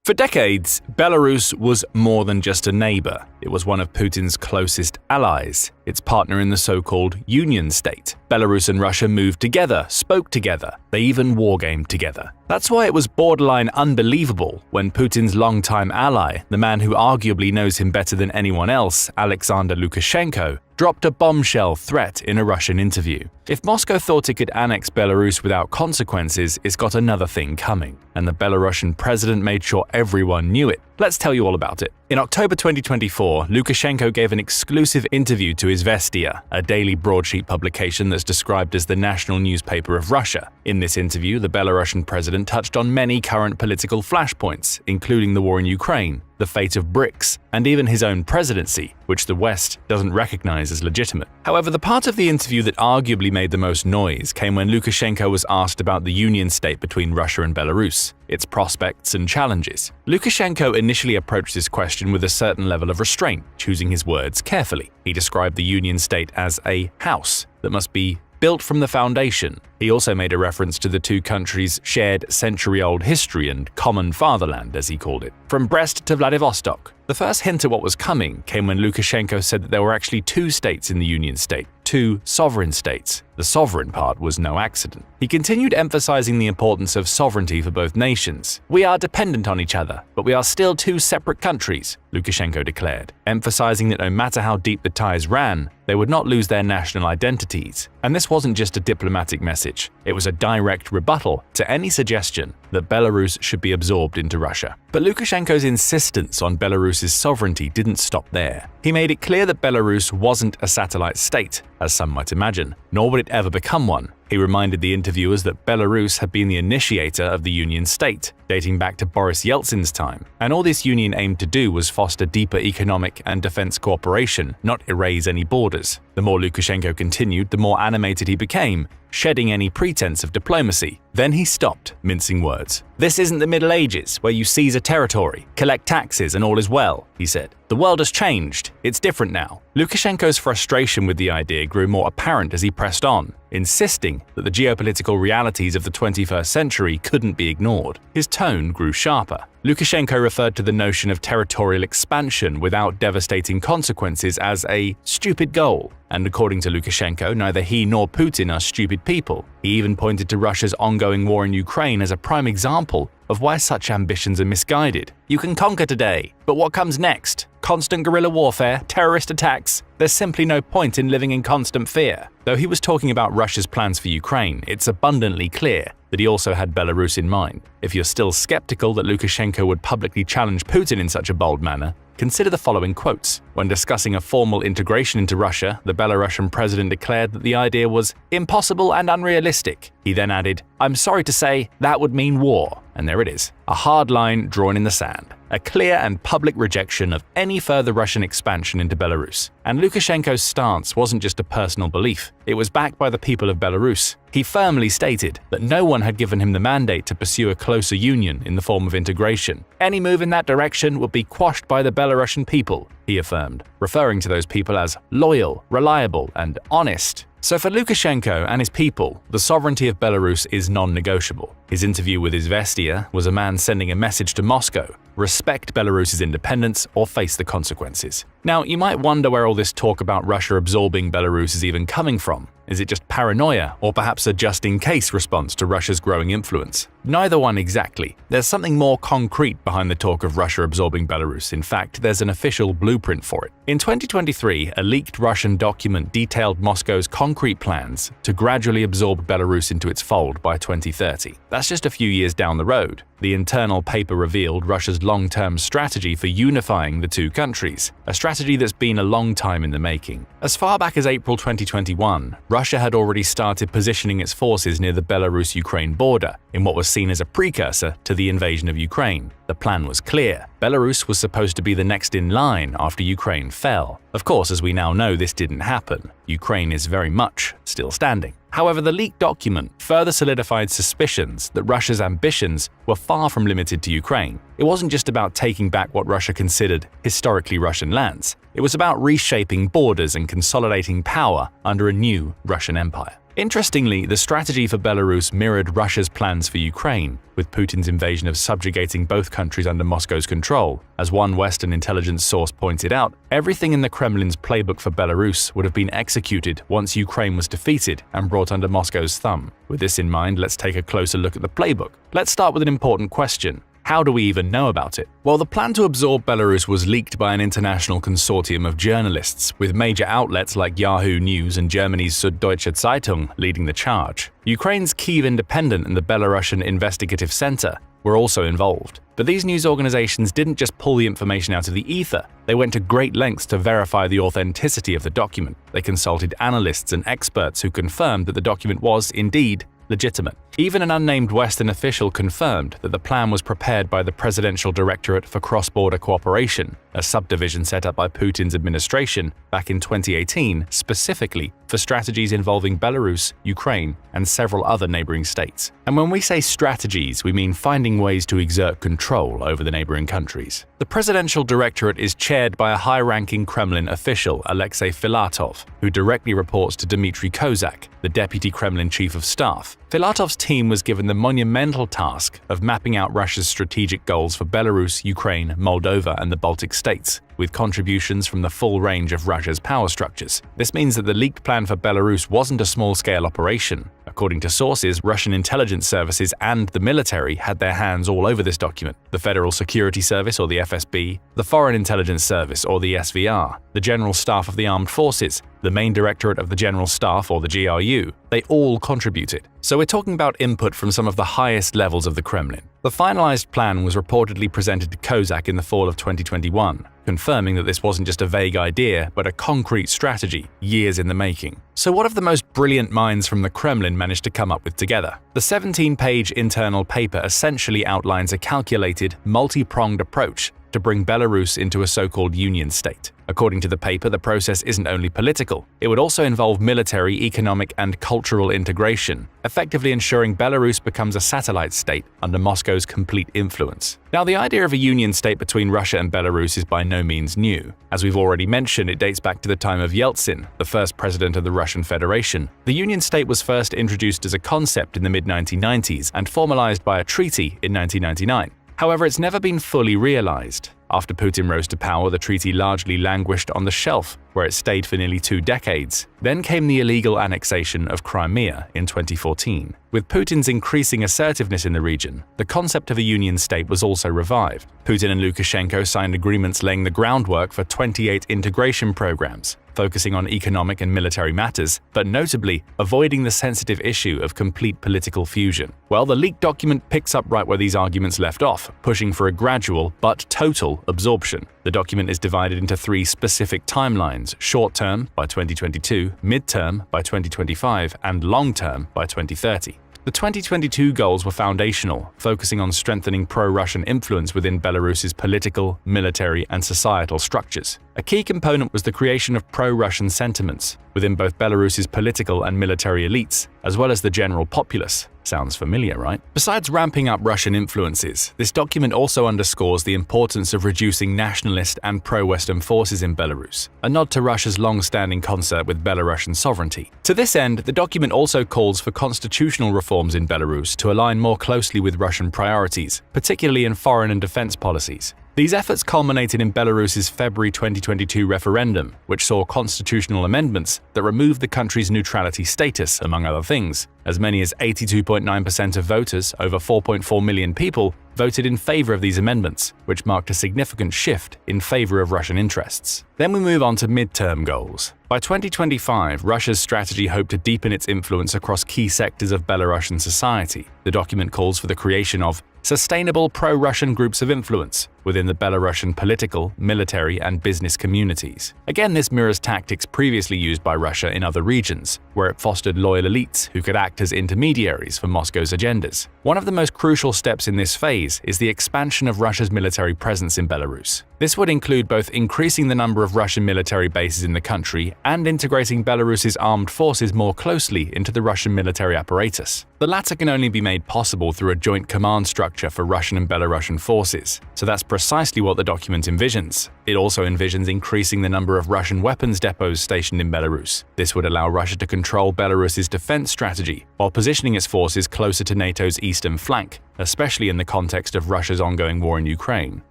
For decades, Belarus was more than just a neighbor. It was one of Putin's closest allies, its partner in the so-called Union State. Belarus and Russia moved together, spoke together, they even wargamed together. That's why it was borderline unbelievable when Putin's longtime ally, the man who arguably knows him better than anyone else, Alexander Lukashenko, dropped a bombshell threat in a Russian interview. If Moscow thought it could annex Belarus without consequences, it's got another thing coming, and the Belarusian president made sure everyone knew it. Let's tell you all about it. In October 2024, Lukashenko gave an exclusive interview to Izvestia, a daily broadsheet publication that's described as the national newspaper of Russia. In this interview, the Belarusian president touched on many current political flashpoints, including the war in Ukraine, the fate of BRICS, and even his own presidency, which the West doesn't recognize as legitimate. However, the part of the interview that arguably made the most noise came when Lukashenko was asked about the union state between Russia and Belarus, its prospects and challenges. Lukashenko initially approached this question with a certain level of restraint, choosing his words carefully. He described the union state as a house that must be built from the foundation. He also made a reference to the two countries' shared century-old history and common fatherland, as he called it, from Brest to Vladivostok. The first hint at what was coming came when Lukashenko said that there were actually two states in the Union State, two sovereign states. The sovereign part was no accident. He continued emphasizing the importance of sovereignty for both nations. "We are dependent on each other, but we are still two separate countries," Lukashenko declared, emphasizing that no matter how deep the ties ran, they would not lose their national identities. And this wasn't just a diplomatic message. It was a direct rebuttal to any suggestion that Belarus should be absorbed into Russia. But Lukashenko's insistence on Belarus's sovereignty didn't stop there. He made it clear that Belarus wasn't a satellite state, as some might imagine, nor would it ever become one. He reminded the interviewers that Belarus had been the initiator of the Union State, dating back to Boris Yeltsin's time, and all this union aimed to do was foster deeper economic and defense cooperation, not erase any borders. The more Lukashenko continued, the more animated he became, shedding any pretense of diplomacy. Then he stopped, mincing words. "This isn't the Middle Ages, where you seize a territory, collect taxes, and all is well," he said. "The world has changed. It's different now." Lukashenko's frustration with the idea grew more apparent as he pressed on, insisting that the geopolitical realities of the 21st century couldn't be ignored. His tone grew sharper. Lukashenko referred to the notion of territorial expansion without devastating consequences as a stupid goal. And according to Lukashenko, neither he nor Putin are stupid people. He even pointed to Russia's ongoing war in Ukraine as a prime example of why such ambitions are misguided. "You can conquer today, but what comes next? Constant guerrilla warfare, terrorist attacks? There's simply no point in living in constant fear." Though he was talking about Russia's plans for Ukraine, it's abundantly clear that he also had Belarus in mind. If you're still skeptical that Lukashenko would publicly challenge Putin in such a bold manner, consider the following quotes. When discussing a formal integration into Russia, the Belarusian president declared that the idea was impossible and unrealistic. He then added, "I'm sorry to say, that would mean war." And there it is, a hard line drawn in the sand. A clear and public rejection of any further Russian expansion into Belarus. And Lukashenko's stance wasn't just a personal belief, it was backed by the people of Belarus. He firmly stated that no one had given him the mandate to pursue a closer union in the form of integration. Any move in that direction would be quashed by the Belarusian people, he affirmed, referring to those people as loyal, reliable, and honest. So for Lukashenko and his people, the sovereignty of Belarus is non-negotiable. His interview with Izvestia was a man sending a message to Moscow: respect Belarus's independence or face the consequences. Now, you might wonder where all this talk about Russia absorbing Belarus is even coming from. Is it just paranoia, or perhaps a just-in-case response to Russia's growing influence? Neither one exactly. There's something more concrete behind the talk of Russia absorbing Belarus. In fact, there's an official blueprint for it. In 2023, a leaked Russian document detailed Moscow's concrete plans to gradually absorb Belarus into its fold by 2030. That's just a few years down the road. The internal paper revealed Russia's long-term strategy for unifying the two countries, a strategy that's been a long time in the making. As far back as April 2021, Russia had already started positioning its forces near the Belarus-Ukraine border in what was seen as a precursor to the invasion of Ukraine. The plan was clear. Belarus was supposed to be the next in line after Ukraine fell. Of course, as we now know, this didn't happen. Ukraine is very much still standing. However, the leaked document further solidified suspicions that Russia's ambitions were far from limited to Ukraine. It wasn't just about taking back what Russia considered historically Russian lands. It was about reshaping borders and consolidating power under a new Russian empire. Interestingly, the strategy for Belarus mirrored Russia's plans for Ukraine, with Putin's invasion of subjugating both countries under Moscow's control. As one Western intelligence source pointed out, everything in the Kremlin's playbook for Belarus would have been executed once Ukraine was defeated and brought under Moscow's thumb. With this in mind, let's take a closer look at the playbook. Let's start with an important question. How do we even know about it? Well, the plan to absorb Belarus was leaked by an international consortium of journalists, with major outlets like Yahoo News and Germany's Süddeutsche Zeitung leading the charge. Ukraine's Kyiv Independent and the Belarusian Investigative Center were also involved. But these news organizations didn't just pull the information out of the ether, they went to great lengths to verify the authenticity of the document. They consulted analysts and experts who confirmed that the document was, indeed, legitimate. Even an unnamed Western official confirmed that the plan was prepared by the Presidential Directorate for Cross-Border Cooperation, a subdivision set up by Putin's administration back in 2018 specifically for strategies involving Belarus, Ukraine, and several other neighboring states. And when we say strategies, we mean finding ways to exert control over the neighboring countries. The Presidential Directorate is chaired by a high-ranking Kremlin official, Alexei Filatov, who directly reports to Dmitry Kozak, the Deputy Kremlin Chief of Staff. Filatov's team was given the monumental task of mapping out Russia's strategic goals for Belarus, Ukraine, Moldova, and the Baltic states, with contributions from the full range of Russia's power structures. This means that the leaked plan for Belarus wasn't a small-scale operation. According to sources, Russian intelligence services and the military had their hands all over this document. The Federal Security Service, or the FSB, the Foreign Intelligence Service, or the SVR, the General Staff of the Armed Forces, the Main Directorate of the General Staff, or the GRU, they all contributed. So we're talking about input from some of the highest levels of the Kremlin. The finalized plan was reportedly presented to Kozak in the fall of 2021, confirming that this wasn't just a vague idea, but a concrete strategy, years in the making. So what have the most brilliant minds from the Kremlin managed to come up with together? The 17-page internal paper essentially outlines a calculated, multi-pronged approach to bring Belarus into a so-called union state. According to the paper, the process isn't only political, it would also involve military, economic, and cultural integration, effectively ensuring Belarus becomes a satellite state under Moscow's complete influence. Now, the idea of a union state between Russia and Belarus is by no means new. As we've already mentioned, it dates back to the time of Yeltsin, the first president of the Russian Federation. The union state was first introduced as a concept in the mid-1990s and formalized by a treaty in 1999. However, it's never been fully realized. After Putin rose to power, the treaty largely languished on the shelf, where it stayed for nearly 2 decades. Then came the illegal annexation of Crimea in 2014. With Putin's increasing assertiveness in the region, the concept of a union state was also revived. Putin and Lukashenko signed agreements laying the groundwork for 28 integration programs, focusing on economic and military matters, but notably avoiding the sensitive issue of complete political fusion. Well, the leaked document picks up right where these arguments left off, pushing for a gradual but total absorption. The document is divided into 3 specific timelines: short-term by 2022, mid-term by 2025, and long-term by 2030. The 2022 goals were foundational, focusing on strengthening pro-Russian influence within Belarus's political, military, and societal structures. A key component was the creation of pro-Russian sentiments within both Belarus's political and military elites, as well as the general populace. Sounds familiar, right? Besides ramping up Russian influences, this document also underscores the importance of reducing nationalist and pro-Western forces in Belarus, a nod to Russia's long-standing concert with Belarusian sovereignty. To this end, the document also calls for constitutional reforms in Belarus to align more closely with Russian priorities, particularly in foreign and defense policies. These efforts culminated in Belarus's February 2022 referendum, which saw constitutional amendments that removed the country's neutrality status, among other things. As many as 82.9% of voters, over 4.4 million people, voted in favor of these amendments, which marked a significant shift in favor of Russian interests. Then we move on to midterm goals. By 2025, Russia's strategy hoped to deepen its influence across key sectors of Belarusian society. The document calls for the creation of sustainable pro-Russian groups of influence within the Belarusian political, military, and business communities. Again, this mirrors tactics previously used by Russia in other regions, where it fostered loyal elites who could act as intermediaries for Moscow's agendas. One of the most crucial steps in this phase is the expansion of Russia's military presence in Belarus. This would include both increasing the number of Russian military bases in the country and integrating Belarus's armed forces more closely into the Russian military apparatus. The latter can only be made possible through a joint command structure for Russian and Belarusian forces, so that's precisely what the document envisions. It also envisions increasing the number of Russian weapons depots stationed in Belarus. This would allow Russia to control Belarus's defense strategy while positioning its forces closer to NATO's eastern flank, especially in the context of Russia's ongoing war in Ukraine.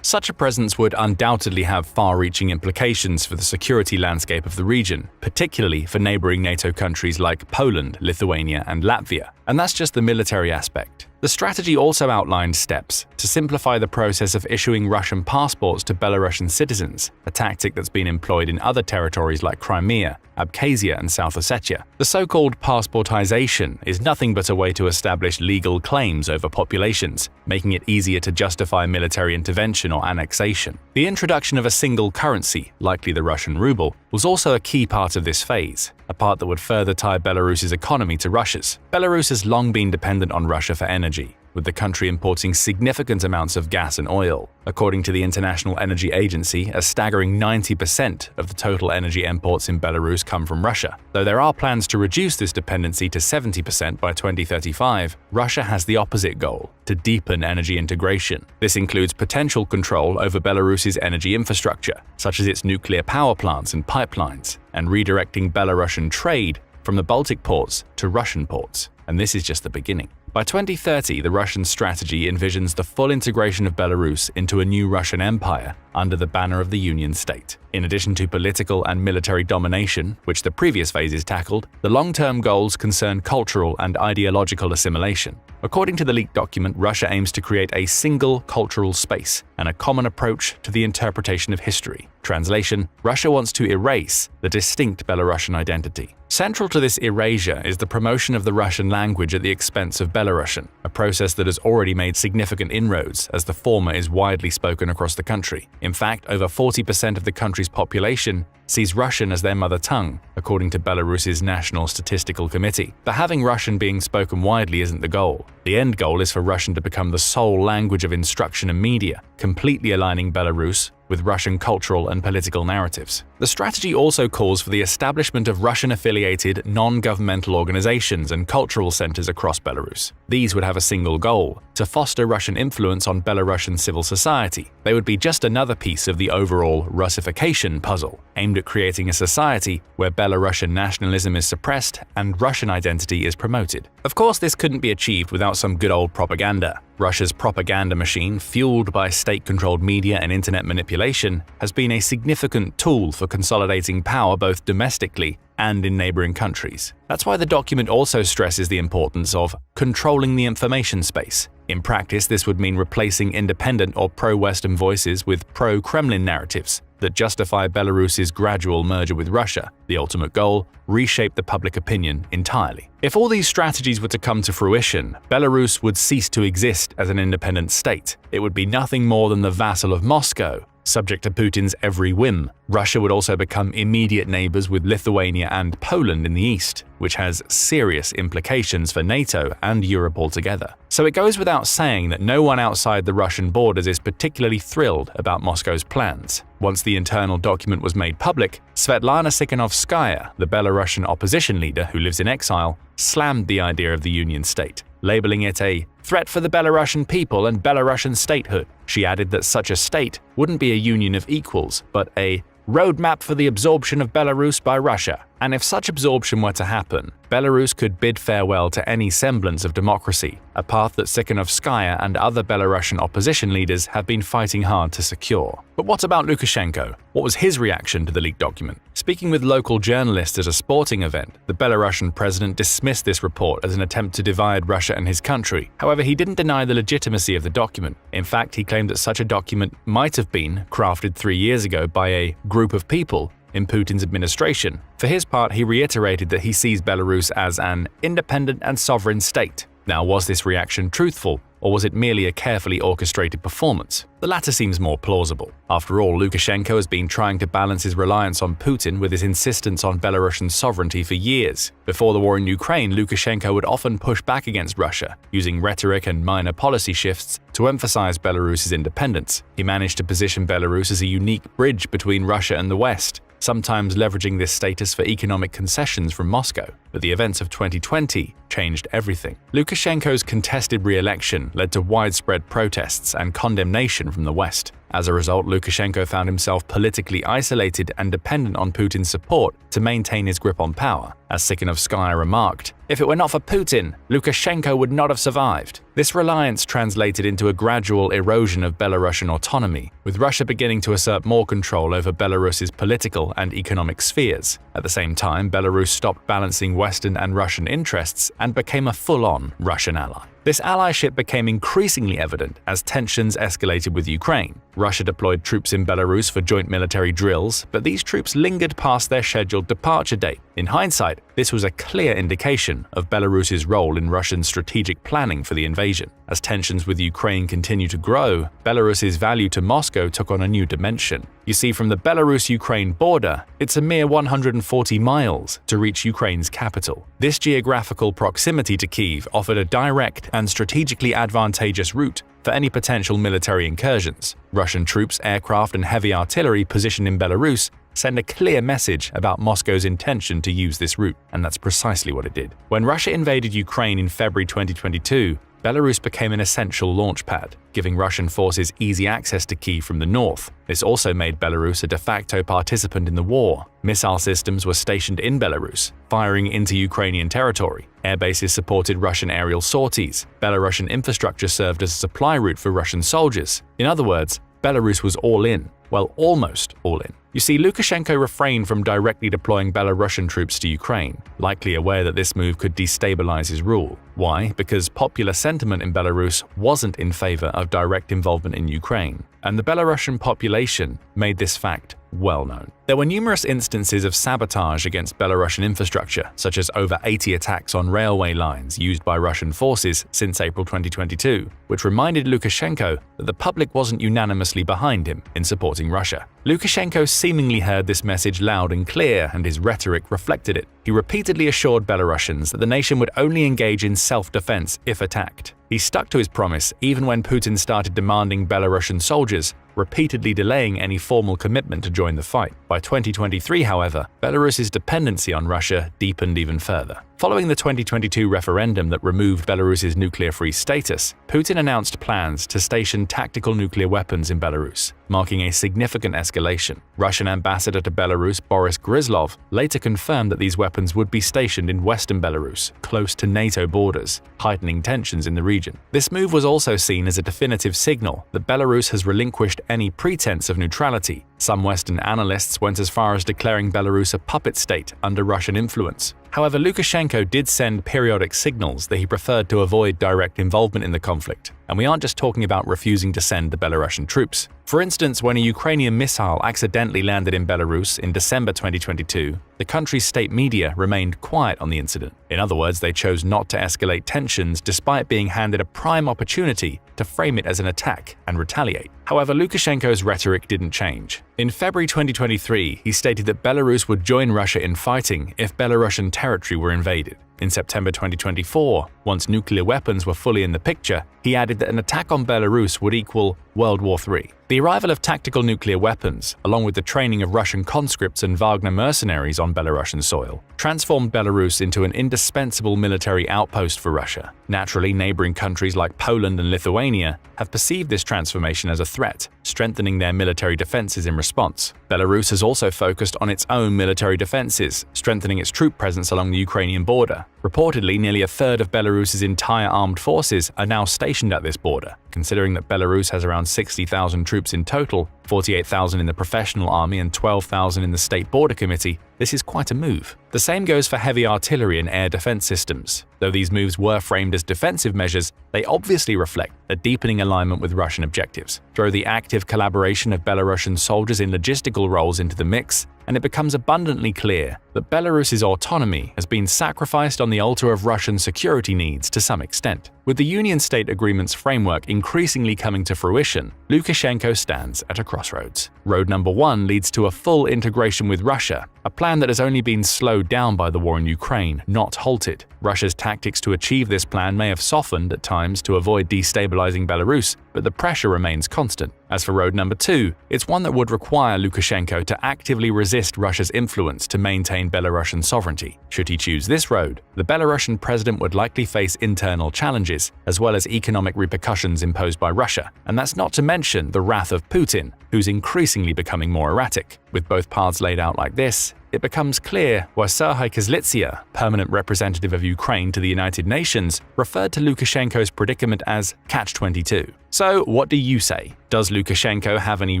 Such a presence would undoubtedly have far-reaching implications for the security landscape of the region, particularly for neighboring NATO countries like Poland, Lithuania, and Latvia. And that's just the military aspect. The strategy also outlined steps to simplify the process of issuing Russian passports to Belarusian citizens, a tactic that's been employed in other territories like Crimea, Abkhazia, and South Ossetia. The so-called passportization is nothing but a way to establish legal claims over populations, making it easier to justify military intervention or annexation. The introduction of a single currency, likely the Russian ruble, was also a key part of this phase, a part that would further tie Belarus's economy to Russia's. Belarus has long been dependent on Russia for energy, with the country importing significant amounts of gas and oil. According to the International Energy Agency, a staggering 90% of the total energy imports in Belarus come from Russia. Though there are plans to reduce this dependency to 70% by 2035, Russia has the opposite goal: to deepen energy integration. This includes potential control over Belarus's energy infrastructure, such as its nuclear power plants and pipelines, and redirecting Belarusian trade from the Baltic ports to Russian ports. And this is just the beginning. By 2030, the Russian strategy envisions the full integration of Belarus into a new Russian empire under the banner of the Union State. In addition to political and military domination, which the previous phases tackled, the long-term goals concern cultural and ideological assimilation. According to the leaked document, Russia aims to create a single cultural space and a common approach to the interpretation of history. Translation: Russia wants to erase the distinct Belarusian identity. Central to this erasure is the promotion of the Russian language at the expense of Belarusian, a process that has already made significant inroads as the former is widely spoken across the country. In fact, over 40% of the country's population sees Russian as their mother tongue, according to Belarus's National Statistical Committee. But having Russian being spoken widely isn't the goal. The end goal is for Russian to become the sole language of instruction and media, completely aligning Belarus with Russian cultural and political narratives. The strategy also calls for the establishment of Russian-affiliated non-governmental organizations and cultural centers across Belarus. These would have a single goal: to foster Russian influence on Belarusian civil society. They would be just another piece of the overall Russification puzzle, aimed at creating a society where Belarusian nationalism is suppressed and Russian identity is promoted. Of course, this couldn't be achieved without some good old propaganda. Russia's propaganda machine, fueled by state-controlled media and internet manipulation, has been a significant tool for consolidating power both domestically and in neighboring countries. That's why the document also stresses the importance of controlling the information space. In practice, this would mean replacing independent or pro-Western voices with pro-Kremlin narratives that justify Belarus's gradual merger with Russia. The ultimate goal: reshape the public opinion entirely. If all these strategies were to come to fruition, Belarus would cease to exist as an independent state. It would be nothing more than the vassal of Moscow, subject to Putin's every whim. Russia would also become immediate neighbors with Lithuania and Poland in the east, which has serious implications for NATO and Europe altogether. So it goes without saying that no one outside the Russian borders is particularly thrilled about Moscow's plans. Once the internal document was made public, Svetlana Tikhanovskaya, the Belarusian opposition leader who lives in exile, slammed the idea of the Union State, labeling it a threat for the Belarusian people and Belarusian statehood. She added that such a state wouldn't be a union of equals, but a roadmap for the absorption of Belarus by Russia. And if such absorption were to happen, Belarus could bid farewell to any semblance of democracy, a path that Tikhanovskaya and other Belarusian opposition leaders have been fighting hard to secure. But what about Lukashenko? What was his reaction to the leaked document? Speaking with local journalists at a sporting event, the Belarusian president dismissed this report as an attempt to divide Russia and his country. However, he didn't deny the legitimacy of the document. In fact, he claimed that such a document might have been crafted 3 years ago by a group of people in Putin's administration. For his part, he reiterated that he sees Belarus as an independent and sovereign state. Now, was this reaction truthful, or was it merely a carefully orchestrated performance? The latter seems more plausible. After all, Lukashenko has been trying to balance his reliance on Putin with his insistence on Belarusian sovereignty for years. Before the war in Ukraine, Lukashenko would often push back against Russia, using rhetoric and minor policy shifts to emphasize Belarus's independence. He managed to position Belarus as a unique bridge between Russia and the West, sometimes leveraging this status for economic concessions from Moscow. but the events of 2020 changed everything. Lukashenko's contested re-election led to widespread protests and condemnation from the West. As a result, Lukashenko found himself politically isolated and dependent on Putin's support to maintain his grip on power. As Sikhanovskaya remarked, "If it were not for Putin, Lukashenko would not have survived." This reliance translated into a gradual erosion of Belarusian autonomy, with Russia beginning to assert more control over Belarus's political and economic spheres. At the same time, Belarus stopped balancing Western and Russian interests and became a full-on Russian ally. This allyship became increasingly evident as tensions escalated with Ukraine. Russia deployed troops in Belarus for joint military drills, but these troops lingered past their scheduled departure date. In hindsight, this was a clear indication of Belarus's role in Russian strategic planning for the invasion. As tensions with Ukraine continue to grow, Belarus's value to Moscow took on a new dimension. You see, from the Belarus-Ukraine border, it's a mere 140 miles to reach Ukraine's capital. This geographical proximity to Kyiv offered a direct and strategically advantageous route for any potential military incursions. Russian troops, aircraft, and heavy artillery positioned in Belarus send a clear message about Moscow's intention to use this route, and that's precisely what it did. When Russia invaded Ukraine in February 2022, Belarus became an essential launchpad, giving Russian forces easy access to Kyiv from the north. This also made Belarus a de facto participant in the war. Missile systems were stationed in Belarus, firing into Ukrainian territory. Air bases supported Russian aerial sorties. Belarusian infrastructure served as a supply route for Russian soldiers. In other words, Belarus was all in. Well, almost all in. You see, Lukashenko refrained from directly deploying Belarusian troops to Ukraine, likely aware that this move could destabilize his rule. Why? Because popular sentiment in Belarus wasn't in favor of direct involvement in Ukraine, and the Belarusian population made this fact well known. There were numerous instances of sabotage against Belarusian infrastructure, such as over 80 attacks on railway lines used by Russian forces since April 2022, which reminded Lukashenko that the public wasn't unanimously behind him in supporting Russia. Lukashenko seemingly heard this message loud and clear, and his rhetoric reflected it. He repeatedly assured Belarusians that the nation would only engage in self-defense if attacked. He stuck to his promise even when Putin started demanding Belarusian soldiers, repeatedly delaying any formal commitment to join the fight. By 2023, however, Belarus's dependency on Russia deepened even further. Following the 2022 referendum that removed Belarus's nuclear-free status, Putin announced plans to station tactical nuclear weapons in Belarus, marking a significant escalation. Russian ambassador to Belarus Boris Gryzlov later confirmed that these weapons would be stationed in western Belarus, close to NATO borders, heightening tensions in the region. This move was also seen as a definitive signal that Belarus has relinquished any pretense of neutrality. Some Western analysts went as far as declaring Belarus a puppet state under Russian influence. However, Lukashenko did send periodic signals that he preferred to avoid direct involvement in the conflict, and we aren't just talking about refusing to send the Belarusian troops. For instance, when a Ukrainian missile accidentally landed in Belarus in December 2022, the country's state media remained quiet on the incident. In other words, they chose not to escalate tensions despite being handed a prime opportunity to frame it as an attack and retaliate. However, Lukashenko's rhetoric didn't change. In February 2023, he stated that Belarus would join Russia in fighting if Belarusian territory were invaded. In September 2024, once nuclear weapons were fully in the picture, he added that an attack on Belarus would equal World War III. The arrival of tactical nuclear weapons, along with the training of Russian conscripts and Wagner mercenaries on Belarusian soil, transformed Belarus into an indispensable military outpost for Russia. Naturally, neighboring countries like Poland and Lithuania have perceived this transformation as a threat, strengthening their military defenses in response. Belarus has also focused on its own military defenses, strengthening its troop presence along the Ukrainian border. Reportedly, nearly a third of Belarus's entire armed forces are now stationed at this border. Considering that Belarus has around 60,000 troops in total, 48,000 in the professional army and 12,000 in the State Border Committee, this is quite a move. The same goes for heavy artillery and air defense systems. Though these moves were framed as defensive measures, they obviously reflect a deepening alignment with Russian objectives. Throw the active collaboration of Belarusian soldiers in logistical roles into the mix, and it becomes abundantly clear that Belarus's autonomy has been sacrificed on the altar of Russian security needs to some extent. With the Union State Agreement's framework increasingly coming to fruition, Lukashenko stands at a crossroads. Road number 1 leads to a full integration with Russia, a plan that has only been slowed down by the war in Ukraine, not halted. Russia's tactics to achieve this plan may have softened at times to avoid destabilizing Belarus, but the pressure remains constant. As for road number 2, it's one that would require Lukashenko to actively resist Russia's influence to maintain Belarusian sovereignty. Should he choose this road, the Belarusian president would likely face internal challenges, as well as economic repercussions imposed by Russia, and that's not to mention the wrath of Putin, who's increasingly becoming more erratic. With both paths laid out like this, it becomes clear why Serhiy Kyslytsya, permanent representative of Ukraine to the United Nations, referred to Lukashenko's predicament as Catch-22. So, what do you say? Does Lukashenko have any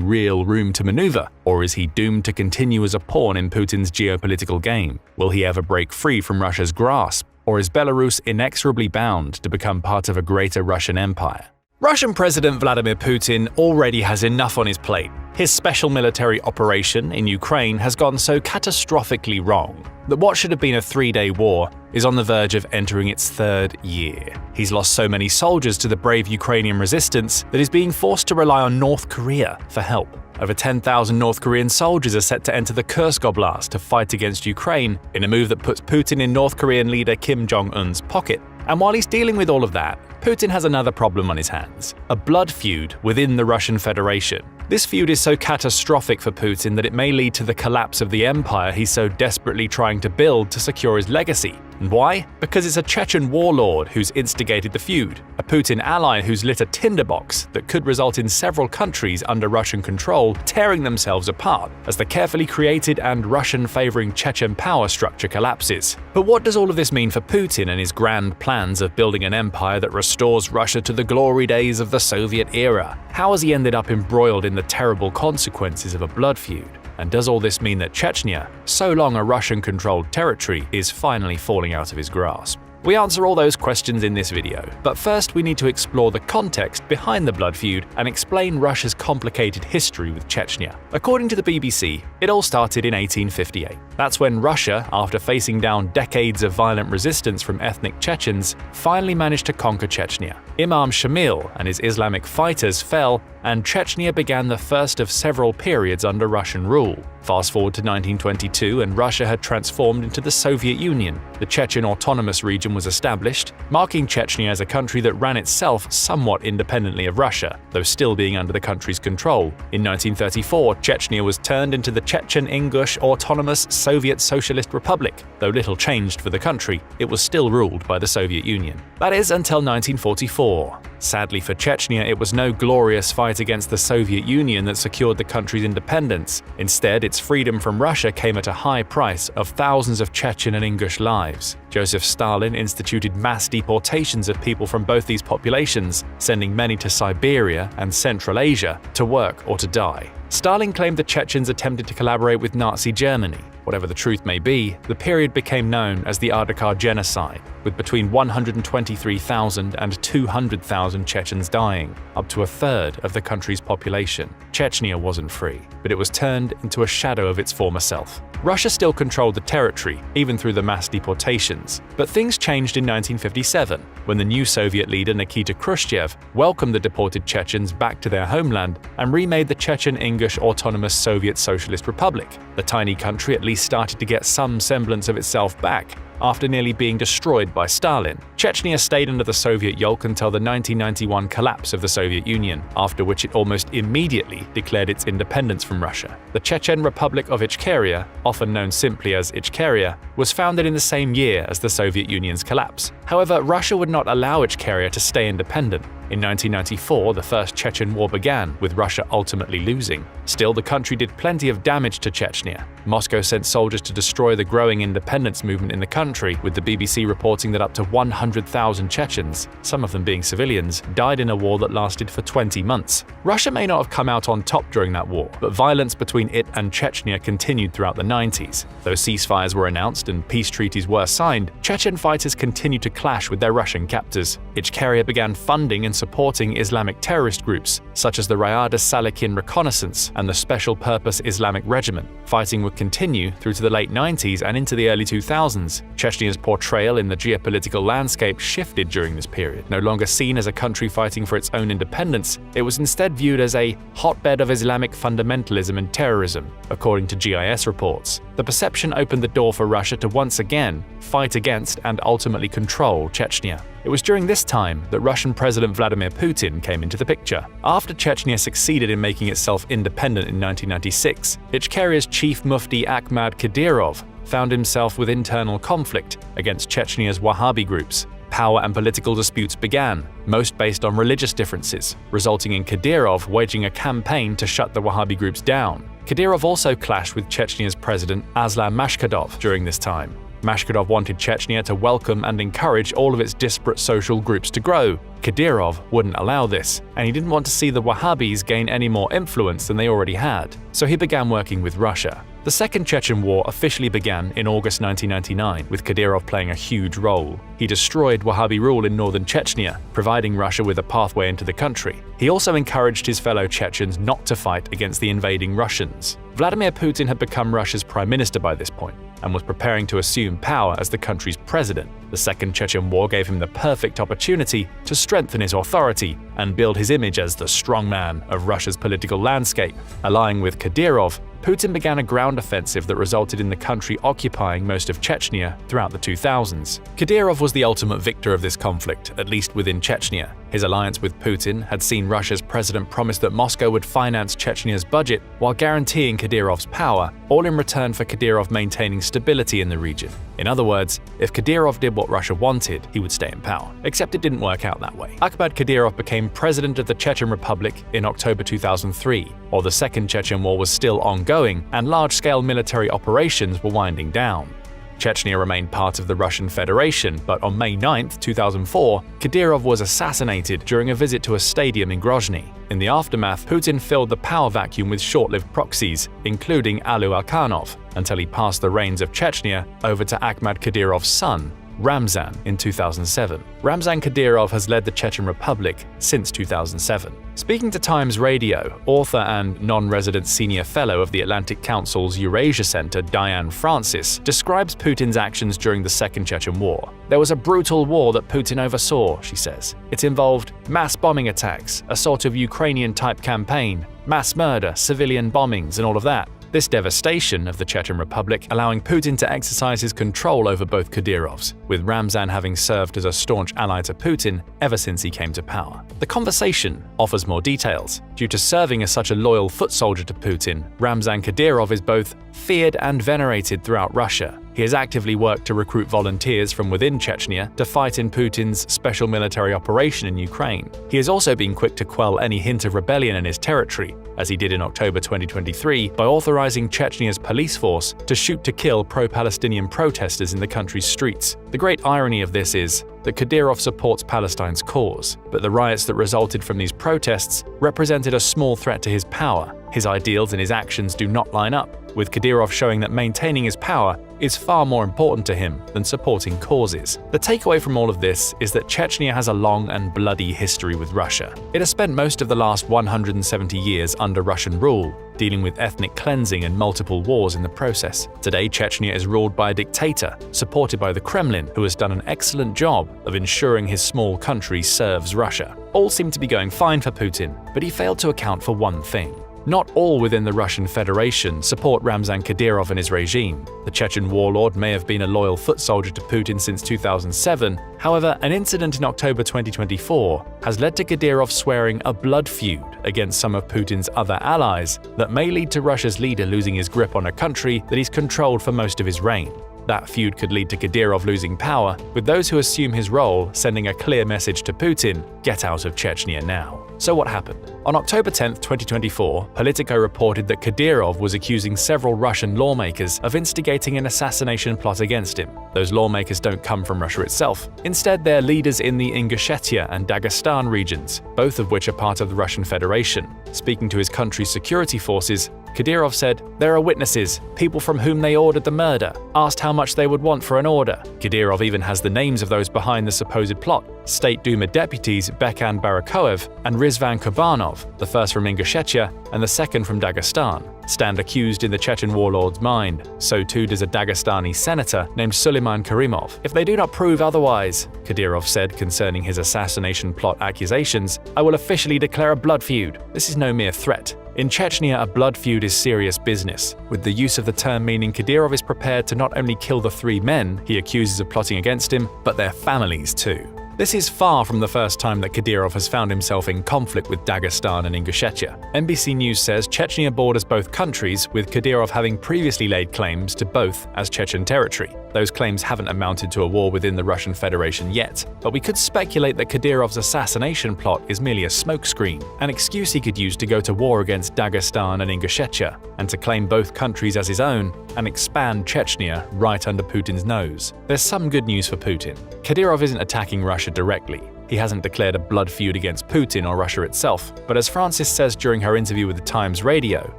real room to maneuver, or is he doomed to continue as a pawn in Putin's geopolitical game? Will he ever break free from Russia's grasp, or is Belarus inexorably bound to become part of a greater Russian empire? Russian President Vladimir Putin already has enough on his plate. His special military operation in Ukraine has gone so catastrophically wrong that what should have been a 3-day war is on the verge of entering its 3rd year. He's lost so many soldiers to the brave Ukrainian resistance that he's being forced to rely on North Korea for help. Over 10,000 North Korean soldiers are set to enter the Kursk Oblast to fight against Ukraine in a move that puts Putin in North Korean leader Kim Jong-un's pocket. And while he's dealing with all of that, Putin has another problem on his hands: a blood feud within the Russian Federation. This feud is so catastrophic for Putin that it may lead to the collapse of the empire he's so desperately trying to build to secure his legacy. And why? Because it's a Chechen warlord who's instigated the feud, a Putin ally who's lit a tinderbox that could result in several countries under Russian control tearing themselves apart as the carefully created and Russian-favoring Chechen power structure collapses. But what does all of this mean for Putin and his grand plans of building an empire that restores Russia to the glory days of the Soviet era? How has he ended up embroiled in the terrible consequences of a blood feud? And does all this mean that Chechnya, so long a Russian-controlled territory, is finally falling out of his grasp? We answer all those questions in this video, but first we need to explore the context behind the blood feud and explain Russia's complicated history with Chechnya. According to the BBC, it all started in 1858. That's when Russia, after facing down decades of violent resistance from ethnic Chechens, finally managed to conquer Chechnya. Imam Shamil and his Islamic fighters fell, and Chechnya began the first of several periods under Russian rule. Fast forward to 1922, and Russia had transformed into the Soviet Union. The Chechen Autonomous Region was established, marking Chechnya as a country that ran itself somewhat independently of Russia, though still being under the country's control. In 1934, Chechnya was turned into the Chechen-Ingush Autonomous Soviet Socialist Republic. Though little changed for the country, it was still ruled by the Soviet Union. That is, until 1944. Sadly for Chechnya, it was no glorious fight against the Soviet Union that secured the country's independence. Instead, its freedom from Russia came at a high price of thousands of Chechen and Ingush lives. Joseph Stalin instituted mass deportations of people from both these populations, sending many to Siberia and Central Asia to work or to die. Stalin claimed the Chechens attempted to collaborate with Nazi Germany. Whatever the truth may be, the period became known as the Ardakar Genocide, with between 123,000 and 200,000 Chechens dying, up to a third of the country's population. Chechnya wasn't free, but it was turned into a shadow of its former self. Russia still controlled the territory, even through the mass deportations. But things changed in 1957, when the new Soviet leader Nikita Khrushchev welcomed the deported Chechens back to their homeland and remade the Chechen-Ingush Autonomous Soviet Socialist Republic. The tiny country at least started to get some semblance of itself back, after nearly being destroyed by Stalin. Chechnya stayed under the Soviet yoke until the 1991 collapse of the Soviet Union, after which it almost immediately declared its independence from Russia. The Chechen Republic of Ichkeria, often known simply as Ichkeria, was founded in the same year as the Soviet Union's collapse. However, Russia would not allow Ichkeria to stay independent. In 1994, the First Chechen War began, with Russia ultimately losing. Still, the country did plenty of damage to Chechnya. Moscow sent soldiers to destroy the growing independence movement in the country, with the BBC reporting that up to 100,000 Chechens, some of them being civilians, died in a war that lasted for 20 months. Russia may not have come out on top during that war, but violence between it and Chechnya continued throughout the 90s. Though ceasefires were announced and peace treaties were signed, Chechen fighters continued to clash with their Russian captors. Ichkeria began funding and supporting Islamic terrorist groups, such as the Rayada Salikin Reconnaissance and the Special Purpose Islamic Regiment. Fighting would continue through to the late 90s and into the early 2000s. Chechnya's portrayal in the geopolitical landscape shifted during this period. No longer seen as a country fighting for its own independence, it was instead viewed as a hotbed of Islamic fundamentalism and terrorism, according to GIS reports. The perception opened the door for Russia to once again fight against and ultimately control Chechnya. It was during this time that Russian President Vladimir Putin came into the picture. After Chechnya succeeded in making itself independent in 1996, Ichkeria's chief mufti Akhmad Kadyrov found himself with internal conflict against Chechnya's Wahhabi groups. Power and political disputes began, most based on religious differences, resulting in Kadyrov waging a campaign to shut the Wahhabi groups down. Kadyrov also clashed with Chechnya's president Aslan Mashkadov during this time. Mashkadov wanted Chechnya to welcome and encourage all of its disparate social groups to grow. Kadyrov wouldn't allow this, and he didn't want to see the Wahhabis gain any more influence than they already had, so he began working with Russia. The Second Chechen War officially began in August 1999, with Kadyrov playing a huge role. He destroyed Wahhabi rule in northern Chechnya, providing Russia with a pathway into the country. He also encouraged his fellow Chechens not to fight against the invading Russians. Vladimir Putin had become Russia's prime minister by this point, and was preparing to assume power as the country's president. The Second Chechen War gave him the perfect opportunity to strengthen his authority and build his image as the strongman of Russia's political landscape. Allying with Kadyrov, Putin began a ground offensive that resulted in the country occupying most of Chechnya throughout the 2000s. Kadyrov was the ultimate victor of this conflict, at least within Chechnya. His alliance with Putin had seen Russia's president promise that Moscow would finance Chechnya's budget while guaranteeing Kadyrov's power, all in return for Kadyrov maintaining stability in the region. In other words, if Kadyrov did what Russia wanted, he would stay in power. Except it didn't work out that way. Akhmad Kadyrov became president of the Chechen Republic in October 2003, while the Second Chechen War was still ongoing and large-scale military operations were winding down. Chechnya remained part of the Russian Federation, but on May 9, 2004, Kadyrov was assassinated during a visit to a stadium in Grozny. In the aftermath, Putin filled the power vacuum with short-lived proxies, including Alu Alkanov, until he passed the reins of Chechnya over to Akhmad Kadyrov's son, Ramzan, in 2007. Ramzan Kadyrov has led the Chechen Republic since 2007. Speaking to Times Radio, author and non-resident senior fellow of the Atlantic Council's Eurasia Center, Diane Francis, describes Putin's actions during the Second Chechen War. There was a brutal war that Putin oversaw, she says. It involved mass bombing attacks, a sort of Ukrainian-type campaign, mass murder, civilian bombings, and all of that. This devastation of the Chechen Republic allowing Putin to exercise his control over both Kadyrovs, with Ramzan having served as a staunch ally to Putin ever since he came to power. The conversation offers more details. Due to serving as such a loyal foot soldier to Putin, Ramzan Kadyrov is both feared and venerated throughout Russia. He has actively worked to recruit volunteers from within Chechnya to fight in Putin's special military operation in Ukraine. He has also been quick to quell any hint of rebellion in his territory, as he did in October 2023 by authorizing Chechnya's police force to shoot to kill pro-Palestinian protesters in the country's streets. The great irony of this is that Kadyrov supports Palestine's cause, but the riots that resulted from these protests represented a small threat to his power. His ideals and his actions do not line up, with Kadyrov showing that maintaining his power is far more important to him than supporting causes. The takeaway from all of this is that Chechnya has a long and bloody history with Russia. It has spent most of the last 170 years under Russian rule, dealing with ethnic cleansing and multiple wars in the process. Today, Chechnya is ruled by a dictator, supported by the Kremlin, who has done an excellent job of ensuring his small country serves Russia. All seemed to be going fine for Putin, but he failed to account for one thing. Not all within the Russian Federation support Ramzan Kadyrov and his regime. The Chechen warlord may have been a loyal foot soldier to Putin since 2007. However, an incident in October 2024 has led to Kadyrov swearing a blood feud against some of Putin's other allies that may lead to Russia's leader losing his grip on a country that he's controlled for most of his reign. That feud could lead to Kadyrov losing power, with those who assume his role sending a clear message to Putin, get out of Chechnya now. So what happened? On October 10, 2024, Politico reported that Kadyrov was accusing several Russian lawmakers of instigating an assassination plot against him. Those lawmakers don't come from Russia itself. Instead, they're leaders in the Ingushetia and Dagestan regions, both of which are part of the Russian Federation. Speaking to his country's security forces, Kadyrov said, "There are witnesses, people from whom they ordered the murder, asked how much they would want for an order." Kadyrov even has the names of those behind the supposed plot: State Duma deputies Bekan Barakoev and Rizvan Kurbanov, the first from Ingushetia and the second from Dagestan, stand accused in the Chechen warlord's mind. So too does a Dagestani senator named Suleiman Karimov. "If they do not prove otherwise," Kadyrov said concerning his assassination plot accusations, "I will officially declare a blood feud. This is no mere threat. In Chechnya, a blood feud is serious business, with the use of the term meaning Kadyrov is prepared to not only kill the 3 men he accuses of plotting against him, but their families too." This is far from the first time that Kadyrov has found himself in conflict with Dagestan and Ingushetia. NBC News says Chechnya borders both countries, with Kadyrov having previously laid claims to both as Chechen territory. Those claims haven't amounted to a war within the Russian Federation yet, but we could speculate that Kadyrov's assassination plot is merely a smokescreen, an excuse he could use to go to war against Dagestan and Ingushetia, and to claim both countries as his own and expand Chechnya right under Putin's nose. There's some good news for Putin. Kadyrov isn't attacking Russia directly. He hasn't declared a blood feud against Putin or Russia itself, but as Francis says during her interview with the Times Radio,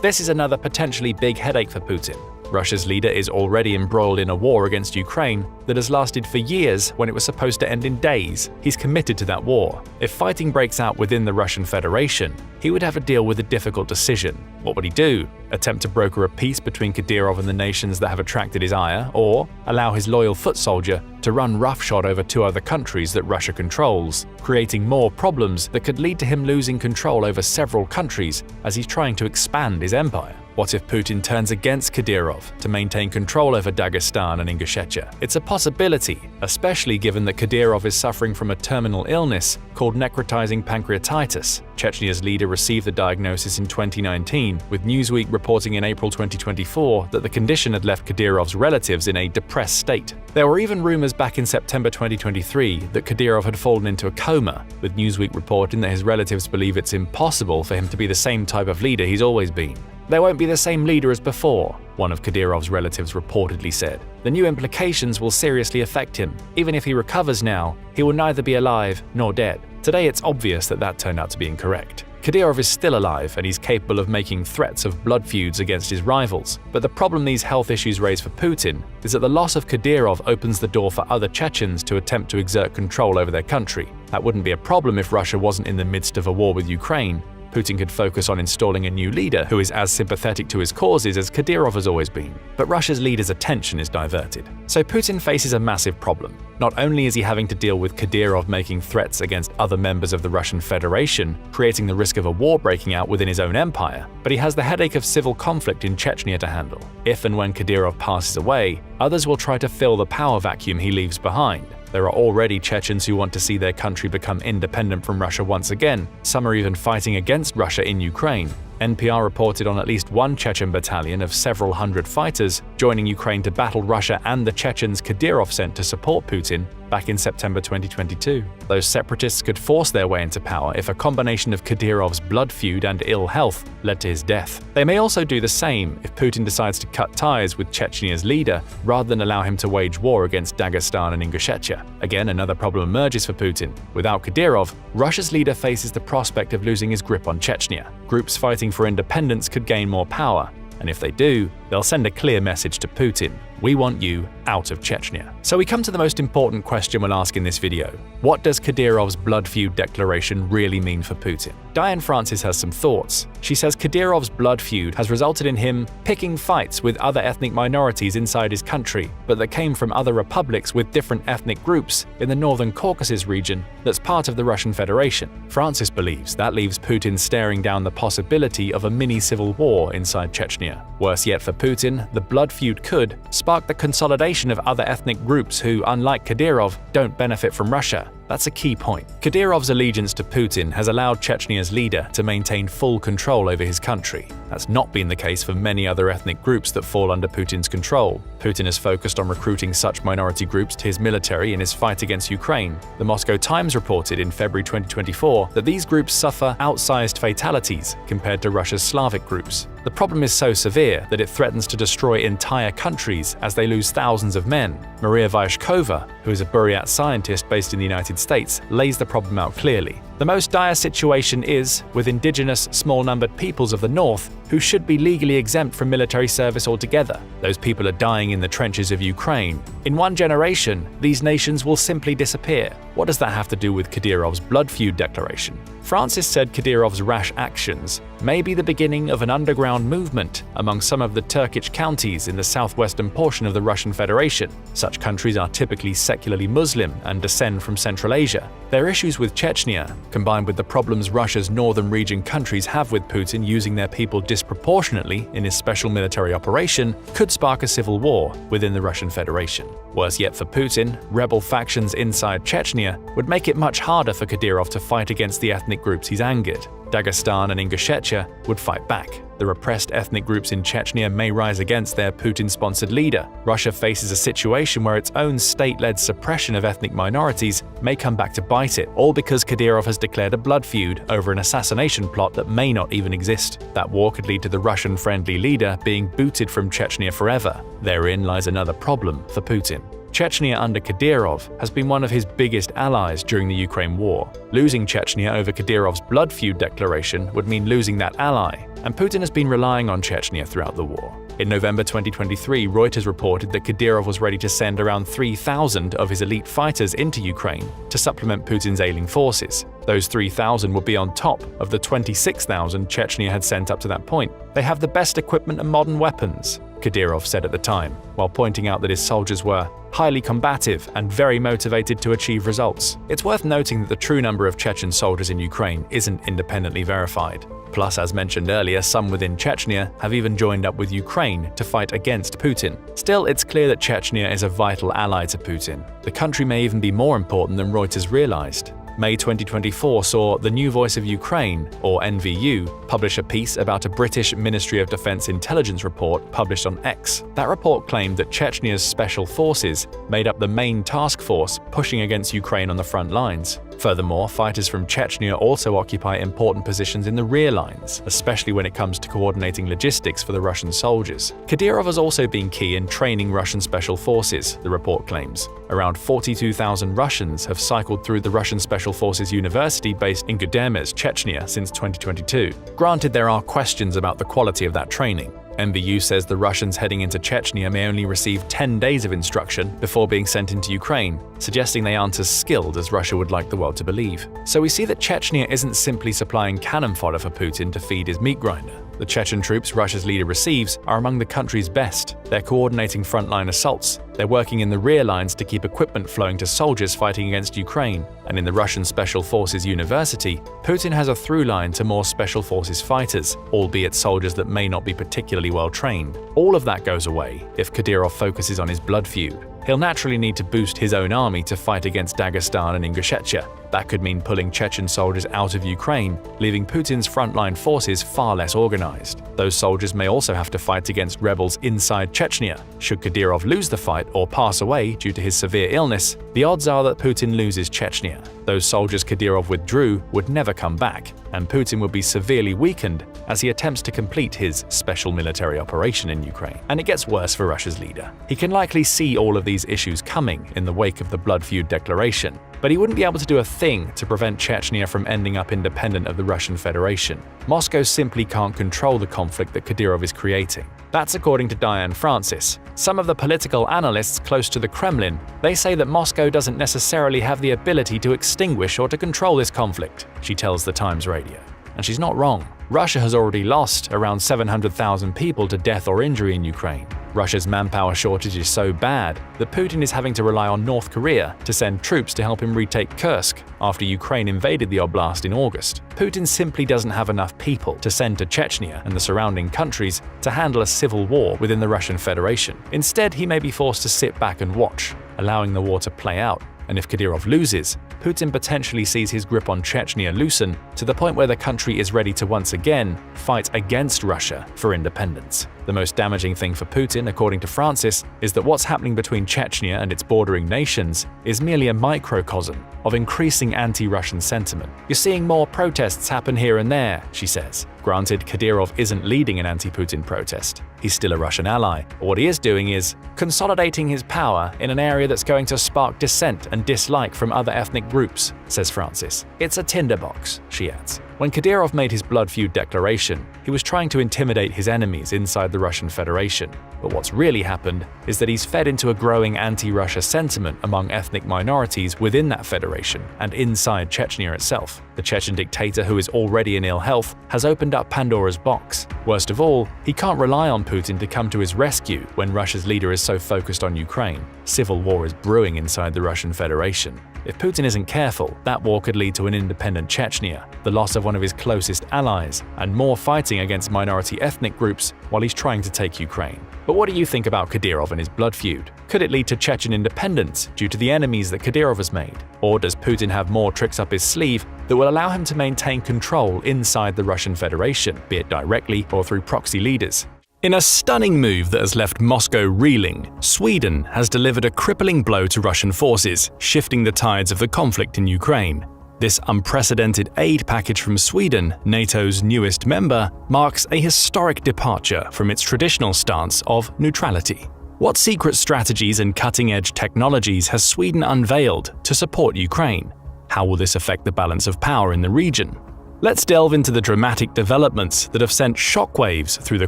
this is another potentially big headache for Putin. Russia's leader is already embroiled in a war against Ukraine that has lasted for years when it was supposed to end in days. He's committed to that war. If fighting breaks out within the Russian Federation, he would have to deal with a difficult decision. What would he do? Attempt to broker a peace between Kadyrov and the nations that have attracted his ire, or allow his loyal foot soldier to run roughshod over 2 other countries that Russia controls, creating more problems that could lead to him losing control over several countries as he's trying to expand his empire? What if Putin turns against Kadyrov to maintain control over Dagestan and Ingushetia? It's a possibility, especially given that Kadyrov is suffering from a terminal illness called necrotizing pancreatitis. Chechnya's leader received the diagnosis in 2019, with Newsweek reporting in April 2024 that the condition had left Kadyrov's relatives in a depressed state. There were even rumors back in September 2023 that Kadyrov had fallen into a coma, with Newsweek reporting that his relatives believe it's impossible for him to be the same type of leader he's always been. "There won't be the same leader as before," one of Kadyrov's relatives reportedly said. "The new implications will seriously affect him. Even if he recovers now, he will neither be alive nor dead." Today it's obvious that that turned out to be incorrect. Kadyrov is still alive and he's capable of making threats of blood feuds against his rivals. But the problem these health issues raise for Putin is that the loss of Kadyrov opens the door for other Chechens to attempt to exert control over their country. That wouldn't be a problem if Russia wasn't in the midst of a war with Ukraine. Putin could focus on installing a new leader who is as sympathetic to his causes as Kadyrov has always been. But Russia's leader's attention is diverted. So Putin faces a massive problem. Not only is he having to deal with Kadyrov making threats against other members of the Russian Federation, creating the risk of a war breaking out within his own empire, but he has the headache of civil conflict in Chechnya to handle. If and when Kadyrov passes away, others will try to fill the power vacuum he leaves behind. There are already Chechens who want to see their country become independent from Russia once again. Some are even fighting against Russia in Ukraine. NPR reported on at least one Chechen battalion of several hundred fighters joining Ukraine to battle Russia and the Chechens Kadyrov sent to support Putin back in September 2022. Those separatists could force their way into power if a combination of Kadyrov's blood feud and ill health led to his death. They may also do the same if Putin decides to cut ties with Chechnya's leader rather than allow him to wage war against Dagestan and Ingushetia. Again, another problem emerges for Putin. Without Kadyrov, Russia's leader faces the prospect of losing his grip on Chechnya. Groups fighting for independence could gain more power, and if they do, they'll send a clear message to Putin: we want you out of Chechnya. So we come to the most important question we'll ask in this video. What does Kadyrov's blood feud declaration really mean for Putin? Diane Francis has some thoughts. She says Kadyrov's blood feud has resulted in him picking fights with other ethnic minorities inside his country, but that came from other republics with different ethnic groups in the northern Caucasus region that's part of the Russian Federation. Francis believes that leaves Putin staring down the possibility of a mini-civil war inside Chechnya. Worse yet for Putin, the blood feud could spark the consolidation of other ethnic groups who, unlike Kadyrov, don't benefit from Russia. That's a key point. Kadyrov's allegiance to Putin has allowed Chechnya's leader to maintain full control over his country. That's not been the case for many other ethnic groups that fall under Putin's control. Putin has focused on recruiting such minority groups to his military in his fight against Ukraine. The Moscow Times reported in February 2024 that these groups suffer outsized fatalities compared to Russia's Slavic groups. The problem is so severe that it threatens to destroy entire countries as they lose thousands of men. Maria Vyashkova, who is a Buryat scientist based in the United States, lays the problem out clearly. The most dire situation is with indigenous, small-numbered peoples of the north who should be legally exempt from military service altogether. Those people are dying in the trenches of Ukraine. In one generation, these nations will simply disappear. What does that have to do with Kadyrov's blood feud declaration? Francis said Kadyrov's rash actions may be the beginning of an underground movement among some of the Turkic counties in the southwestern portion of the Russian Federation. Such countries are typically secularly Muslim and descend from Central Asia. Their issues with Chechnya, combined with the problems Russia's northern region countries have with Putin using their people disproportionately in his special military operation, could spark a civil war within the Russian Federation. Worse yet for Putin, rebel factions inside Chechnya would make it much harder for Kadyrov to fight against the ethnic groups he's angered. Dagestan and Ingushetia would fight back. The repressed ethnic groups in Chechnya may rise against their Putin-sponsored leader. Russia faces a situation where its own state-led suppression of ethnic minorities may come back to bite it, all because Kadyrov has declared a blood feud over an assassination plot that may not even exist. That war could lead to the Russian-friendly leader being booted from Chechnya forever. Therein lies another problem for Putin. Chechnya under Kadyrov has been one of his biggest allies during the Ukraine war. Losing Chechnya over Kadyrov's blood feud declaration would mean losing that ally, and Putin has been relying on Chechnya throughout the war. In November 2023, Reuters reported that Kadyrov was ready to send around 3,000 of his elite fighters into Ukraine to supplement Putin's ailing forces. Those 3,000 would be on top of the 26,000 Chechnya had sent up to that point. They have the best equipment and modern weapons, Kadyrov said at the time, while pointing out that his soldiers were highly combative and very motivated to achieve results. It's worth noting that the true number of Chechen soldiers in Ukraine isn't independently verified. Plus, as mentioned earlier, some within Chechnya have even joined up with Ukraine to fight against Putin. Still, it's clear that Chechnya is a vital ally to Putin. The country may even be more important than Reuters realized. May 2024 saw the New Voice of Ukraine, or NVU, publish a piece about a British Ministry of Defense intelligence report published on X. That report claimed that Chechnya's special forces made up the main task force pushing against Ukraine on the front lines. Furthermore, fighters from Chechnya also occupy important positions in the rear lines, especially when it comes to coordinating logistics for the Russian soldiers. Kadyrov has also been key in training Russian special forces, the report claims. Around 42,000 Russians have cycled through the Russian Special Forces University based in Gudemez, Chechnya, since 2022. Granted, there are questions about the quality of that training. NVU says the Russians heading into Chechnya may only receive 10 days of instruction before being sent into Ukraine, suggesting they aren't as skilled as Russia would like the world to believe. So we see that Chechnya isn't simply supplying cannon fodder for Putin to feed his meat grinder. The Chechen troops Russia's leader receives are among the country's best. They're coordinating frontline assaults. They're working in the rear lines to keep equipment flowing to soldiers fighting against Ukraine. And in the Russian Special Forces University, Putin has a through line to more Special Forces fighters, albeit soldiers that may not be particularly well trained. All of that goes away if Kadyrov focuses on his blood feud. He'll naturally need to boost his own army to fight against Dagestan and Ingushetia. That could mean pulling Chechen soldiers out of Ukraine, leaving Putin's frontline forces far less organized. Those soldiers may also have to fight against rebels inside Chechnya. Should Kadyrov lose the fight or pass away due to his severe illness, the odds are that Putin loses Chechnya. Those soldiers Kadyrov withdrew would never come back, and Putin would be severely weakened as he attempts to complete his special military operation in Ukraine. And it gets worse for Russia's leader. He can likely see all of these issues coming in the wake of the blood feud declaration, but he wouldn't be able to do a thing to prevent Chechnya from ending up independent of the Russian Federation. Moscow simply can't control the conflict that Kadyrov is creating. That's according to Diane Francis. Some of the political analysts close to the Kremlin, they say that Moscow doesn't necessarily have the ability to extinguish or to control this conflict, she tells the Times Radio. And she's not wrong. Russia has already lost around 700,000 people to death or injury in Ukraine. Russia's manpower shortage is so bad that Putin is having to rely on North Korea to send troops to help him retake Kursk after Ukraine invaded the oblast in August. Putin simply doesn't have enough people to send to Chechnya and the surrounding countries to handle a civil war within the Russian Federation. Instead, he may be forced to sit back and watch, allowing the war to play out. And if Kadyrov loses, Putin potentially sees his grip on Chechnya loosen to the point where the country is ready to once again fight against Russia for independence. The most damaging thing for Putin, according to Francis, is that what's happening between Chechnya and its bordering nations is merely a microcosm of increasing anti-Russian sentiment. You're seeing more protests happen here and there, she says. Granted, Kadyrov isn't leading an anti-Putin protest. He's still a Russian ally, but what he is doing is consolidating his power in an area that's going to spark dissent and dislike from other ethnic groups, says Francis. It's a tinderbox, she adds. When Kadyrov made his blood feud declaration, he was trying to intimidate his enemies inside the Russian Federation. But what's really happened is that he's fed into a growing anti-Russia sentiment among ethnic minorities within that federation and inside Chechnya itself. The Chechen dictator, who is already in ill health, has opened up Pandora's box. Worst of all, he can't rely on Putin to come to his rescue when Russia's leader is so focused on Ukraine. Civil war is brewing inside the Russian Federation. If Putin isn't careful, that war could lead to an independent Chechnya, the loss of one of his closest allies, and more fighting against minority ethnic groups while he's trying to take Ukraine. But what do you think about Kadyrov and his blood feud? Could it lead to Chechen independence due to the enemies that Kadyrov has made? Or does Putin have more tricks up his sleeve that will allow him to maintain control inside the Russian Federation, be it directly or through proxy leaders? In a stunning move that has left Moscow reeling, Sweden has delivered a crippling blow to Russian forces, shifting the tides of the conflict in Ukraine. This unprecedented aid package from Sweden, NATO's newest member, marks a historic departure from its traditional stance of neutrality. What secret strategies and cutting-edge technologies has Sweden unveiled to support Ukraine? How will this affect the balance of power in the region? Let's delve into the dramatic developments that have sent shockwaves through the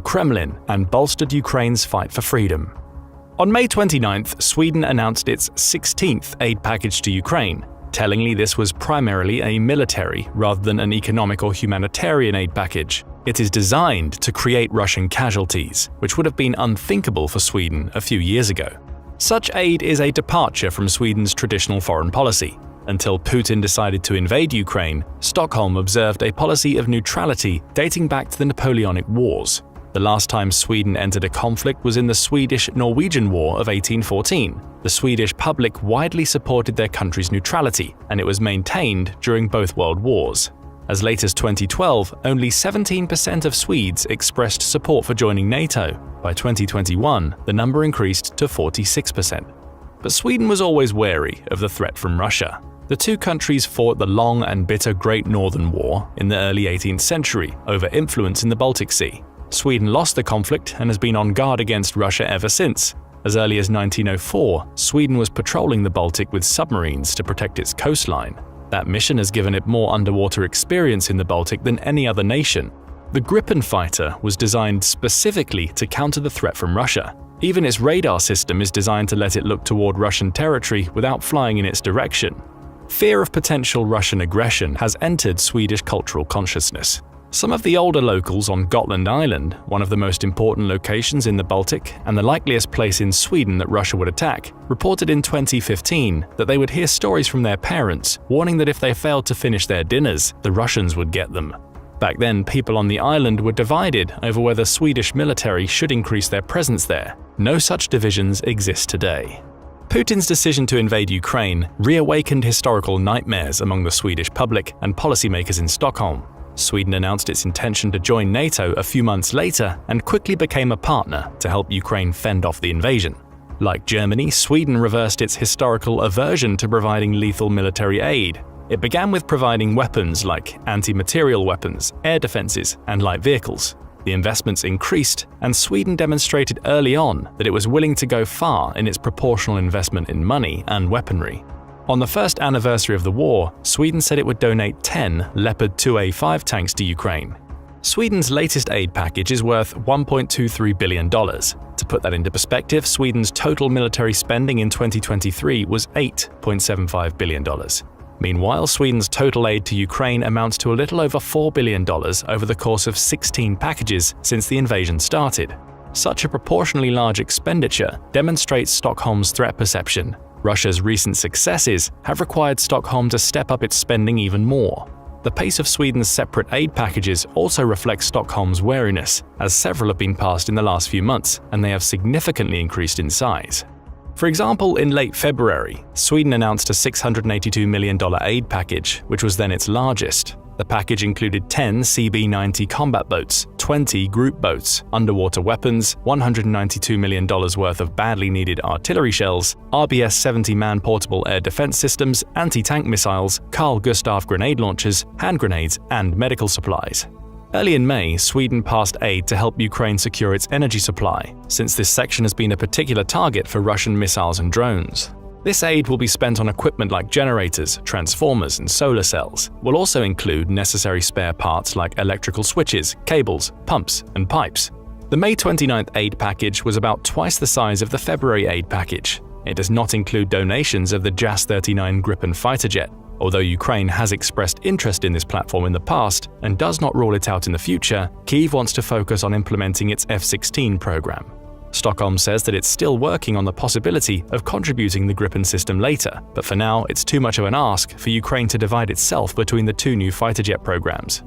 Kremlin and bolstered Ukraine's fight for freedom. On May 29th, Sweden announced its 16th aid package to Ukraine. Tellingly, this was primarily a military rather than an economic or humanitarian aid package. It is designed to create Russian casualties, which would have been unthinkable for Sweden a few years ago. Such aid is a departure from Sweden's traditional foreign policy. Until Putin decided to invade Ukraine, Stockholm observed a policy of neutrality dating back to the Napoleonic Wars. The last time Sweden entered a conflict was in the Swedish-Norwegian War of 1814. The Swedish public widely supported their country's neutrality, and it was maintained during both world wars. As late as 2012, only 17% of Swedes expressed support for joining NATO. By 2021, the number increased to 46%. But Sweden was always wary of the threat from Russia. The two countries fought the long and bitter Great Northern War in the early 18th century over influence in the Baltic Sea. Sweden lost the conflict and has been on guard against Russia ever since. As early as 1904, Sweden was patrolling the Baltic with submarines to protect its coastline. That mission has given it more underwater experience in the Baltic than any other nation. The Gripen fighter was designed specifically to counter the threat from Russia. Even its radar system is designed to let it look toward Russian territory without flying in its direction. Fear of potential Russian aggression has entered Swedish cultural consciousness. Some of the older locals on Gotland Island, one of the most important locations in the Baltic and the likeliest place in Sweden that Russia would attack, reported in 2015 that they would hear stories from their parents warning that if they failed to finish their dinners, the Russians would get them. Back then, people on the island were divided over whether Swedish military should increase their presence there. No such divisions exist today. Putin's decision to invade Ukraine reawakened historical nightmares among the Swedish public and policymakers in Stockholm. Sweden announced its intention to join NATO a few months later and quickly became a partner to help Ukraine fend off the invasion. Like Germany, Sweden reversed its historical aversion to providing lethal military aid. It began with providing weapons like anti-materiel weapons, air defenses, and light vehicles. The investments increased, and Sweden demonstrated early on that it was willing to go far in its proportional investment in money and weaponry. On the first anniversary of the war, Sweden said it would donate 10 Leopard 2A5 tanks to Ukraine. Sweden's latest aid package is worth $1.23 billion. To put that into perspective, Sweden's total military spending in 2023 was $8.75 billion. Meanwhile, Sweden's total aid to Ukraine amounts to a little over $4 billion over the course of 16 packages since the invasion started. Such a proportionally large expenditure demonstrates Stockholm's threat perception. Russia's recent successes have required Stockholm to step up its spending even more. The pace of Sweden's separate aid packages also reflects Stockholm's wariness, as several have been passed in the last few months, and they have significantly increased in size. For example, in late February, Sweden announced a $682 million aid package, which was then its largest. The package included 10 CB-90 combat boats, 20 group boats, underwater weapons, $192 million worth of badly needed artillery shells, RBS-70 man-portable air defense systems, anti-tank missiles, Carl Gustaf grenade launchers, hand grenades, and medical supplies. Early in May, Sweden passed aid to help Ukraine secure its energy supply, since this section has been a particular target for Russian missiles and drones. This aid will be spent on equipment like generators, transformers, and solar cells. It will also include necessary spare parts like electrical switches, cables, pumps, and pipes. The May 29th aid package was about twice the size of the February aid package. It does not include donations of the JAS-39 Gripen fighter jet. Although Ukraine has expressed interest in this platform in the past and does not rule it out in the future, Kyiv wants to focus on implementing its F-16 program. Stockholm says that it's still working on the possibility of contributing the Gripen system later, but for now it's too much of an ask for Ukraine to divide itself between the two new fighter jet programs.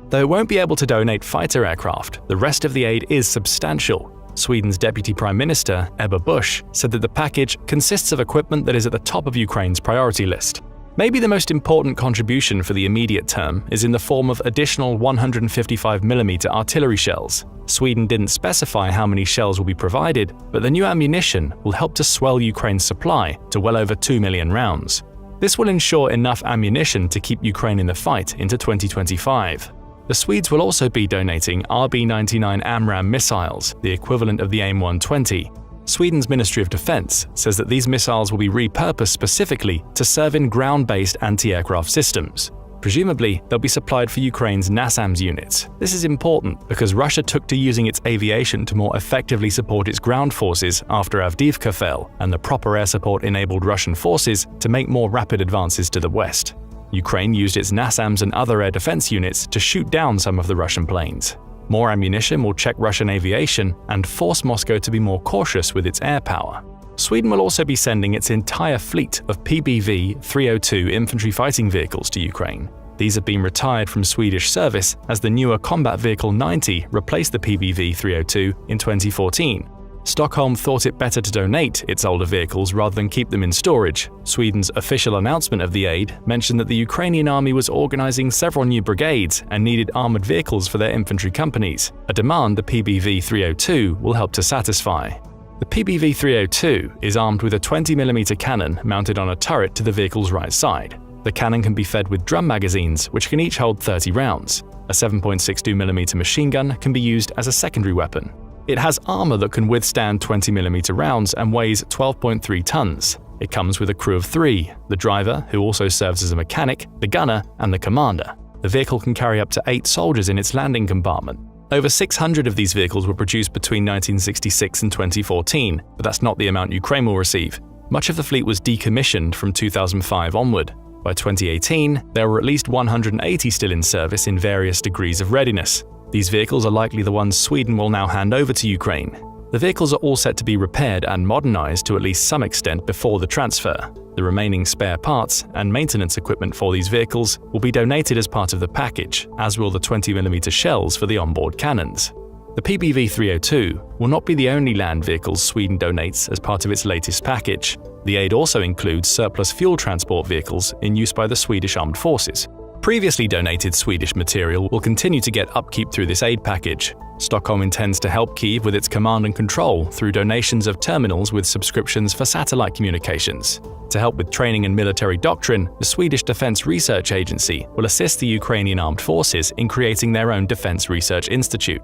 Though it won't be able to donate fighter aircraft, the rest of the aid is substantial. Sweden's Deputy Prime Minister, Ebba Busch, said that the package consists of equipment that is at the top of Ukraine's priority list. Maybe the most important contribution for the immediate term is in the form of additional 155mm artillery shells. Sweden didn't specify how many shells will be provided, but the new ammunition will help to swell Ukraine's supply to well over 2 million rounds. This will ensure enough ammunition to keep Ukraine in the fight into 2025. The Swedes will also be donating RB-99 AMRAAM missiles, the equivalent of the AIM-120. Sweden's Ministry of Defense says that these missiles will be repurposed specifically to serve in ground-based anti-aircraft systems. Presumably, they'll be supplied for Ukraine's NASAMS units. This is important because Russia took to using its aviation to more effectively support its ground forces after Avdiivka fell, and the proper air support enabled Russian forces to make more rapid advances to the west. Ukraine used its NASAMS and other air defense units to shoot down some of the Russian planes. More ammunition will check Russian aviation and force Moscow to be more cautious with its air power. Sweden will also be sending its entire fleet of PBV-302 infantry fighting vehicles to Ukraine. These have been retired from Swedish service as the newer Combat Vehicle 90 replaced the PBV-302 in 2014. Stockholm thought it better to donate its older vehicles rather than keep them in storage. Sweden's official announcement of the aid mentioned that the Ukrainian army was organizing several new brigades and needed armored vehicles for their infantry companies, a demand the PBV-302 will help to satisfy. The PBV-302 is armed with a 20mm cannon mounted on a turret to the vehicle's right side. The cannon can be fed with drum magazines, which can each hold 30 rounds. A 7.62mm machine gun can be used as a secondary weapon. It has armor that can withstand 20mm rounds and weighs 12.3 tons. It comes with a crew of 3, the driver, who also serves as a mechanic, the gunner, and the commander. The vehicle can carry up to 8 soldiers in its landing compartment. Over 600 of these vehicles were produced between 1966 and 2014, but that's not the amount Ukraine will receive. Much of the fleet was decommissioned from 2005 onward. By 2018, there were at least 180 still in service in various degrees of readiness. These vehicles are likely the ones Sweden will now hand over to Ukraine. The vehicles are all set to be repaired and modernized to at least some extent before the transfer. The remaining spare parts and maintenance equipment for these vehicles will be donated as part of the package, as will the 20mm shells for the onboard cannons. The PBV-302 will not be the only land vehicles Sweden donates as part of its latest package. The aid also includes surplus fuel transport vehicles in use by the Swedish Armed Forces. Previously donated Swedish material will continue to get upkeep through this aid package. Stockholm intends to help Kyiv with its command and control through donations of terminals with subscriptions for satellite communications. To help with training and military doctrine, the Swedish Defense Research Agency will assist the Ukrainian Armed Forces in creating their own Defense Research Institute.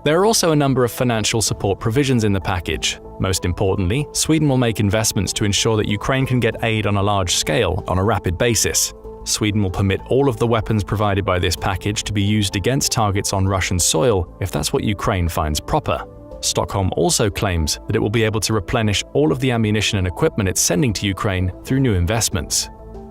There are also a number of financial support provisions in the package. Most importantly, Sweden will make investments to ensure that Ukraine can get aid on a large scale on a rapid basis. Sweden will permit all of the weapons provided by this package to be used against targets on Russian soil if that's what Ukraine finds proper. Stockholm also claims that it will be able to replenish all of the ammunition and equipment it's sending to Ukraine through new investments.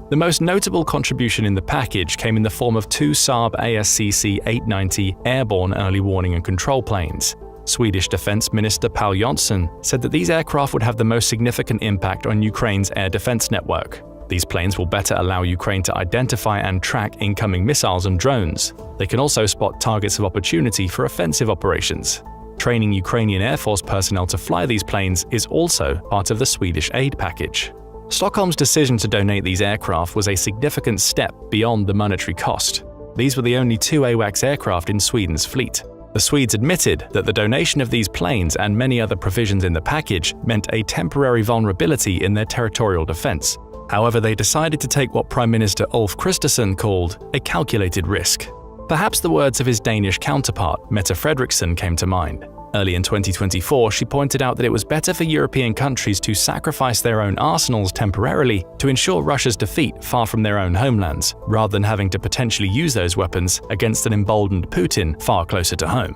The most notable contribution in the package came in the form of 2 Saab ASCC-890 airborne early warning and control planes. Swedish Defense Minister Paul Jonsson said that these aircraft would have the most significant impact on Ukraine's air defense network. These planes will better allow Ukraine to identify and track incoming missiles and drones. They can also spot targets of opportunity for offensive operations. Training Ukrainian Air Force personnel to fly these planes is also part of the Swedish aid package. Stockholm's decision to donate these aircraft was a significant step beyond the monetary cost. These were the only 2 AWACS aircraft in Sweden's fleet. The Swedes admitted that the donation of these planes and many other provisions in the package meant a temporary vulnerability in their territorial defense. However, they decided to take what Prime Minister Ulf Kristersson called a calculated risk. Perhaps the words of his Danish counterpart, Mette Frederiksen, came to mind. Early in 2024, she pointed out that it was better for European countries to sacrifice their own arsenals temporarily to ensure Russia's defeat far from their own homelands, rather than having to potentially use those weapons against an emboldened Putin far closer to home.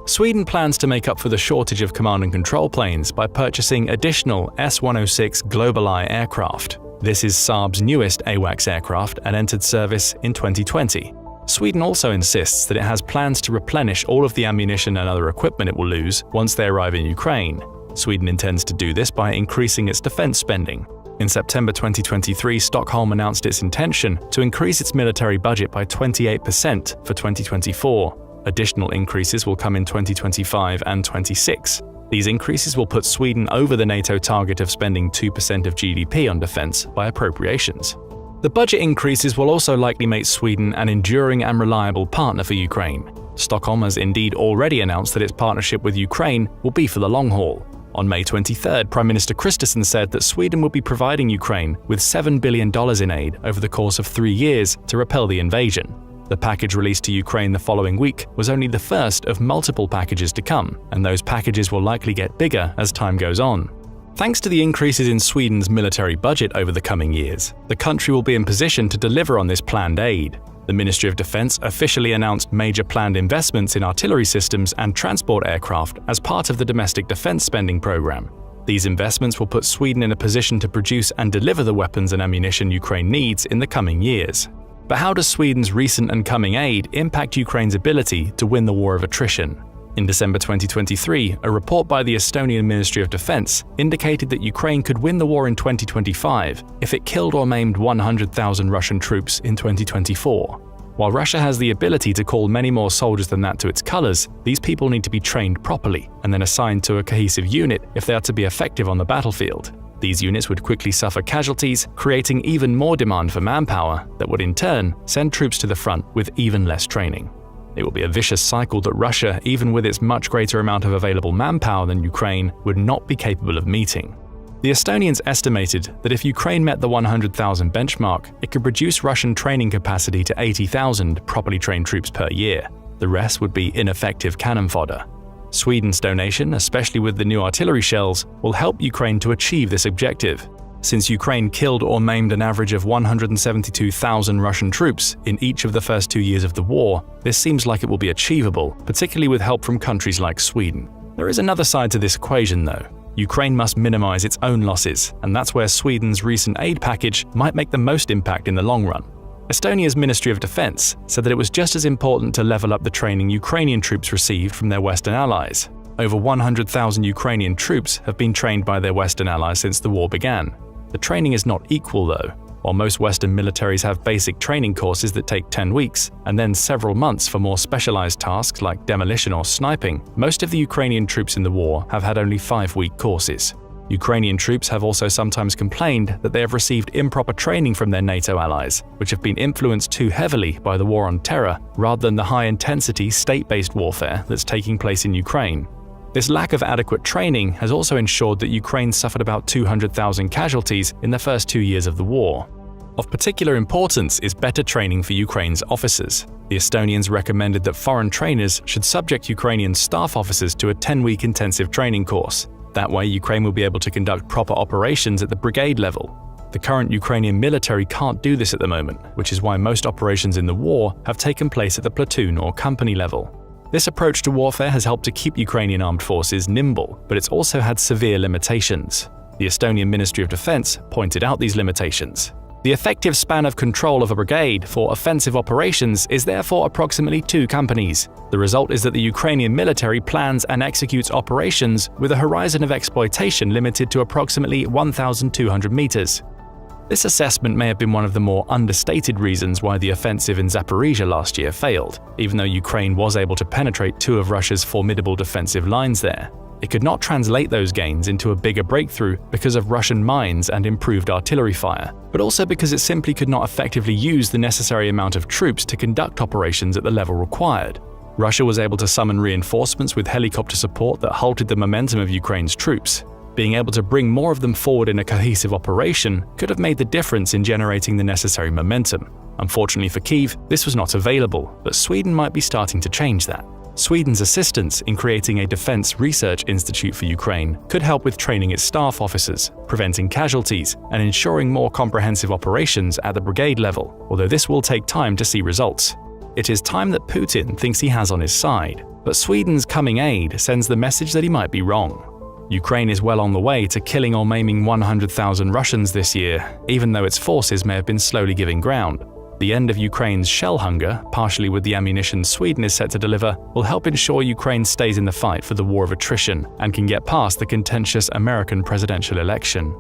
Sweden plans to make up for the shortage of command and control planes by purchasing additional S-106 GlobalEye aircraft. This is Saab's newest AWACS aircraft and entered service in 2020. Sweden also insists that it has plans to replenish all of the ammunition and other equipment it will lose once they arrive in Ukraine. Sweden intends to do this by increasing its defense spending. In September 2023, Stockholm announced its intention to increase its military budget by 28% for 2024. Additional increases will come in 2025 and 26. These increases will put Sweden over the NATO target of spending 2% of GDP on defense by appropriations. The budget increases will also likely make Sweden an enduring and reliable partner for Ukraine. Stockholm has indeed already announced that its partnership with Ukraine will be for the long haul. On May 23rd, Prime Minister Kristersson said that Sweden will be providing Ukraine with $7 billion in aid over the course of 3 years to repel the invasion. The package released to Ukraine the following week was only the first of multiple packages to come, and those packages will likely get bigger as time goes on. Thanks to the increases in Sweden's military budget over the coming years, the country will be in position to deliver on this planned aid. The Ministry of Defense officially announced major planned investments in artillery systems and transport aircraft as part of the domestic defense spending program. These investments will put Sweden in a position to produce and deliver the weapons and ammunition Ukraine needs in the coming years. But how does Sweden's recent and coming aid impact Ukraine's ability to win the war of attrition? In December 2023, a report by the Estonian Ministry of Defense indicated that Ukraine could win the war in 2025 if it killed or maimed 100,000 Russian troops in 2024. While Russia has the ability to call many more soldiers than that to its colors, these people need to be trained properly and then assigned to a cohesive unit if they are to be effective on the battlefield. These units would quickly suffer casualties, creating even more demand for manpower that would in turn send troops to the front with even less training. It will be a vicious cycle that Russia, even with its much greater amount of available manpower than Ukraine, would not be capable of meeting. The Estonians estimated that if Ukraine met the 100,000 benchmark, it could reduce Russian training capacity to 80,000 properly trained troops per year. The rest would be ineffective cannon fodder. Sweden's donation, especially with the new artillery shells, will help Ukraine to achieve this objective. Since Ukraine killed or maimed an average of 172,000 Russian troops in each of the first 2 years of the war, this seems like it will be achievable, particularly with help from countries like Sweden. There is another side to this equation though. Ukraine must minimize its own losses, and that's where Sweden's recent aid package might make the most impact in the long run. Estonia's Ministry of Defense said that it was just as important to level up the training Ukrainian troops received from their Western allies. Over 100,000 Ukrainian troops have been trained by their Western allies since the war began. The training is not equal though. While most Western militaries have basic training courses that take 10 weeks and then several months for more specialized tasks like demolition or sniping, most of the Ukrainian troops in the war have had only 5-week courses. Ukrainian troops have also sometimes complained that they have received improper training from their NATO allies, which have been influenced too heavily by the war on terror rather than the high-intensity state-based warfare that's taking place in Ukraine. This lack of adequate training has also ensured that Ukraine suffered about 200,000 casualties in the first 2 years of the war. Of particular importance is better training for Ukraine's officers. The Estonians recommended that foreign trainers should subject Ukrainian staff officers to a 10-week intensive training course. That way, Ukraine will be able to conduct proper operations at the brigade level. The current Ukrainian military can't do this at the moment, which is why most operations in the war have taken place at the platoon or company level. This approach to warfare has helped to keep Ukrainian armed forces nimble, but it's also had severe limitations. The Estonian Ministry of Defense pointed out these limitations. The effective span of control of a brigade for offensive operations is therefore approximately 2 companies. The result is that the Ukrainian military plans and executes operations with a horizon of exploitation limited to approximately 1,200 meters. This assessment may have been one of the more understated reasons why the offensive in Zaporizhzhia last year failed, even though Ukraine was able to penetrate 2 of Russia's formidable defensive lines there. It could not translate those gains into a bigger breakthrough because of Russian mines and improved artillery fire, but also because it simply could not effectively use the necessary amount of troops to conduct operations at the level required. Russia was able to summon reinforcements with helicopter support that halted the momentum of Ukraine's troops. Being able to bring more of them forward in a cohesive operation could have made the difference in generating the necessary momentum. Unfortunately for Kyiv, this was not available, but Sweden might be starting to change that. Sweden's assistance in creating a defense research institute for Ukraine could help with training its staff officers, preventing casualties, and ensuring more comprehensive operations at the brigade level, although this will take time to see results. It is time that Putin thinks he has on his side, but Sweden's coming aid sends the message that he might be wrong. Ukraine is well on the way to killing or maiming 100,000 Russians this year, even though its forces may have been slowly giving ground. The end of Ukraine's shell hunger, partially with the ammunition Sweden is set to deliver, will help ensure Ukraine stays in the fight for the war of attrition and can get past the contentious American presidential election.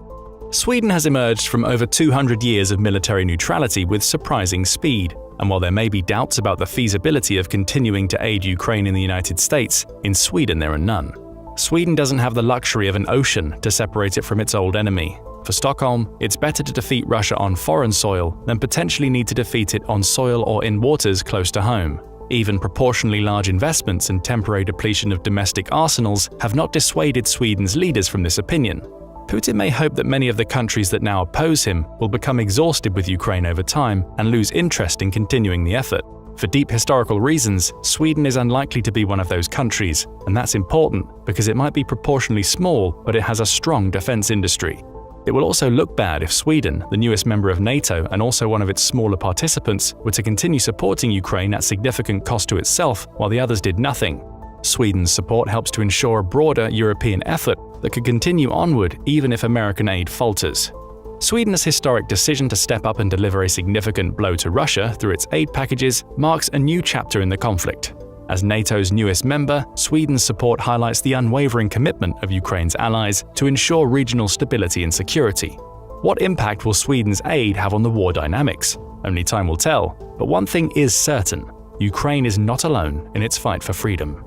Sweden has emerged from over 200 years of military neutrality with surprising speed, and while there may be doubts about the feasibility of continuing to aid Ukraine in the United States, in Sweden there are none. Sweden doesn't have the luxury of an ocean to separate it from its old enemy. For Stockholm, it's better to defeat Russia on foreign soil than potentially need to defeat it on soil or in waters close to home. Even proportionally large investments and temporary depletion of domestic arsenals have not dissuaded Sweden's leaders from this opinion. Putin may hope that many of the countries that now oppose him will become exhausted with Ukraine over time and lose interest in continuing the effort. For deep historical reasons, Sweden is unlikely to be one of those countries, and that's important because it might be proportionally small, but it has a strong defense industry. It will also look bad if Sweden, the newest member of NATO and also one of its smaller participants, were to continue supporting Ukraine at significant cost to itself while the others did nothing. Sweden's support helps to ensure a broader European effort that could continue onward even if American aid falters. Sweden's historic decision to step up and deliver a significant blow to Russia through its aid packages marks a new chapter in the conflict. As NATO's newest member, Sweden's support highlights the unwavering commitment of Ukraine's allies to ensure regional stability and security. What impact will Sweden's aid have on the war dynamics? Only time will tell, but one thing is certain: Ukraine is not alone in its fight for freedom.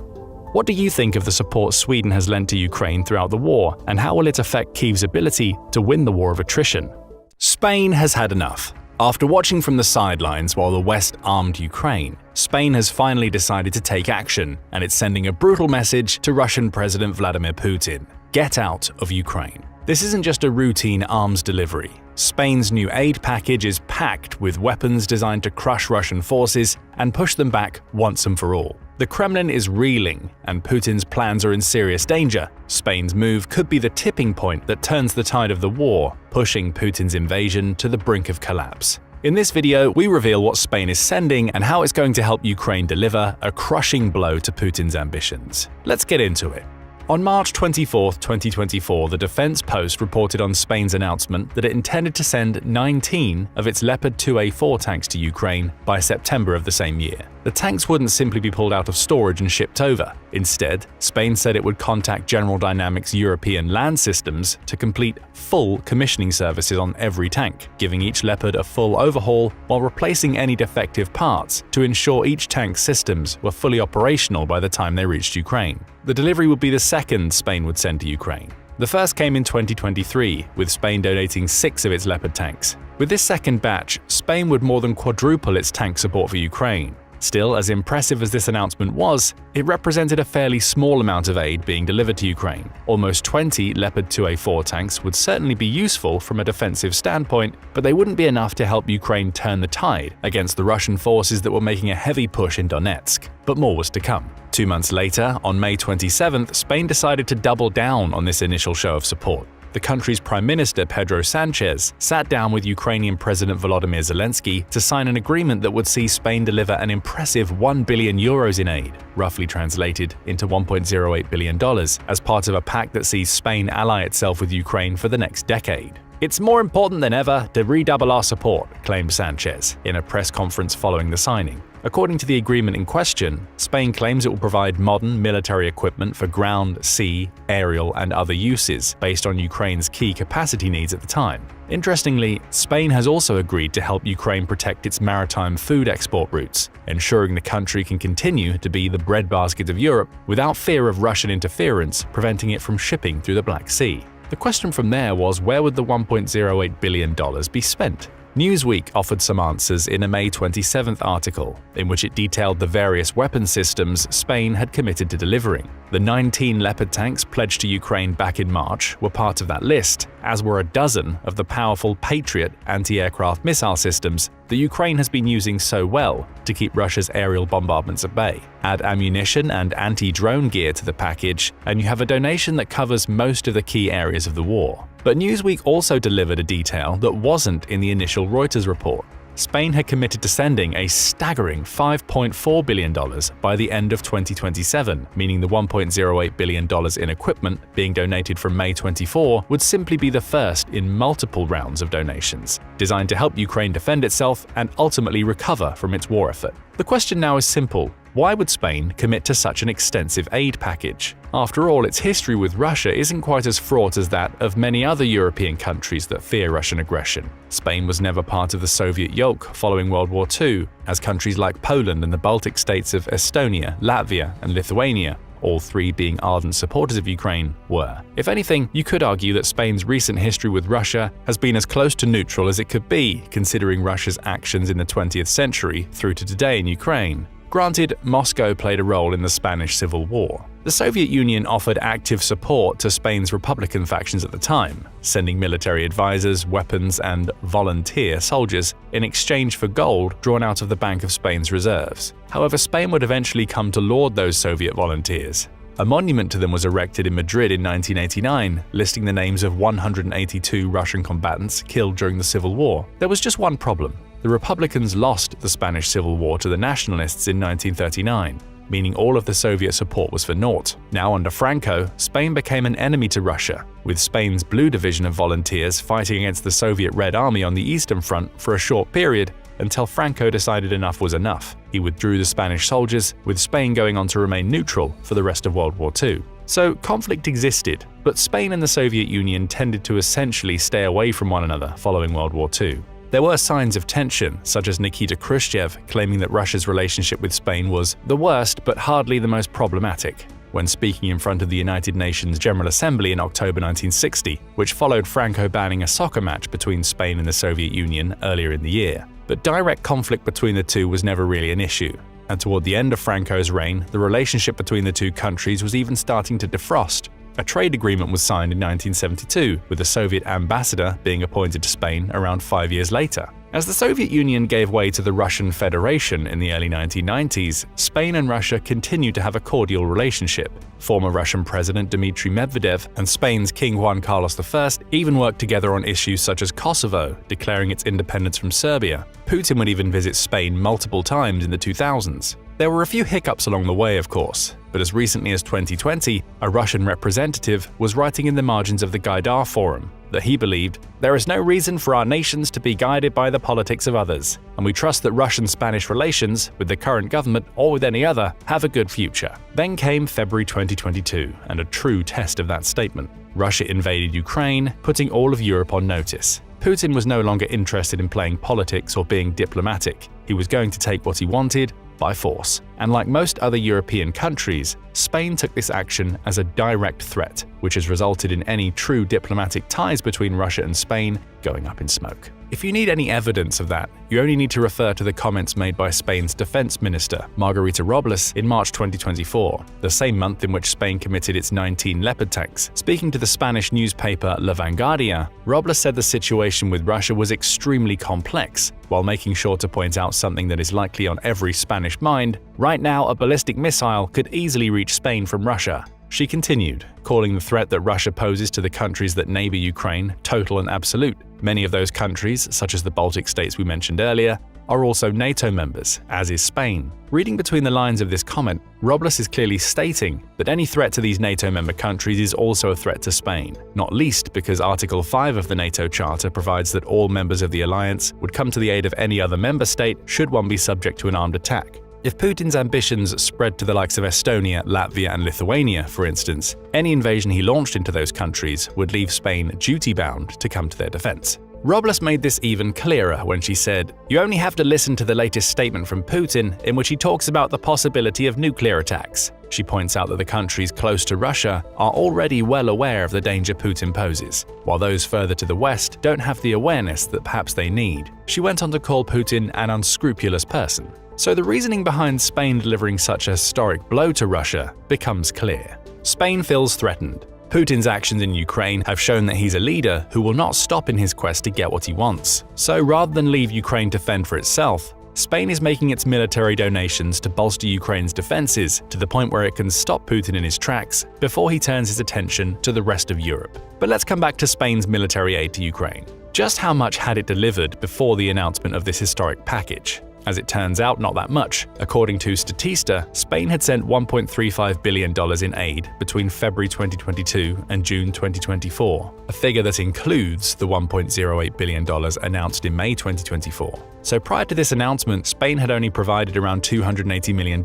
What do you think of the support Sweden has lent to Ukraine throughout the war, and how will it affect Kyiv's ability to win the war of attrition? Spain has had enough. After watching from the sidelines while the West armed Ukraine, Spain has finally decided to take action, and it's sending a brutal message to Russian President Vladimir Putin: get out of Ukraine. This isn't just a routine arms delivery. Spain's new aid package is packed with weapons designed to crush Russian forces and push them back once and for all. The Kremlin is reeling, and Putin's plans are in serious danger. Spain's move could be the tipping point that turns the tide of the war, pushing Putin's invasion to the brink of collapse. In this video, we reveal what Spain is sending and how it's going to help Ukraine deliver a crushing blow to Putin's ambitions. Let's get into it. On March 24, 2024, the Defense Post reported on Spain's announcement that it intended to send 19 of its Leopard 2A4 tanks to Ukraine by September of the same year. The tanks wouldn't simply be pulled out of storage and shipped over. Instead, Spain said it would contact General Dynamics European Land Systems to complete full commissioning services on every tank, giving each Leopard a full overhaul while replacing any defective parts to ensure each tank's systems were fully operational by the time they reached Ukraine. The delivery would be the second Spain would send to Ukraine. The first came in 2023, with Spain donating 6 of its Leopard tanks. With this second batch, Spain would more than quadruple its tank support for Ukraine. Still, as impressive as this announcement was, it represented a fairly small amount of aid being delivered to Ukraine. Almost 20 Leopard 2A4 tanks would certainly be useful from a defensive standpoint, but they wouldn't be enough to help Ukraine turn the tide against the Russian forces that were making a heavy push in Donetsk. But more was to come. 2 months later, on May 27th, Spain decided to double down on this initial show of support. The country's Prime Minister Pedro Sanchez sat down with Ukrainian President Volodymyr Zelensky to sign an agreement that would see Spain deliver an impressive €1 billion in aid, roughly translated into $1.08 billion, as part of a pact that sees Spain ally itself with Ukraine for the next decade. It's more important than ever to redouble our support, claimed Sanchez in a press conference following the signing. According to the agreement in question, Spain claims it will provide modern military equipment for ground, sea, aerial, and other uses based on Ukraine's key capacity needs at the time. Interestingly, Spain has also agreed to help Ukraine protect its maritime food export routes, ensuring the country can continue to be the breadbasket of Europe without fear of Russian interference preventing it from shipping through the Black Sea. The question from there was, where would the $1.08 billion be spent? Newsweek offered some answers in a May 27th article, in which it detailed the various weapon systems Spain had committed to delivering. The 19 Leopard tanks pledged to Ukraine back in March were part of that list, as were a dozen of the powerful Patriot anti-aircraft missile systems that Ukraine has been using so well to keep Russia's aerial bombardments at bay. Add ammunition and anti-drone gear to the package, and you have a donation that covers most of the key areas of the war. But Newsweek also delivered a detail that wasn't in the initial Reuters report. Spain had committed to sending a staggering $5.4 billion by the end of 2027, meaning the $1.08 billion in equipment being donated from May 24 would simply be the first in multiple rounds of donations, designed to help Ukraine defend itself and ultimately recover from its war effort. The question now is simple. Why would Spain commit to such an extensive aid package? After all, its history with Russia isn't quite as fraught as that of many other European countries that fear Russian aggression. Spain was never part of the Soviet yoke following World War II, as countries like Poland and the Baltic states of Estonia, Latvia, and Lithuania, all three being ardent supporters of Ukraine, were. If anything, you could argue that Spain's recent history with Russia has been as close to neutral as it could be, considering Russia's actions in the 20th century through to today in Ukraine. Granted, Moscow played a role in the Spanish Civil War. The Soviet Union offered active support to Spain's Republican factions at the time, sending military advisors, weapons, and volunteer soldiers in exchange for gold drawn out of the Bank of Spain's reserves. However, Spain would eventually come to laud those Soviet volunteers. A monument to them was erected in Madrid in 1989, listing the names of 182 Russian combatants killed during the Civil War. There was just one problem. The Republicans lost the Spanish Civil War to the Nationalists in 1939, meaning all of the Soviet support was for naught. Now under Franco, Spain became an enemy to Russia, with Spain's Blue Division of volunteers fighting against the Soviet Red Army on the Eastern Front for a short period until Franco decided enough was enough. He withdrew the Spanish soldiers, with Spain going on to remain neutral for the rest of World War II. So conflict existed, but Spain and the Soviet Union tended to essentially stay away from one another following World War II. There were signs of tension, such as Nikita Khrushchev claiming that Russia's relationship with Spain was the worst but hardly the most problematic, when speaking in front of the United Nations General Assembly in October 1960, which followed Franco banning a soccer match between Spain and the Soviet Union earlier in the year. But direct conflict between the two was never really an issue, and toward the end of Franco's reign, the relationship between the two countries was even starting to defrost. A trade agreement was signed in 1972, with a Soviet ambassador being appointed to Spain around 5 years later. As the Soviet Union gave way to the Russian Federation in the early 1990s, Spain and Russia continued to have a cordial relationship. Former Russian President Dmitry Medvedev and Spain's King Juan Carlos I even worked together on issues such as Kosovo, declaring its independence from Serbia. Putin would even visit Spain multiple times in the 2000s. There were a few hiccups along the way, of course, but as recently as 2020, a Russian representative was writing in the margins of the Gaidar Forum that he believed, "There is no reason for our nations to be guided by the politics of others, and we trust that Russian-Spanish relations, with the current government or with any other, have a good future." Then came February 2022, and a true test of that statement. Russia invaded Ukraine, putting all of Europe on notice. Putin was no longer interested in playing politics or being diplomatic. He was going to take what he wanted by force. And like most other European countries, Spain took this action as a direct threat, which has resulted in any true diplomatic ties between Russia and Spain going up in smoke. If you need any evidence of that, you only need to refer to the comments made by Spain's defense minister, Margarita Robles, in March 2024, the same month in which Spain committed its 19 Leopard tanks. Speaking to the Spanish newspaper La Vanguardia, Robles said the situation with Russia was extremely complex, while making sure to point out something that is likely on every Spanish mind: right now, a ballistic missile could easily reach Spain from Russia. She continued, calling the threat that Russia poses to the countries that neighbor Ukraine total and absolute. Many of those countries, such as the Baltic states we mentioned earlier, are also NATO members, as is Spain. Reading between the lines of this comment, Robles is clearly stating that any threat to these NATO member countries is also a threat to Spain, not least because Article 5 of the NATO Charter provides that all members of the alliance would come to the aid of any other member state should one be subject to an armed attack. If Putin's ambitions spread to the likes of Estonia, Latvia, and Lithuania, for instance, any invasion he launched into those countries would leave Spain duty-bound to come to their defense. Robles made this even clearer when she said, "You only have to listen to the latest statement from Putin in which he talks about the possibility of nuclear attacks." She points out that the countries close to Russia are already well aware of the danger Putin poses, while those further to the west don't have the awareness that perhaps they need. She went on to call Putin an unscrupulous person. So the reasoning behind Spain delivering such a historic blow to Russia becomes clear. Spain feels threatened. Putin's actions in Ukraine have shown that he's a leader who will not stop in his quest to get what he wants. So rather than leave Ukraine to fend for itself, Spain is making its military donations to bolster Ukraine's defenses to the point where it can stop Putin in his tracks before he turns his attention to the rest of Europe. But let's come back to Spain's military aid to Ukraine. Just how much had it delivered before the announcement of this historic package? As it turns out, not that much. According to Statista, Spain had sent $1.35 billion in aid between February 2022 and June 2024, a figure that includes the $1.08 billion announced in May 2024. So prior to this announcement, Spain had only provided around $280 million,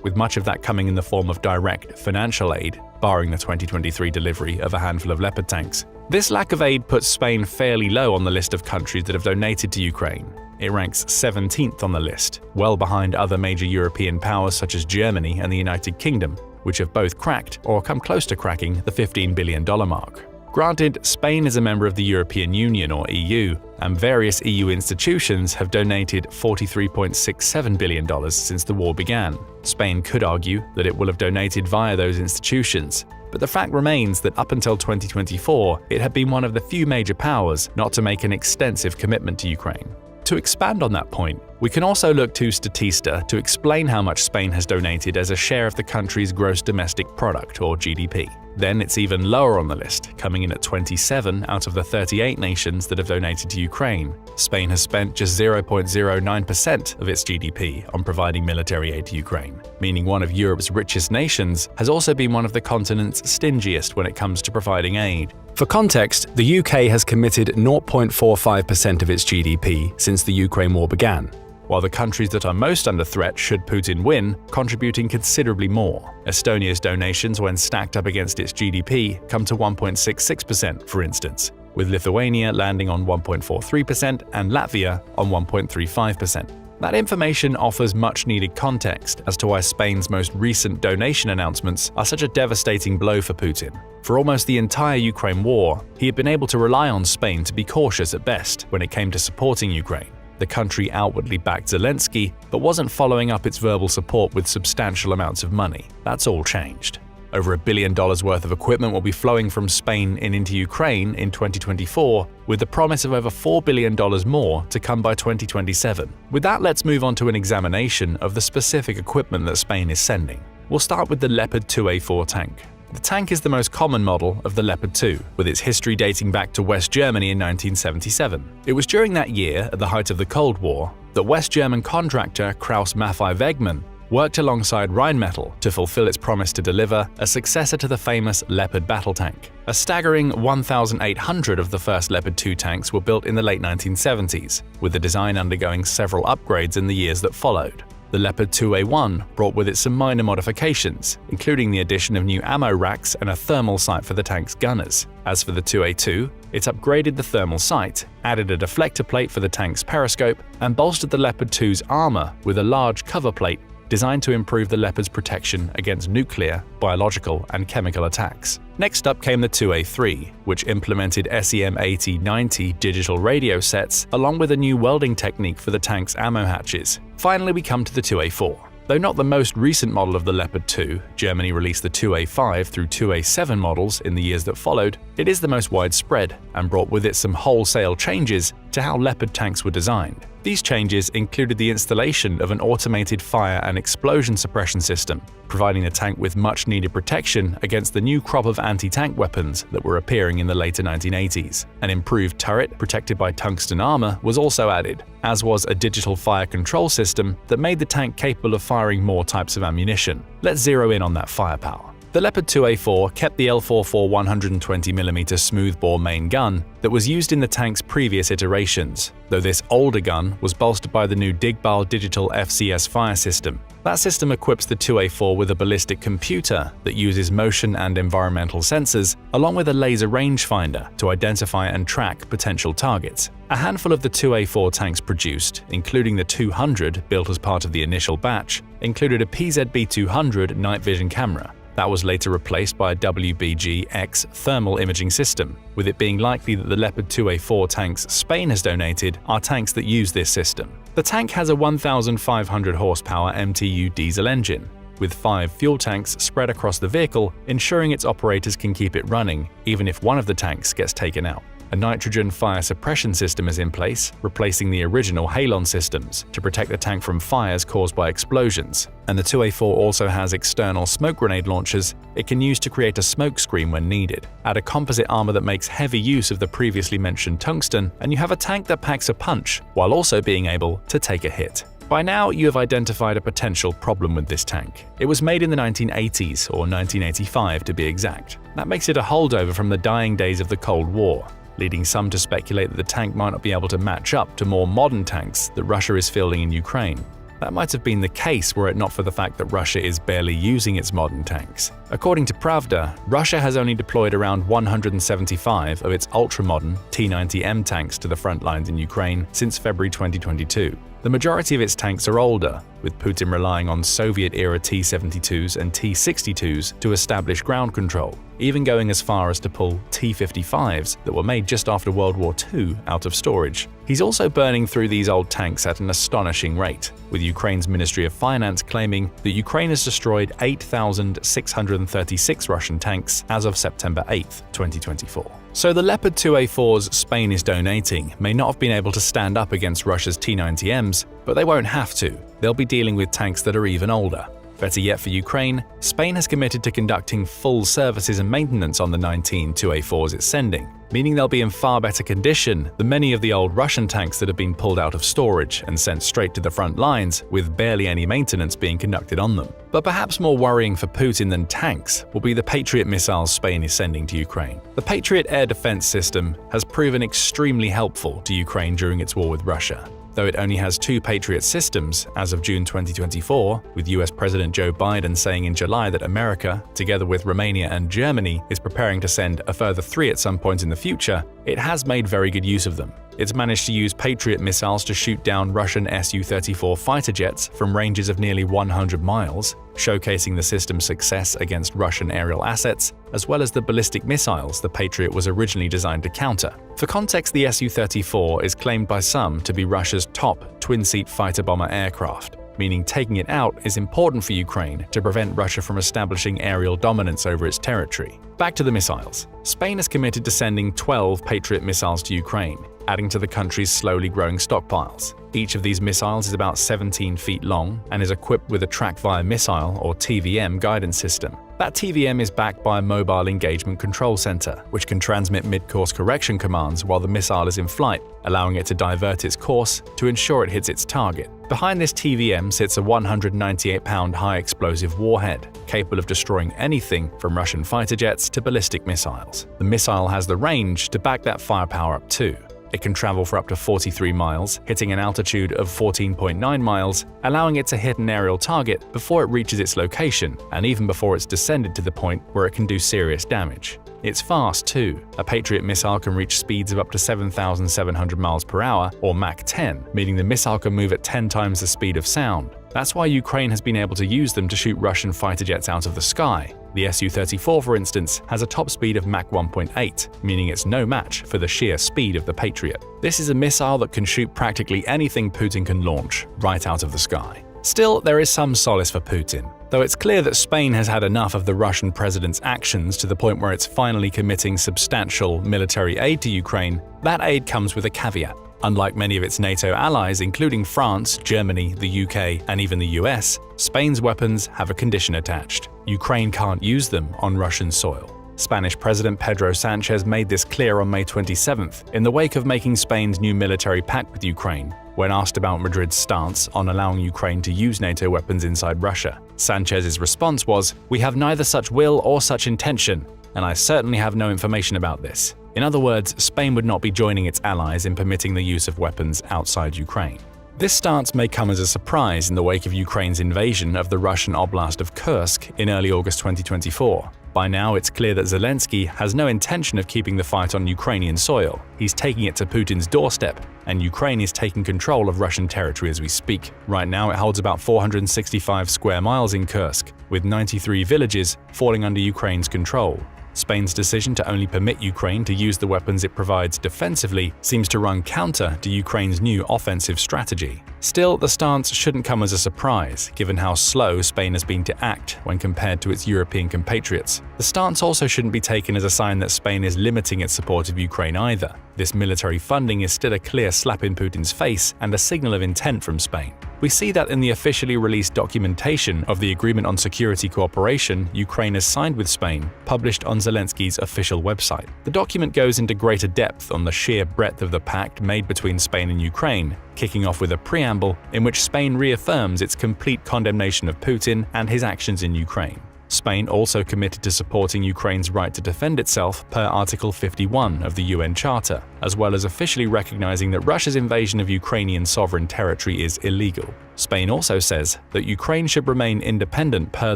with much of that coming in the form of direct financial aid, barring the 2023 delivery of a handful of Leopard tanks. This lack of aid puts Spain fairly low on the list of countries that have donated to Ukraine. It ranks 17th on the list, well behind other major European powers such as Germany and the United Kingdom, which have both cracked or come close to cracking the $15 billion mark. Granted, Spain is a member of the European Union or EU, and various EU institutions have donated $43.67 billion since the war began. Spain could argue that it will have donated via those institutions, but the fact remains that up until 2024, it had been one of the few major powers not to make an extensive commitment to Ukraine. To expand on that point, we can also look to Statista to explain how much Spain has donated as a share of the country's gross domestic product, or GDP. Then it's even lower on the list, coming in at 27 out of the 38 nations that have donated to Ukraine. Spain has spent just 0.09% of its GDP on providing military aid to Ukraine, meaning one of Europe's richest nations has also been one of the continent's stingiest when it comes to providing aid. For context, the UK has committed 0.45% of its GDP since the Ukraine war began, while the countries that are most under threat should Putin win, contributing considerably more. Estonia's donations, when stacked up against its GDP, come to 1.66%, for instance, with Lithuania landing on 1.43% and Latvia on 1.35%. That information offers much-needed context as to why Spain's most recent donation announcements are such a devastating blow for Putin. For almost the entire Ukraine war, he had been able to rely on Spain to be cautious at best when it came to supporting Ukraine. The country outwardly backed Zelensky, but wasn't following up its verbal support with substantial amounts of money. That's all changed. Over $1 billion worth of equipment will be flowing from Spain and into Ukraine in 2024, with the promise of over $4 billion more to come by 2027. With that, let's move on to an examination of the specific equipment that Spain is sending. We'll start with the Leopard 2A4 tank. The tank is the most common model of the Leopard 2, with its history dating back to West Germany in 1977. It was during that year, at the height of the Cold War, that West German contractor Krauss Maffei Wegmann worked alongside Rheinmetall to fulfill its promise to deliver a successor to the famous Leopard battle tank. A staggering 1,800 of the first Leopard 2 tanks were built in the late 1970s, with the design undergoing several upgrades in the years that followed. The Leopard 2A1 brought with it some minor modifications, including the addition of new ammo racks and a thermal sight for the tank's gunners. As for the 2A2, it upgraded the thermal sight, added a deflector plate for the tank's periscope, and bolstered the Leopard 2's armor with a large cover plate designed to improve the Leopard's protection against nuclear, biological, and chemical attacks. Next up came the 2A3, which implemented SEM8090 digital radio sets along with a new welding technique for the tank's ammo hatches. Finally, we come to the 2A4. Though not the most recent model of the Leopard 2, Germany released the 2A5 through 2A7 models in the years that followed, it is the most widespread and brought with it some wholesale changes to how Leopard tanks were designed. These changes included the installation of an automated fire and explosion suppression system, providing the tank with much-needed protection against the new crop of anti-tank weapons that were appearing in the later 1980s. An improved turret protected by tungsten armor was also added, as was a digital fire control system that made the tank capable of firing more types of ammunition. Let's zero in on that firepower. The Leopard 2A4 kept the L44 120mm smoothbore main gun that was used in the tank's previous iterations, though this older gun was bolstered by the new Digbal digital FCS fire system. That system equips the 2A4 with a ballistic computer that uses motion and environmental sensors, along with a laser rangefinder to identify and track potential targets. A handful of the 2A4 tanks produced, including the 200 built as part of the initial batch, included a PZB-200 night vision camera. That was later replaced by a WBG-X thermal imaging system, with it being likely that the Leopard 2A4 tanks Spain has donated are tanks that use this system. The tank has a 1,500 horsepower MTU diesel engine, with 5 fuel tanks spread across the vehicle, ensuring its operators can keep it running even if one of the tanks gets taken out. A nitrogen fire suppression system is in place, replacing the original halon systems to protect the tank from fires caused by explosions. And the 2A4 also has external smoke grenade launchers it can use to create a smoke screen when needed. Add a composite armor that makes heavy use of the previously mentioned tungsten, and you have a tank that packs a punch while also being able to take a hit. By now, you have identified a potential problem with this tank. It was made in the 1980s, or 1985 to be exact. That makes it a holdover from the dying days of the Cold War, leading some to speculate that the tank might not be able to match up to more modern tanks that Russia is fielding in Ukraine. That might have been the case were it not for the fact that Russia is barely using its modern tanks. According to Pravda, Russia has only deployed around 175 of its ultra-modern T-90M tanks to the front lines in Ukraine since February 2022. The majority of its tanks are older, with Putin relying on Soviet-era T-72s and T-62s to establish ground control, even going as far as to pull T-55s that were made just after World War II out of storage. He's also burning through these old tanks at an astonishing rate, with Ukraine's Ministry of Finance claiming that Ukraine has destroyed 8,636 Russian tanks as of September 8, 2024. So the Leopard 2A4s Spain is donating may not have been able to stand up against Russia's T-90Ms, but they won't have to. They'll be dealing with tanks that are even older. Better yet for Ukraine, Spain has committed to conducting full services and maintenance on the 19 2A4s it's sending, meaning they'll be in far better condition than many of the old Russian tanks that have been pulled out of storage and sent straight to the front lines with barely any maintenance being conducted on them. But perhaps more worrying for Putin than tanks will be the Patriot missiles Spain is sending to Ukraine. The Patriot air defense system has proven extremely helpful to Ukraine during its war with Russia. Though it only has 2 Patriot systems as of June 2024, with US President Joe Biden saying in July that America, together with Romania and Germany, is preparing to send a further 3 at some point in the future, it has made very good use of them. It's managed to use Patriot missiles to shoot down Russian Su-34 fighter jets from ranges of nearly 100 miles, showcasing the system's success against Russian aerial assets, as well as the ballistic missiles the Patriot was originally designed to counter. For context, the Su-34 is claimed by some to be Russia's top twin-seat fighter-bomber aircraft, meaning taking it out is important for Ukraine to prevent Russia from establishing aerial dominance over its territory. Back to the missiles. Spain is committed to sending 12 Patriot missiles to Ukraine, adding to the country's slowly growing stockpiles. Each of these missiles is about 17 feet long and is equipped with a track-via missile or TVM guidance system. That TVM is backed by a mobile engagement control center, which can transmit mid-course correction commands while the missile is in flight, allowing it to divert its course to ensure it hits its target. Behind this TVM sits a 198-pound high-explosive warhead, capable of destroying anything from Russian fighter jets to ballistic missiles. The missile has the range to back that firepower up too. It can travel for up to 43 miles, hitting an altitude of 14.9 miles, allowing it to hit an aerial target before it reaches its location, and even before it's descended to the point where it can do serious damage. It's fast too. A Patriot missile can reach speeds of up to 7,700 miles per hour, or Mach 10, meaning the missile can move at 10 times the speed of sound. That's why Ukraine has been able to use them to shoot Russian fighter jets out of the sky. The Su-34, for instance, has a top speed of Mach 1.8, meaning it's no match for the sheer speed of the Patriot. This is a missile that can shoot practically anything Putin can launch, right out of the sky. Still, there is some solace for Putin. Though it's clear that Spain has had enough of the Russian president's actions to the point where it's finally committing substantial military aid to Ukraine, that aid comes with a caveat. Unlike many of its NATO allies, including France, Germany, the UK, and even the US, Spain's weapons have a condition attached. Ukraine can't use them on Russian soil. Spanish President Pedro Sanchez made this clear on May 27th in the wake of making Spain's new military pact with Ukraine, when asked about Madrid's stance on allowing Ukraine to use NATO weapons inside Russia. Sanchez's response was, "We have neither such will or such intention, and I certainly have no information about this." In other words, Spain would not be joining its allies in permitting the use of weapons outside Ukraine. This stance may come as a surprise in the wake of Ukraine's invasion of the Russian oblast of Kursk in early August 2024. By now, it's clear that Zelensky has no intention of keeping the fight on Ukrainian soil. He's taking it to Putin's doorstep, and Ukraine is taking control of Russian territory as we speak. Right now, it holds about 465 square miles in Kursk, with 93 villages falling under Ukraine's control. Spain's decision to only permit Ukraine to use the weapons it provides defensively seems to run counter to Ukraine's new offensive strategy. Still, the stance shouldn't come as a surprise, given how slow Spain has been to act when compared to its European compatriots. The stance also shouldn't be taken as a sign that Spain is limiting its support of Ukraine either. This military funding is still a clear slap in Putin's face and a signal of intent from Spain. We see that in the officially released documentation of the Agreement on Security Cooperation Ukraine has signed with Spain, published on Zelensky's official website. The document goes into greater depth on the sheer breadth of the pact made between Spain and Ukraine, kicking off with a preamble in which Spain reaffirms its complete condemnation of Putin and his actions in Ukraine. Spain also committed to supporting Ukraine's right to defend itself per Article 51 of the UN Charter, as well as officially recognizing that Russia's invasion of Ukrainian sovereign territory is illegal. Spain also says that Ukraine should remain independent per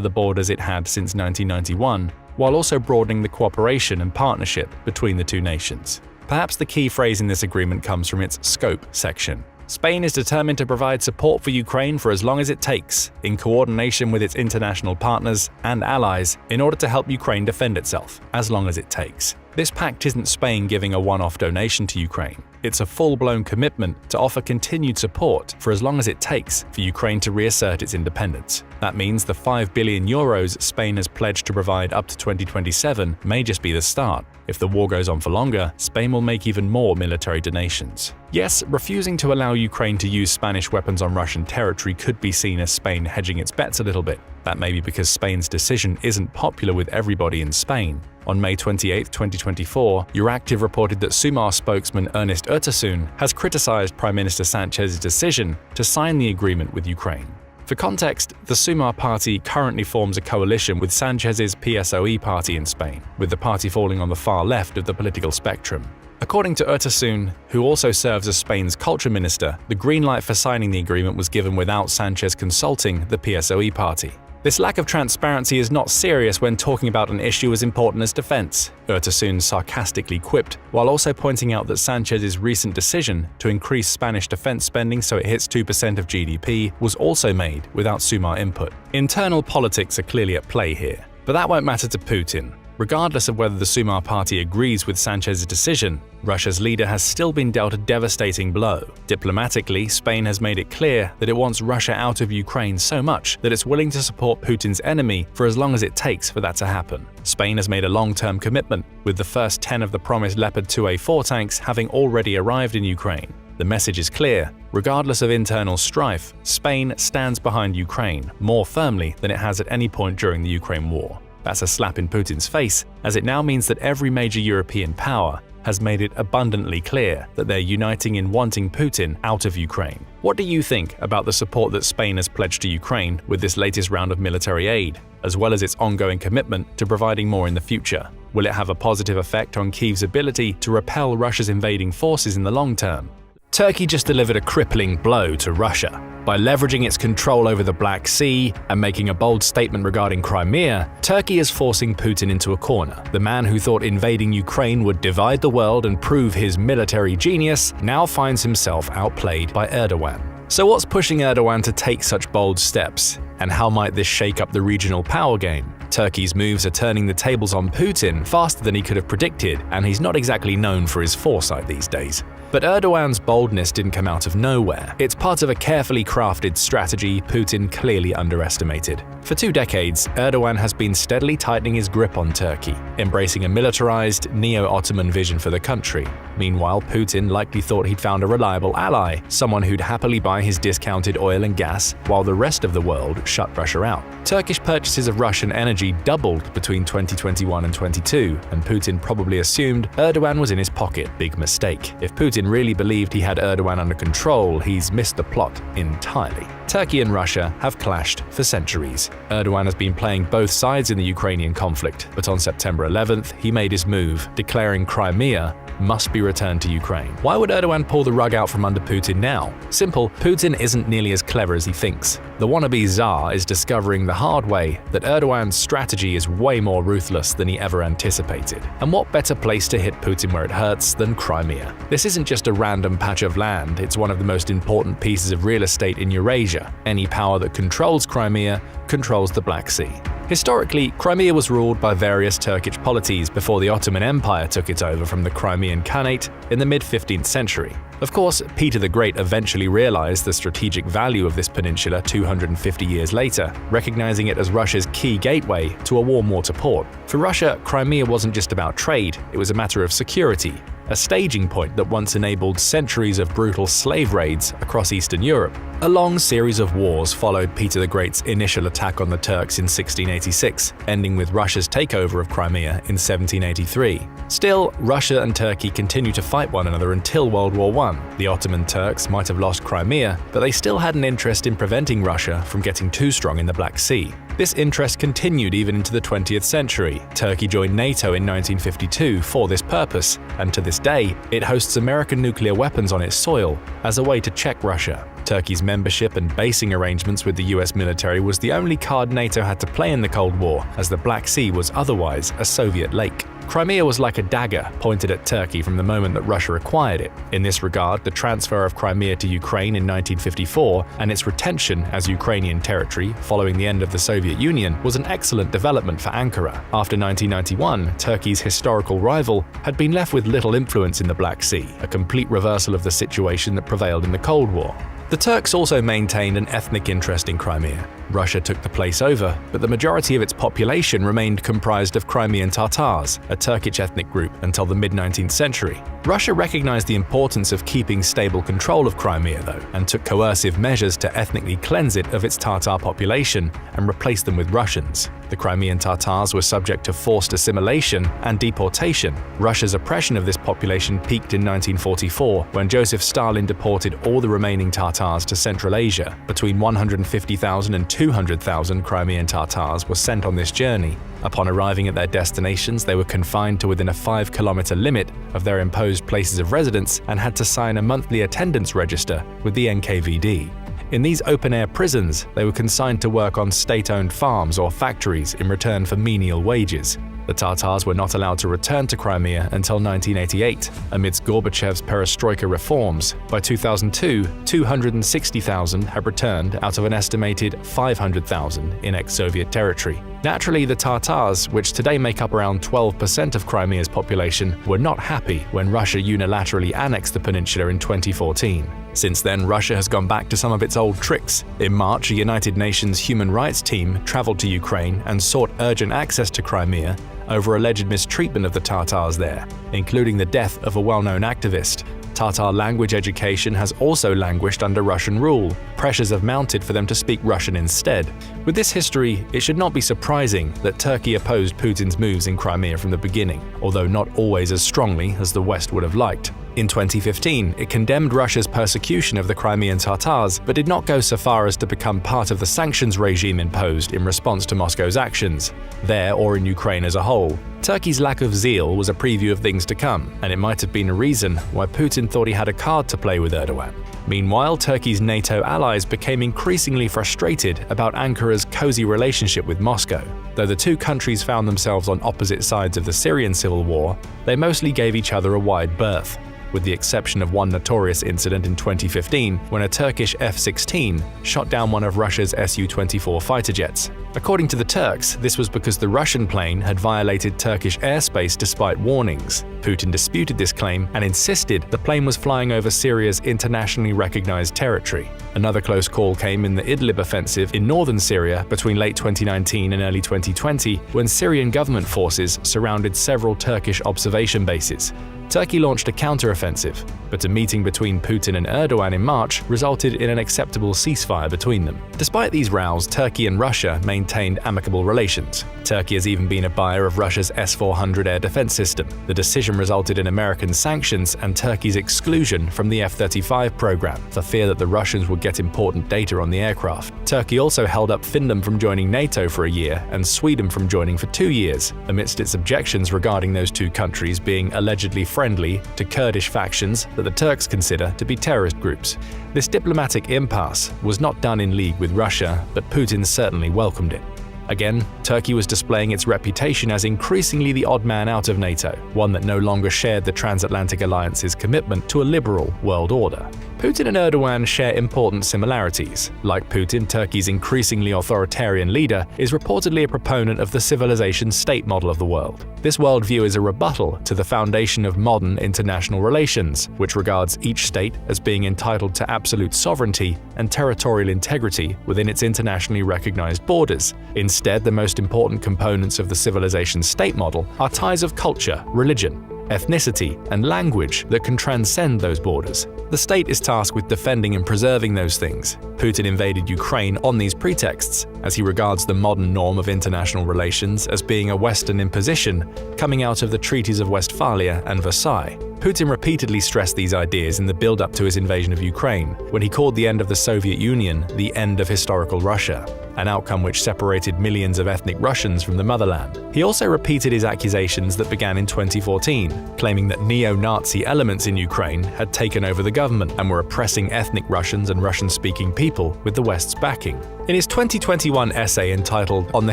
the borders it had since 1991, while also broadening the cooperation and partnership between the two nations. Perhaps the key phrase in this agreement comes from its scope section. Spain is determined to provide support for Ukraine for as long as it takes, in coordination with its international partners and allies, in order to help Ukraine defend itself, as long as it takes. This pact isn't Spain giving a one-off donation to Ukraine. It's a full-blown commitment to offer continued support for as long as it takes for Ukraine to reassert its independence. That means the 5 billion euros Spain has pledged to provide up to 2027 may just be the start. If the war goes on for longer, Spain will make even more military donations. Yes, refusing to allow Ukraine to use Spanish weapons on Russian territory could be seen as Spain hedging its bets a little bit. That may be because Spain's decision isn't popular with everybody in Spain. On May 28, 2024, Euractiv reported that Sumar spokesman Ernest Urtasun has criticized Prime Minister Sanchez's decision to sign the agreement with Ukraine. For context, the Sumar party currently forms a coalition with Sanchez's PSOE party in Spain, with the party falling on the far left of the political spectrum. According to Urtasun, who also serves as Spain's culture minister, the green light for signing the agreement was given without Sanchez consulting the PSOE party. This lack of transparency is not serious when talking about an issue as important as defense, Urtasun sarcastically quipped, while also pointing out that Sanchez's recent decision to increase Spanish defense spending so it hits 2% of GDP was also made without Sumar input. Internal politics are clearly at play here, but that won't matter to Putin. Regardless of whether the Sumar party agrees with Sanchez's decision, Russia's leader has still been dealt a devastating blow. Diplomatically, Spain has made it clear that it wants Russia out of Ukraine so much that it's willing to support Putin's enemy for as long as it takes for that to happen. Spain has made a long-term commitment, with the first 10 of the promised Leopard 2A4 tanks having already arrived in Ukraine. The message is clear. Regardless of internal strife, Spain stands behind Ukraine more firmly than it has at any point during the Ukraine war. That's a slap in Putin's face, as it now means that every major European power has made it abundantly clear that they're uniting in wanting Putin out of Ukraine. What do you think about the support that Spain has pledged to Ukraine with this latest round of military aid, as well as its ongoing commitment to providing more in the future? Will it have a positive effect on Kyiv's ability to repel Russia's invading forces in the long term? Turkey just delivered a crippling blow to Russia. By leveraging its control over the Black Sea and making a bold statement regarding Crimea, Turkey is forcing Putin into a corner. The man who thought invading Ukraine would divide the world and prove his military genius now finds himself outplayed by Erdogan. So what's pushing Erdogan to take such bold steps? And how might this shake up the regional power game? Turkey's moves are turning the tables on Putin faster than he could have predicted, and he's not exactly known for his foresight these days. But Erdogan's boldness didn't come out of nowhere. It's part of a carefully crafted strategy Putin clearly underestimated. For 2 decades, Erdogan has been steadily tightening his grip on Turkey, embracing a militarized, neo-Ottoman vision for the country. Meanwhile, Putin likely thought he'd found a reliable ally, someone who'd happily buy his discounted oil and gas while the rest of the world shut Russia out. Turkish purchases of Russian energy doubled between 2021 and 22, and Putin probably assumed Erdogan was in his pocket. Big mistake. If Putin really believed he had Erdogan under control, he's missed the plot entirely. Turkey and Russia have clashed for centuries. Erdogan has been playing both sides in the Ukrainian conflict, but on September 11th, he made his move, declaring Crimea must be returned to Ukraine. Why would Erdogan pull the rug out from under Putin now? Simple, Putin isn't nearly as clever as he thinks. The wannabe Tsar is discovering the hard way that Erdogan's strategy is way more ruthless than he ever anticipated. And what better place to hit Putin where it hurts than Crimea? This isn't just a random patch of land, it's one of the most important pieces of real estate in Eurasia. Any power that controls Crimea controls the Black Sea. Historically, Crimea was ruled by various Turkish polities before the Ottoman Empire took it over from the Crimean Khanate in the mid-15th century. Of course, Peter the Great eventually realized the strategic value of this peninsula 250 years later, recognizing it as Russia's key gateway to a warm water port. For Russia, Crimea wasn't just about trade, it was a matter of security, a staging point that once enabled centuries of brutal slave raids across Eastern Europe. A long series of wars followed Peter the Great's initial attack on the Turks in 1686, ending with Russia's takeover of Crimea in 1783. Still, Russia and Turkey continued to fight one another until World War I. The Ottoman Turks might have lost Crimea, but they still had an interest in preventing Russia from getting too strong in the Black Sea. This interest continued even into the 20th century. Turkey joined NATO in 1952 for this purpose, and to this day, it hosts American nuclear weapons on its soil as a way to check Russia. Turkey's membership and basing arrangements with the US military was the only card NATO had to play in the Cold War, as the Black Sea was otherwise a Soviet lake. Crimea was like a dagger pointed at Turkey from the moment that Russia acquired it. In this regard, the transfer of Crimea to Ukraine in 1954 and its retention as Ukrainian territory following the end of the Soviet Union was an excellent development for Ankara. After 1991, Turkey's historical rival had been left with little influence in the Black Sea, a complete reversal of the situation that prevailed in the Cold War. The Turks also maintained an ethnic interest in Crimea. Russia took the place over, but the majority of its population remained comprised of Crimean Tatars, a Turkish ethnic group, until the mid-19th century. Russia recognized the importance of keeping stable control of Crimea, though, and took coercive measures to ethnically cleanse it of its Tatar population and replace them with Russians. The Crimean Tatars were subject to forced assimilation and deportation. Russia's oppression of this population peaked in 1944, when Joseph Stalin deported all the remaining Tatars to Central Asia. Between 150,000 and 200,000 Crimean Tatars were sent on this journey. Upon arriving at their destinations, they were confined to within a 5-kilometer limit of their imposed places of residence and had to sign a monthly attendance register with the NKVD. In these open-air prisons, they were consigned to work on state-owned farms or factories in return for menial wages. The Tatars were not allowed to return to Crimea until 1988, amidst Gorbachev's perestroika reforms. By 2002, 260,000 had returned out of an estimated 500,000 in ex-Soviet territory. Naturally, the Tatars, which today make up around 12% of Crimea's population, were not happy when Russia unilaterally annexed the peninsula in 2014. Since then, Russia has gone back to some of its old tricks. In March, a United Nations human rights team traveled to Ukraine and sought urgent access to Crimea over alleged mistreatment of the Tatars there, including the death of a well-known activist. Tatar language education has also languished under Russian rule. Pressures have mounted for them to speak Russian instead. With this history, it should not be surprising that Turkey opposed Putin's moves in Crimea from the beginning, although not always as strongly as the West would have liked. In 2015, it condemned Russia's persecution of the Crimean Tatars, but did not go so far as to become part of the sanctions regime imposed in response to Moscow's actions, there or in Ukraine as a whole. Turkey's lack of zeal was a preview of things to come, and it might have been a reason why Putin thought he had a card to play with Erdogan. Meanwhile, Turkey's NATO allies became increasingly frustrated about Ankara's cozy relationship with Moscow. Though the two countries found themselves on opposite sides of the Syrian civil war, they mostly gave each other a wide berth, with the exception of one notorious incident in 2015 when a Turkish F-16 shot down one of Russia's Su-24 fighter jets. According to the Turks, this was because the Russian plane had violated Turkish airspace despite warnings. Putin disputed this claim and insisted the plane was flying over Syria's internationally recognized territory. Another close call came in the Idlib offensive in northern Syria between late 2019 and early 2020, when Syrian government forces surrounded several Turkish observation bases. Turkey launched a counter-offensive offensive, but a meeting between Putin and Erdogan in March resulted in an acceptable ceasefire between them. Despite these rows, Turkey and Russia maintained amicable relations. Turkey has even been a buyer of Russia's S-400 air defense system. The decision resulted in American sanctions and Turkey's exclusion from the F-35 program for fear that the Russians would get important data on the aircraft. Turkey also held up Finland from joining NATO for a year and Sweden from joining for 2 years, amidst its objections regarding those two countries being allegedly friendly to Kurdish factions that the Turks consider to be terrorist groups. This diplomatic impasse was not done in league with Russia, but Putin certainly welcomed it. Again, Turkey was displaying its reputation as increasingly the odd man out of NATO, one that no longer shared the transatlantic alliance's commitment to a liberal world order. Putin and Erdogan share important similarities. Like Putin, Turkey's increasingly authoritarian leader is reportedly a proponent of the civilization state model of the world. This worldview is a rebuttal to the foundation of modern international relations, which regards each state as being entitled to absolute sovereignty and territorial integrity within its internationally recognized borders. Instead, the most important components of the civilization state model are ties of culture, religion, ethnicity, and language that can transcend those borders. The state is tasked with defending and preserving those things. Putin invaded Ukraine on these pretexts, as he regards the modern norm of international relations as being a Western imposition coming out of the treaties of Westphalia and Versailles. Putin repeatedly stressed these ideas in the build-up to his invasion of Ukraine, when he called the end of the Soviet Union the end of historical Russia, an outcome which separated millions of ethnic Russians from the motherland. He also repeated his accusations that began in 2014, claiming that neo-Nazi elements in Ukraine had taken over the government and were oppressing ethnic Russians and Russian-speaking people with the West's backing. In his 2021 essay entitled On the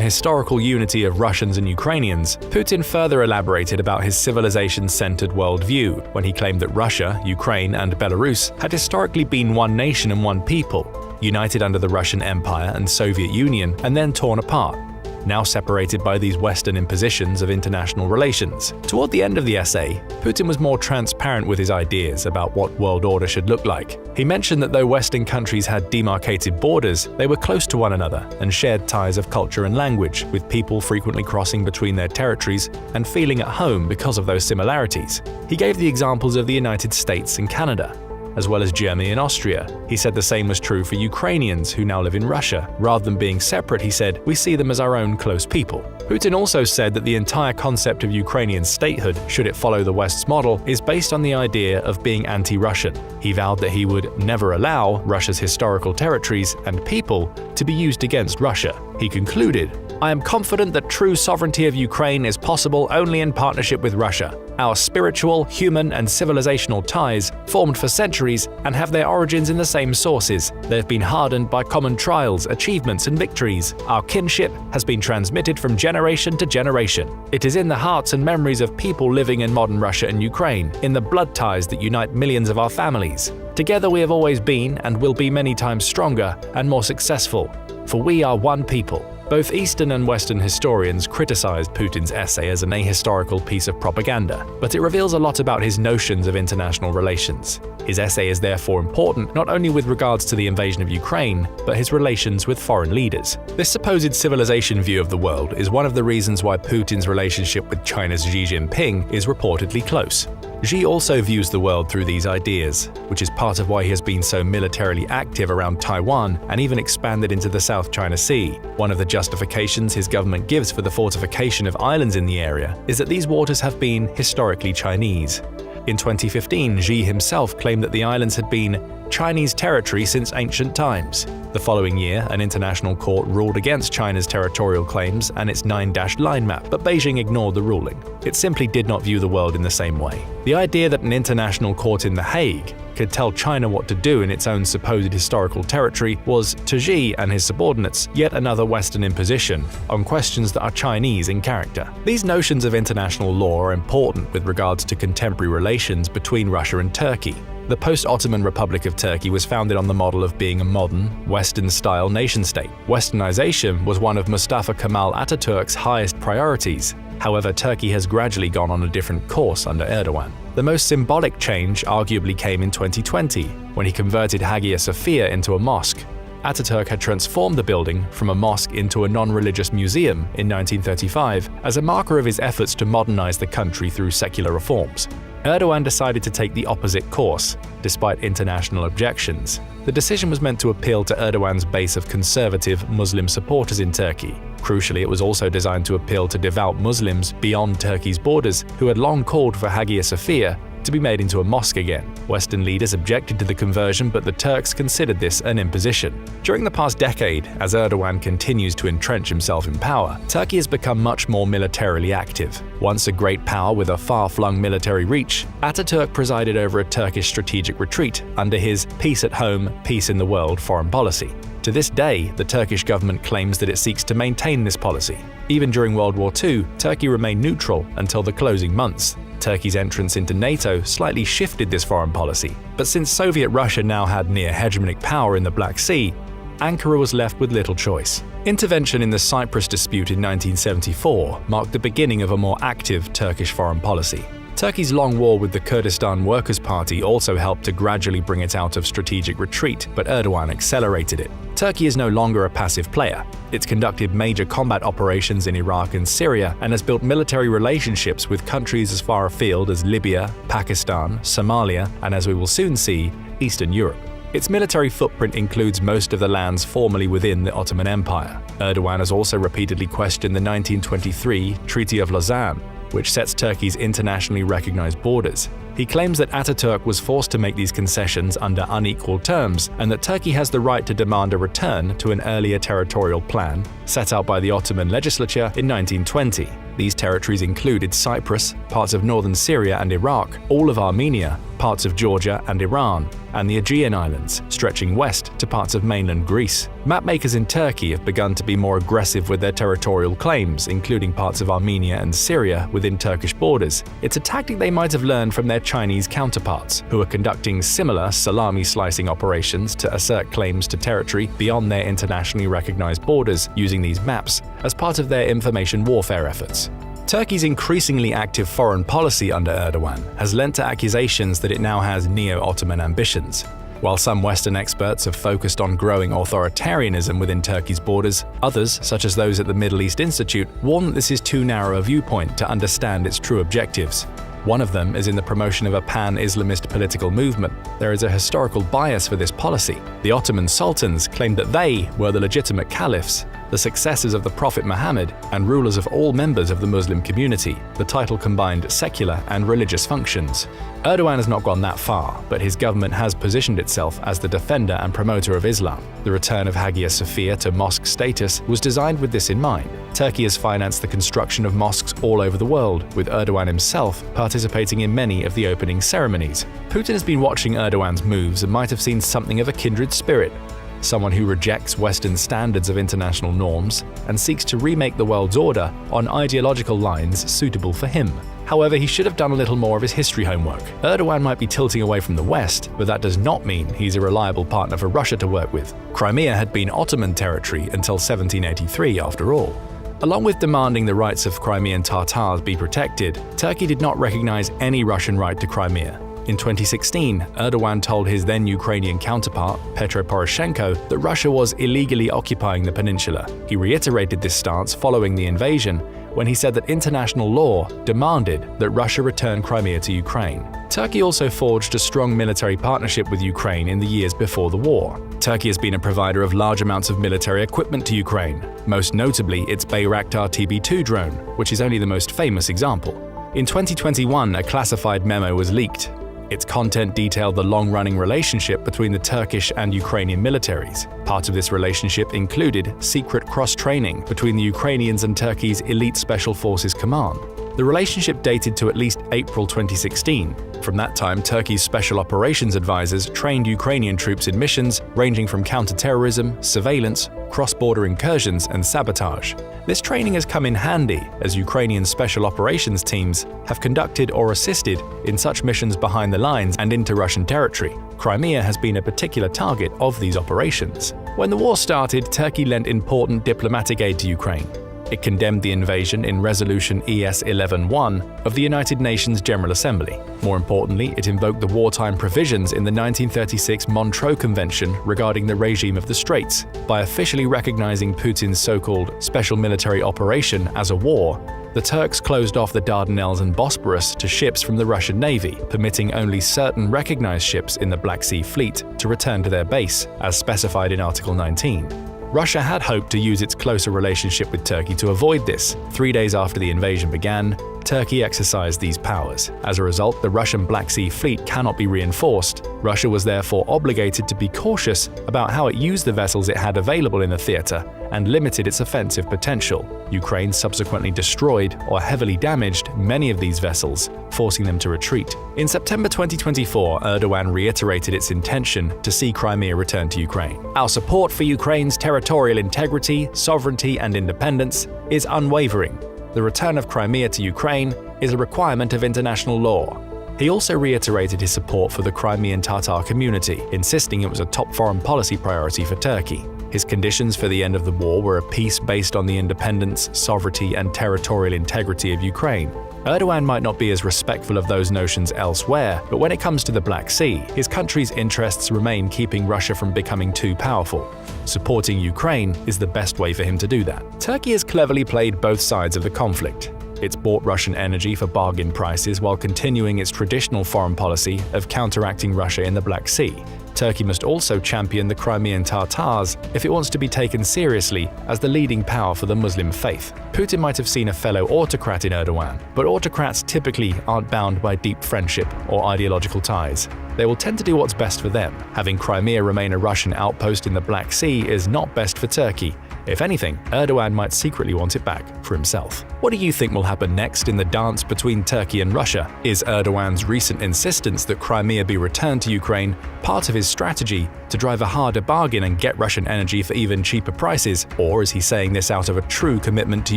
Historical Unity of Russians and Ukrainians, Putin further elaborated about his civilization-centered worldview when he claimed that Russia, Ukraine, and Belarus had historically been one nation and one people, united under the Russian Empire and Soviet Union and then torn apart, now separated by these Western impositions of international relations. Toward the end of the essay, Putin was more transparent with his ideas about what world order should look like. He mentioned that though Western countries had demarcated borders, they were close to one another and shared ties of culture and language, with people frequently crossing between their territories and feeling at home because of those similarities. He gave the examples of the United States and Canada, as well as Germany and Austria. He said the same was true for Ukrainians who now live in Russia. Rather than being separate, he said, we see them as our own close people. Putin also said that the entire concept of Ukrainian statehood, should it follow the West's model, is based on the idea of being anti-Russian. He vowed that he would never allow Russia's historical territories and people to be used against Russia. He concluded, I am confident that true sovereignty of Ukraine is possible only in partnership with Russia. Our spiritual, human, and civilizational ties, formed for centuries and have their origins in the same sources. They have been hardened by common trials, achievements, and victories. Our kinship has been transmitted from generation to generation. It is in the hearts and memories of people living in modern Russia and Ukraine, in the blood ties that unite millions of our families. Together we have always been and will be many times stronger and more successful, for we are one people. Both Eastern and Western historians criticized Putin's essay as an ahistorical piece of propaganda, but it reveals a lot about his notions of international relations. His essay is therefore important not only with regards to the invasion of Ukraine, but his relations with foreign leaders. This supposed civilization view of the world is one of the reasons why Putin's relationship with China's Xi Jinping is reportedly close. Xi also views the world through these ideas, which is part of why he has been so militarily active around Taiwan and even expanded into the South China Sea. One of the justifications his government gives for the fortification of islands in the area is that these waters have been historically Chinese. In 2015, Xi himself claimed that the islands had been Chinese territory since ancient times. The following year, an international court ruled against China's territorial claims and its 9-dashed line map, but Beijing ignored the ruling. It simply did not view the world in the same way. The idea that an international court in The Hague could tell China what to do in its own supposed historical territory was, to Xi and his subordinates, yet another Western imposition on questions that are Chinese in character. These notions of international law are important with regards to contemporary relations between Russia and Turkey. The post-Ottoman Republic of Turkey was founded on the model of being a modern, Western-style nation-state. Westernization was one of Mustafa Kemal Atatürk's highest priorities. However, Turkey has gradually gone on a different course under Erdogan. The most symbolic change arguably came in 2020, when he converted Hagia Sophia into a mosque. Ataturk had transformed the building from a mosque into a non-religious museum in 1935 as a marker of his efforts to modernize the country through secular reforms. Erdogan decided to take the opposite course, despite international objections. The decision was meant to appeal to Erdogan's base of conservative Muslim supporters in Turkey. Crucially, it was also designed to appeal to devout Muslims beyond Turkey's borders who had long called for Hagia Sophia to be made into a mosque again. Western leaders objected to the conversion, but the Turks considered this an imposition. During the past decade, as Erdogan continues to entrench himself in power, Turkey has become much more militarily active. Once a great power with a far-flung military reach, Ataturk presided over a Turkish strategic retreat under his peace at home, peace in the world foreign policy. To this day, the Turkish government claims that it seeks to maintain this policy. Even during World War II, Turkey remained neutral until the closing months. Turkey's entrance into NATO slightly shifted this foreign policy, but since Soviet Russia now had near-hegemonic power in the Black Sea, Ankara was left with little choice. Intervention in the Cyprus dispute in 1974 marked the beginning of a more active Turkish foreign policy. Turkey's long war with the Kurdistan Workers' Party also helped to gradually bring it out of strategic retreat, but Erdogan accelerated it. Turkey is no longer a passive player. It's conducted major combat operations in Iraq and Syria and has built military relationships with countries as far afield as Libya, Pakistan, Somalia, and as we will soon see, Eastern Europe. Its military footprint includes most of the lands formerly within the Ottoman Empire. Erdogan has also repeatedly questioned the 1923 Treaty of Lausanne, which sets Turkey's internationally recognized borders. He claims that Ataturk was forced to make these concessions under unequal terms and that Turkey has the right to demand a return to an earlier territorial plan set out by the Ottoman legislature in 1920. These territories included Cyprus, parts of northern Syria and Iraq, all of Armenia, parts of Georgia and Iran, and the Aegean Islands, stretching west to parts of mainland Greece. Mapmakers in Turkey have begun to be more aggressive with their territorial claims, including parts of Armenia and Syria within Turkish borders. It's a tactic they might have learned from their Chinese counterparts, who are conducting similar salami-slicing operations to assert claims to territory beyond their internationally recognized borders using these maps as part of their information warfare efforts. Turkey's increasingly active foreign policy under Erdogan has lent to accusations that it now has neo-Ottoman ambitions. While some Western experts have focused on growing authoritarianism within Turkey's borders, others, such as those at the Middle East Institute, warn that this is too narrow a viewpoint to understand its true objectives. One of them is in the promotion of a pan-Islamist political movement. There is a historical bias for this policy. The Ottoman sultans claimed that they were the legitimate caliphs, the successors of the Prophet Muhammad, and rulers of all members of the Muslim community. The title combined secular and religious functions. Erdogan has not gone that far, but his government has positioned itself as the defender and promoter of Islam. The return of Hagia Sophia to mosque status was designed with this in mind. Turkey has financed the construction of mosques all over the world, with Erdogan himself participating in many of the opening ceremonies. Putin has been watching Erdogan's moves and might have seen something of a kindred spirit. Someone who rejects Western standards of international norms and seeks to remake the world's order on ideological lines suitable for him. However, he should have done a little more of his history homework. Erdogan might be tilting away from the West, but that does not mean he's a reliable partner for Russia to work with. Crimea had been Ottoman territory until 1783, after all. Along with demanding the rights of Crimean Tatars be protected, Turkey did not recognize any Russian right to Crimea. In 2016, Erdogan told his then Ukrainian counterpart, Petro Poroshenko, that Russia was illegally occupying the peninsula. He reiterated this stance following the invasion, when he said that international law demanded that Russia return Crimea to Ukraine. Turkey also forged a strong military partnership with Ukraine in the years before the war. Turkey has been a provider of large amounts of military equipment to Ukraine, most notably its Bayraktar TB2 drone, which is only the most famous example. In 2021, a classified memo was leaked. Its content detailed the long-running relationship between the Turkish and Ukrainian militaries. Part of this relationship included secret cross-training between the Ukrainians and Turkey's Elite Special Forces Command. The relationship dated to at least April 2016. From that time, Turkey's special operations advisors trained Ukrainian troops in missions ranging from counter-terrorism, surveillance, cross-border incursions, and sabotage. This training has come in handy as Ukrainian special operations teams have conducted or assisted in such missions behind the lines and into Russian territory. Crimea has been a particular target of these operations. When the war started, Turkey lent important diplomatic aid to Ukraine. It condemned the invasion in Resolution ES 11-1 of the United Nations General Assembly. More importantly, it invoked the wartime provisions in the 1936 Montreux Convention regarding the regime of the Straits. By officially recognizing Putin's so-called special military operation as a war, the Turks closed off the Dardanelles and Bosporus to ships from the Russian Navy, permitting only certain recognized ships in the Black Sea Fleet to return to their base, as specified in Article 19. Russia had hoped to use its closer relationship with Turkey to avoid this. 3 days after the invasion began, Turkey exercised these powers. As a result, the Russian Black Sea Fleet cannot be reinforced. Russia was therefore obligated to be cautious about how it used the vessels it had available in the theater and limited its offensive potential. Ukraine subsequently destroyed or heavily damaged many of these vessels, forcing them to retreat. In September 2024, Erdogan reiterated its intention to see Crimea returned to Ukraine. Our support for Ukraine's territorial integrity, sovereignty, and independence is unwavering. The return of Crimea to Ukraine is a requirement of international law. He also reiterated his support for the Crimean Tatar community, insisting it was a top foreign policy priority for Turkey. His conditions for the end of the war were a peace based on the independence, sovereignty, and territorial integrity of Ukraine. Erdogan might not be as respectful of those notions elsewhere, but when it comes to the Black Sea, his country's interests remain keeping Russia from becoming too powerful. Supporting Ukraine is the best way for him to do that. Turkey has cleverly played both sides of the conflict. It's bought Russian energy for bargain prices while continuing its traditional foreign policy of counteracting Russia in the Black Sea. Turkey must also champion the Crimean Tatars if it wants to be taken seriously as the leading power for the Muslim faith. Putin might have seen a fellow autocrat in Erdogan, but autocrats typically aren't bound by deep friendship or ideological ties. They will tend to do what's best for them. Having Crimea remain a Russian outpost in the Black Sea is not best for Turkey. If anything, Erdogan might secretly want it back for himself. What do you think will happen next in the dance between Turkey and Russia? Is Erdogan's recent insistence that Crimea be returned to Ukraine part of his strategy to drive a harder bargain and get Russian energy for even cheaper prices? Or is he saying this out of a true commitment to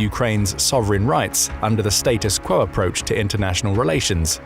Ukraine's sovereign rights under the status quo approach to international relations?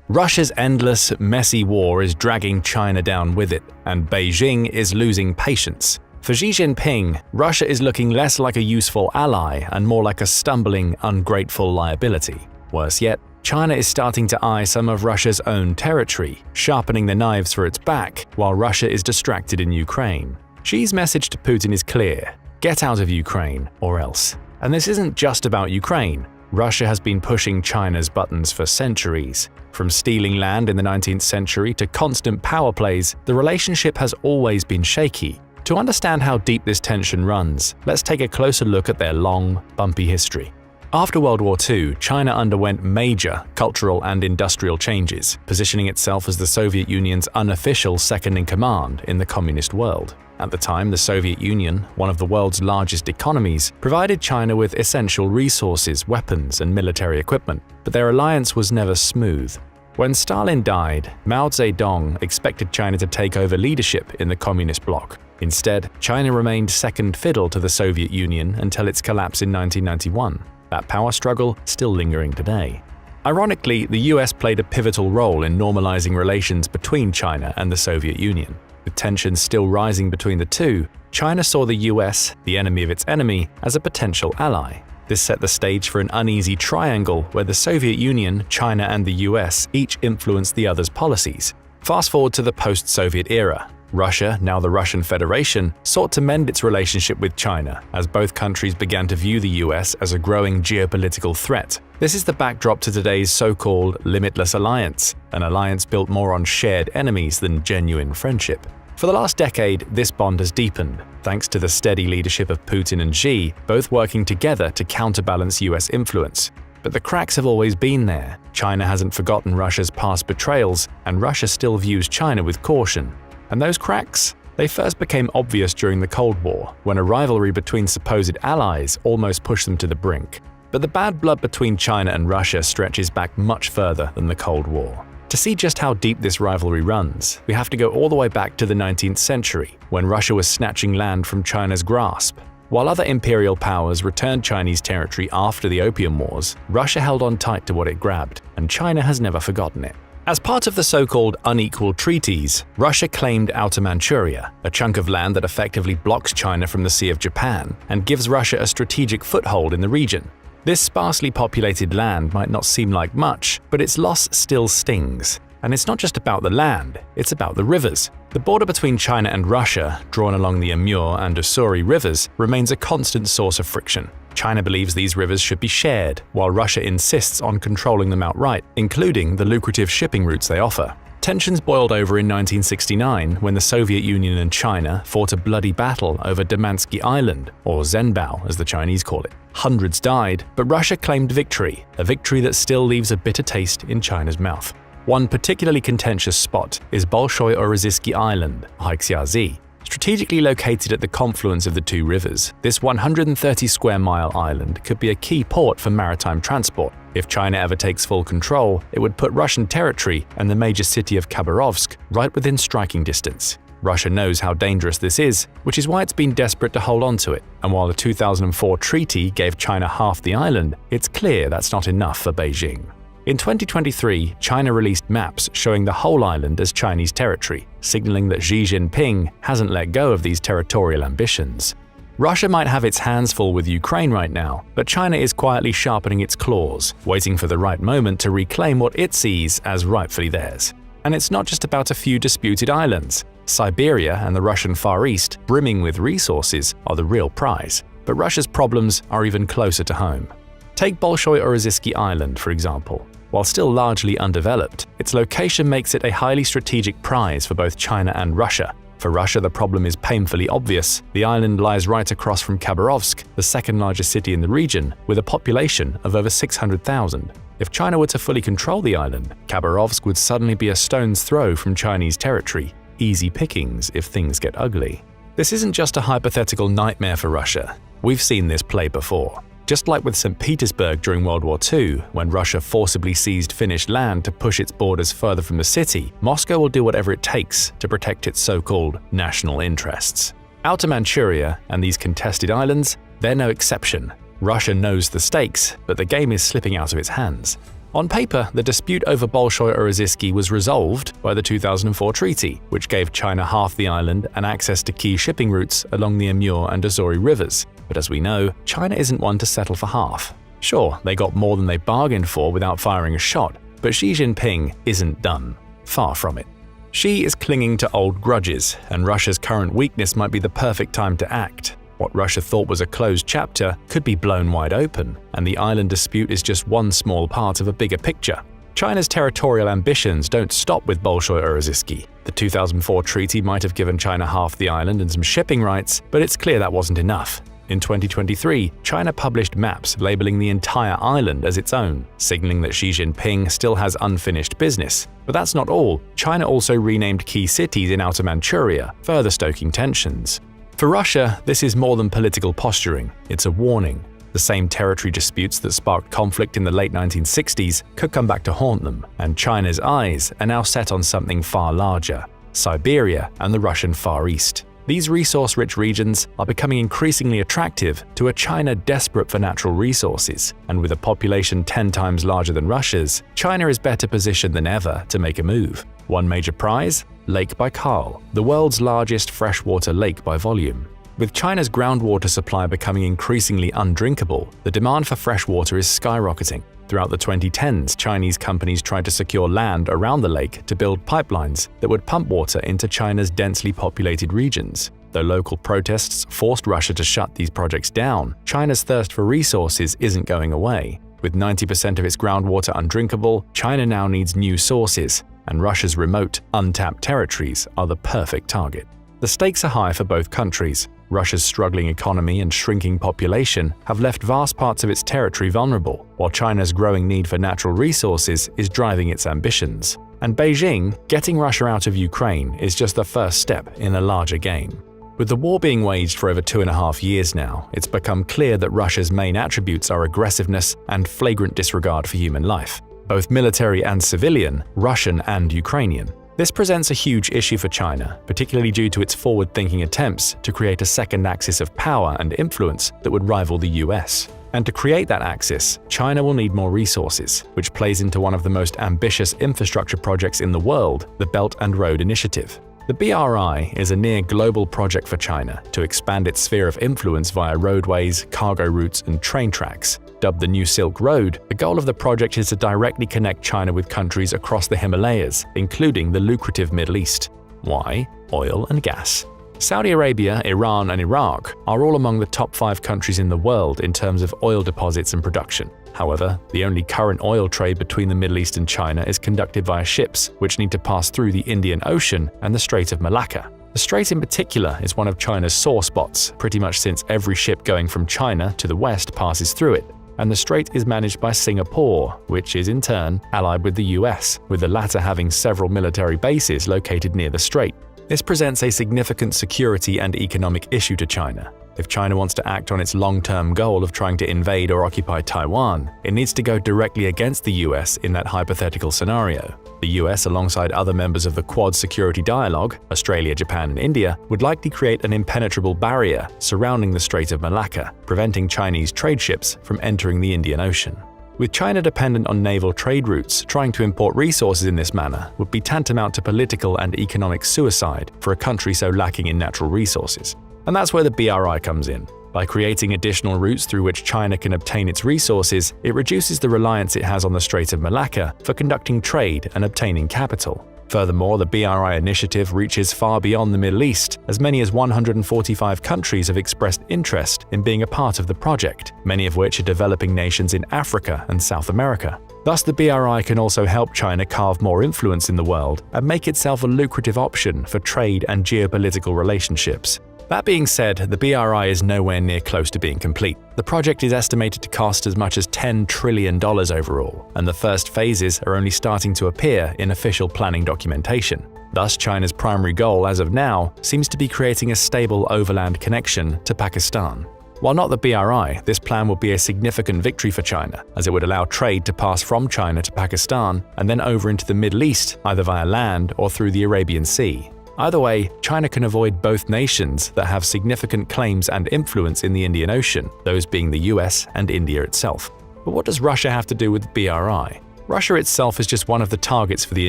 Russia's endless, messy war is dragging China down with it, and Beijing is losing patience. For Xi Jinping, Russia is looking less like a useful ally and more like a stumbling, ungrateful liability. Worse yet, China is starting to eye some of Russia's own territory, sharpening the knives for its back while Russia is distracted in Ukraine. Xi's message to Putin is clear: get out of Ukraine or else. And this isn't just about Ukraine. Russia has been pushing China's buttons for centuries. From stealing land in the 19th century to constant power plays, the relationship has always been shaky. To understand how deep this tension runs, let's take a closer look at their long, bumpy history. After World War II, China underwent major cultural and industrial changes, positioning itself as the Soviet Union's unofficial second-in-command in the communist world. At the time, the Soviet Union, one of the world's largest economies, provided China with essential resources, weapons, and military equipment, but their alliance was never smooth. When Stalin died, Mao Zedong expected China to take over leadership in the communist bloc. Instead, China remained second fiddle to the Soviet Union until its collapse in 1991. That power struggle still lingering today. Ironically, the US played a pivotal role in normalizing relations between China and the Soviet Union. With tensions still rising between the two, China saw the US, the enemy of its enemy, as a potential ally. This set the stage for an uneasy triangle where the Soviet Union, China, and the US each influenced the other's policies. Fast forward to the post-Soviet era. Russia, now the Russian Federation, sought to mend its relationship with China as both countries began to view the US as a growing geopolitical threat. This is the backdrop to today's so-called limitless alliance, an alliance built more on shared enemies than genuine friendship. For the last decade, this bond has deepened, thanks to the steady leadership of Putin and Xi, both working together to counterbalance US influence. But the cracks have always been there. China hasn't forgotten Russia's past betrayals, and Russia still views China with caution. And those cracks? They first became obvious during the Cold War, when a rivalry between supposed allies almost pushed them to the brink. But the bad blood between China and Russia stretches back much further than the Cold War. To see just how deep this rivalry runs, we have to go all the way back to the 19th century, when Russia was snatching land from China's grasp. While other imperial powers returned Chinese territory after the Opium Wars, Russia held on tight to what it grabbed, and China has never forgotten it. As part of the so-called unequal treaties, Russia claimed Outer Manchuria, a chunk of land that effectively blocks China from the Sea of Japan and gives Russia a strategic foothold in the region. This sparsely populated land might not seem like much, but its loss still stings. And it's not just about the land, it's about the rivers. The border between China and Russia, drawn along the Amur and Ussuri rivers, remains a constant source of friction. China believes these rivers should be shared, while Russia insists on controlling them outright, including the lucrative shipping routes they offer. Tensions boiled over in 1969 when the Soviet Union and China fought a bloody battle over Damansky Island, or Zhenbao as the Chinese call it. Hundreds died, but Russia claimed victory, a victory that still leaves a bitter taste in China's mouth. One particularly contentious spot is Bolshoi Orozyski Island, Haixiazi. Strategically located at the confluence of the two rivers, this 130-square-mile island could be a key port for maritime transport. If China ever takes full control, it would put Russian territory and the major city of Khabarovsk right within striking distance. Russia knows how dangerous this is, which is why it's been desperate to hold on to it. And while the 2004 treaty gave China half the island, it's clear that's not enough for Beijing. In 2023, China released maps showing the whole island as Chinese territory, signaling that Xi Jinping hasn't let go of these territorial ambitions. Russia might have its hands full with Ukraine right now, but China is quietly sharpening its claws, waiting for the right moment to reclaim what it sees as rightfully theirs. And it's not just about a few disputed islands. Siberia and the Russian Far East, brimming with resources, are the real prize. But Russia's problems are even closer to home. Take Bolshoi Orozyski Island, for example. While still largely undeveloped, its location makes it a highly strategic prize for both China and Russia. For Russia, the problem is painfully obvious. The island lies right across from Khabarovsk, the second largest city in the region, with a population of over 600,000. If China were to fully control the island, Khabarovsk would suddenly be a stone's throw from Chinese territory. Easy pickings if things get ugly. This isn't just a hypothetical nightmare for Russia. We've seen this play before. Just like with St. Petersburg during World War II, when Russia forcibly seized Finnish land to push its borders further from the city, Moscow will do whatever it takes to protect its so-called national interests. Outer Manchuria and these contested islands, they're no exception. Russia knows the stakes, but the game is slipping out of its hands. On paper, the dispute over Bolshoi Orozyski was resolved by the 2004 treaty, which gave China half the island and access to key shipping routes along the Amur and Ussuri rivers. But as we know, China isn't one to settle for half. Sure, they got more than they bargained for without firing a shot, but Xi Jinping isn't done. Far from it. Xi is clinging to old grudges, and Russia's current weakness might be the perfect time to act. What Russia thought was a closed chapter could be blown wide open, and the island dispute is just one small part of a bigger picture. China's territorial ambitions don't stop with Bolshoi Orozyski. The 2004 treaty might have given China half the island and some shipping rights, but it's clear that wasn't enough. In 2023, China published maps labeling the entire island as its own, signaling that Xi Jinping still has unfinished business. But that's not all. China also renamed key cities in Outer Manchuria, further stoking tensions. For Russia, this is more than political posturing, it's a warning. The same territory disputes that sparked conflict in the late 1960s could come back to haunt them, and China's eyes are now set on something far larger: Siberia and the Russian Far East. These resource-rich regions are becoming increasingly attractive to a China desperate for natural resources, and with a population 10 times larger than Russia's, China is better positioned than ever to make a move. One major prize? Lake Baikal, the world's largest freshwater lake by volume. With China's groundwater supply becoming increasingly undrinkable, the demand for fresh water is skyrocketing. Throughout the 2010s, Chinese companies tried to secure land around the lake to build pipelines that would pump water into China's densely populated regions. Though local protests forced Russia to shut these projects down, China's thirst for resources isn't going away. With 90% of its groundwater undrinkable, China now needs new sources, and Russia's remote, untapped territories are the perfect target. The stakes are high for both countries. Russia's struggling economy and shrinking population have left vast parts of its territory vulnerable, while China's growing need for natural resources is driving its ambitions. And Beijing, getting Russia out of Ukraine is just the first step in a larger game. With the war being waged for over 2.5 years now, it's become clear that Russia's main attributes are aggressiveness and flagrant disregard for human life, both military and civilian, Russian and Ukrainian. This presents a huge issue for China, particularly due to its forward-thinking attempts to create a second axis of power and influence that would rival the US. And to create that axis, China will need more resources, which plays into one of the most ambitious infrastructure projects in the world, the Belt and Road Initiative. The BRI is a near-global project for China to expand its sphere of influence via roadways, cargo routes, and train tracks. Dubbed the New Silk Road, the goal of the project is to directly connect China with countries across the Himalayas, including the lucrative Middle East. Why? Oil and gas. Saudi Arabia, Iran, and Iraq are all among the top 5 countries in the world in terms of oil deposits and production. However, the only current oil trade between the Middle East and China is conducted via ships, which need to pass through the Indian Ocean and the Strait of Malacca. The strait in particular is one of China's sore spots, pretty much since every ship going from China to the west passes through it. And the strait is managed by Singapore, which is in turn allied with the US, with the latter having several military bases located near the strait. This presents a significant security and economic issue to China. If China wants to act on its long-term goal of trying to invade or occupy Taiwan, it needs to go directly against the US in that hypothetical scenario. The US, alongside other members of the Quad security dialogue, Australia, Japan, and India, would likely create an impenetrable barrier surrounding the Strait of Malacca, preventing Chinese trade ships from entering the Indian Ocean. With China dependent on naval trade routes, trying to import resources in this manner would be tantamount to political and economic suicide for a country so lacking in natural resources. And that's where the BRI comes in. By creating additional routes through which China can obtain its resources, it reduces the reliance it has on the Strait of Malacca for conducting trade and obtaining capital. Furthermore, the BRI initiative reaches far beyond the Middle East. As many as 145 countries have expressed interest in being a part of the project, many of which are developing nations in Africa and South America. Thus, the BRI can also help China carve more influence in the world and make itself a lucrative option for trade and geopolitical relationships. That being said, the BRI is nowhere near close to being complete. The project is estimated to cost as much as $10 trillion overall, and the first phases are only starting to appear in official planning documentation. Thus, China's primary goal as of now seems to be creating a stable overland connection to Pakistan. While not the BRI, this plan would be a significant victory for China, as it would allow trade to pass from China to Pakistan and then over into the Middle East, either via land or through the Arabian Sea. Either way, China can avoid both nations that have significant claims and influence in the Indian Ocean, those being the US and India itself. But what does Russia have to do with the BRI? Russia itself is just one of the targets for the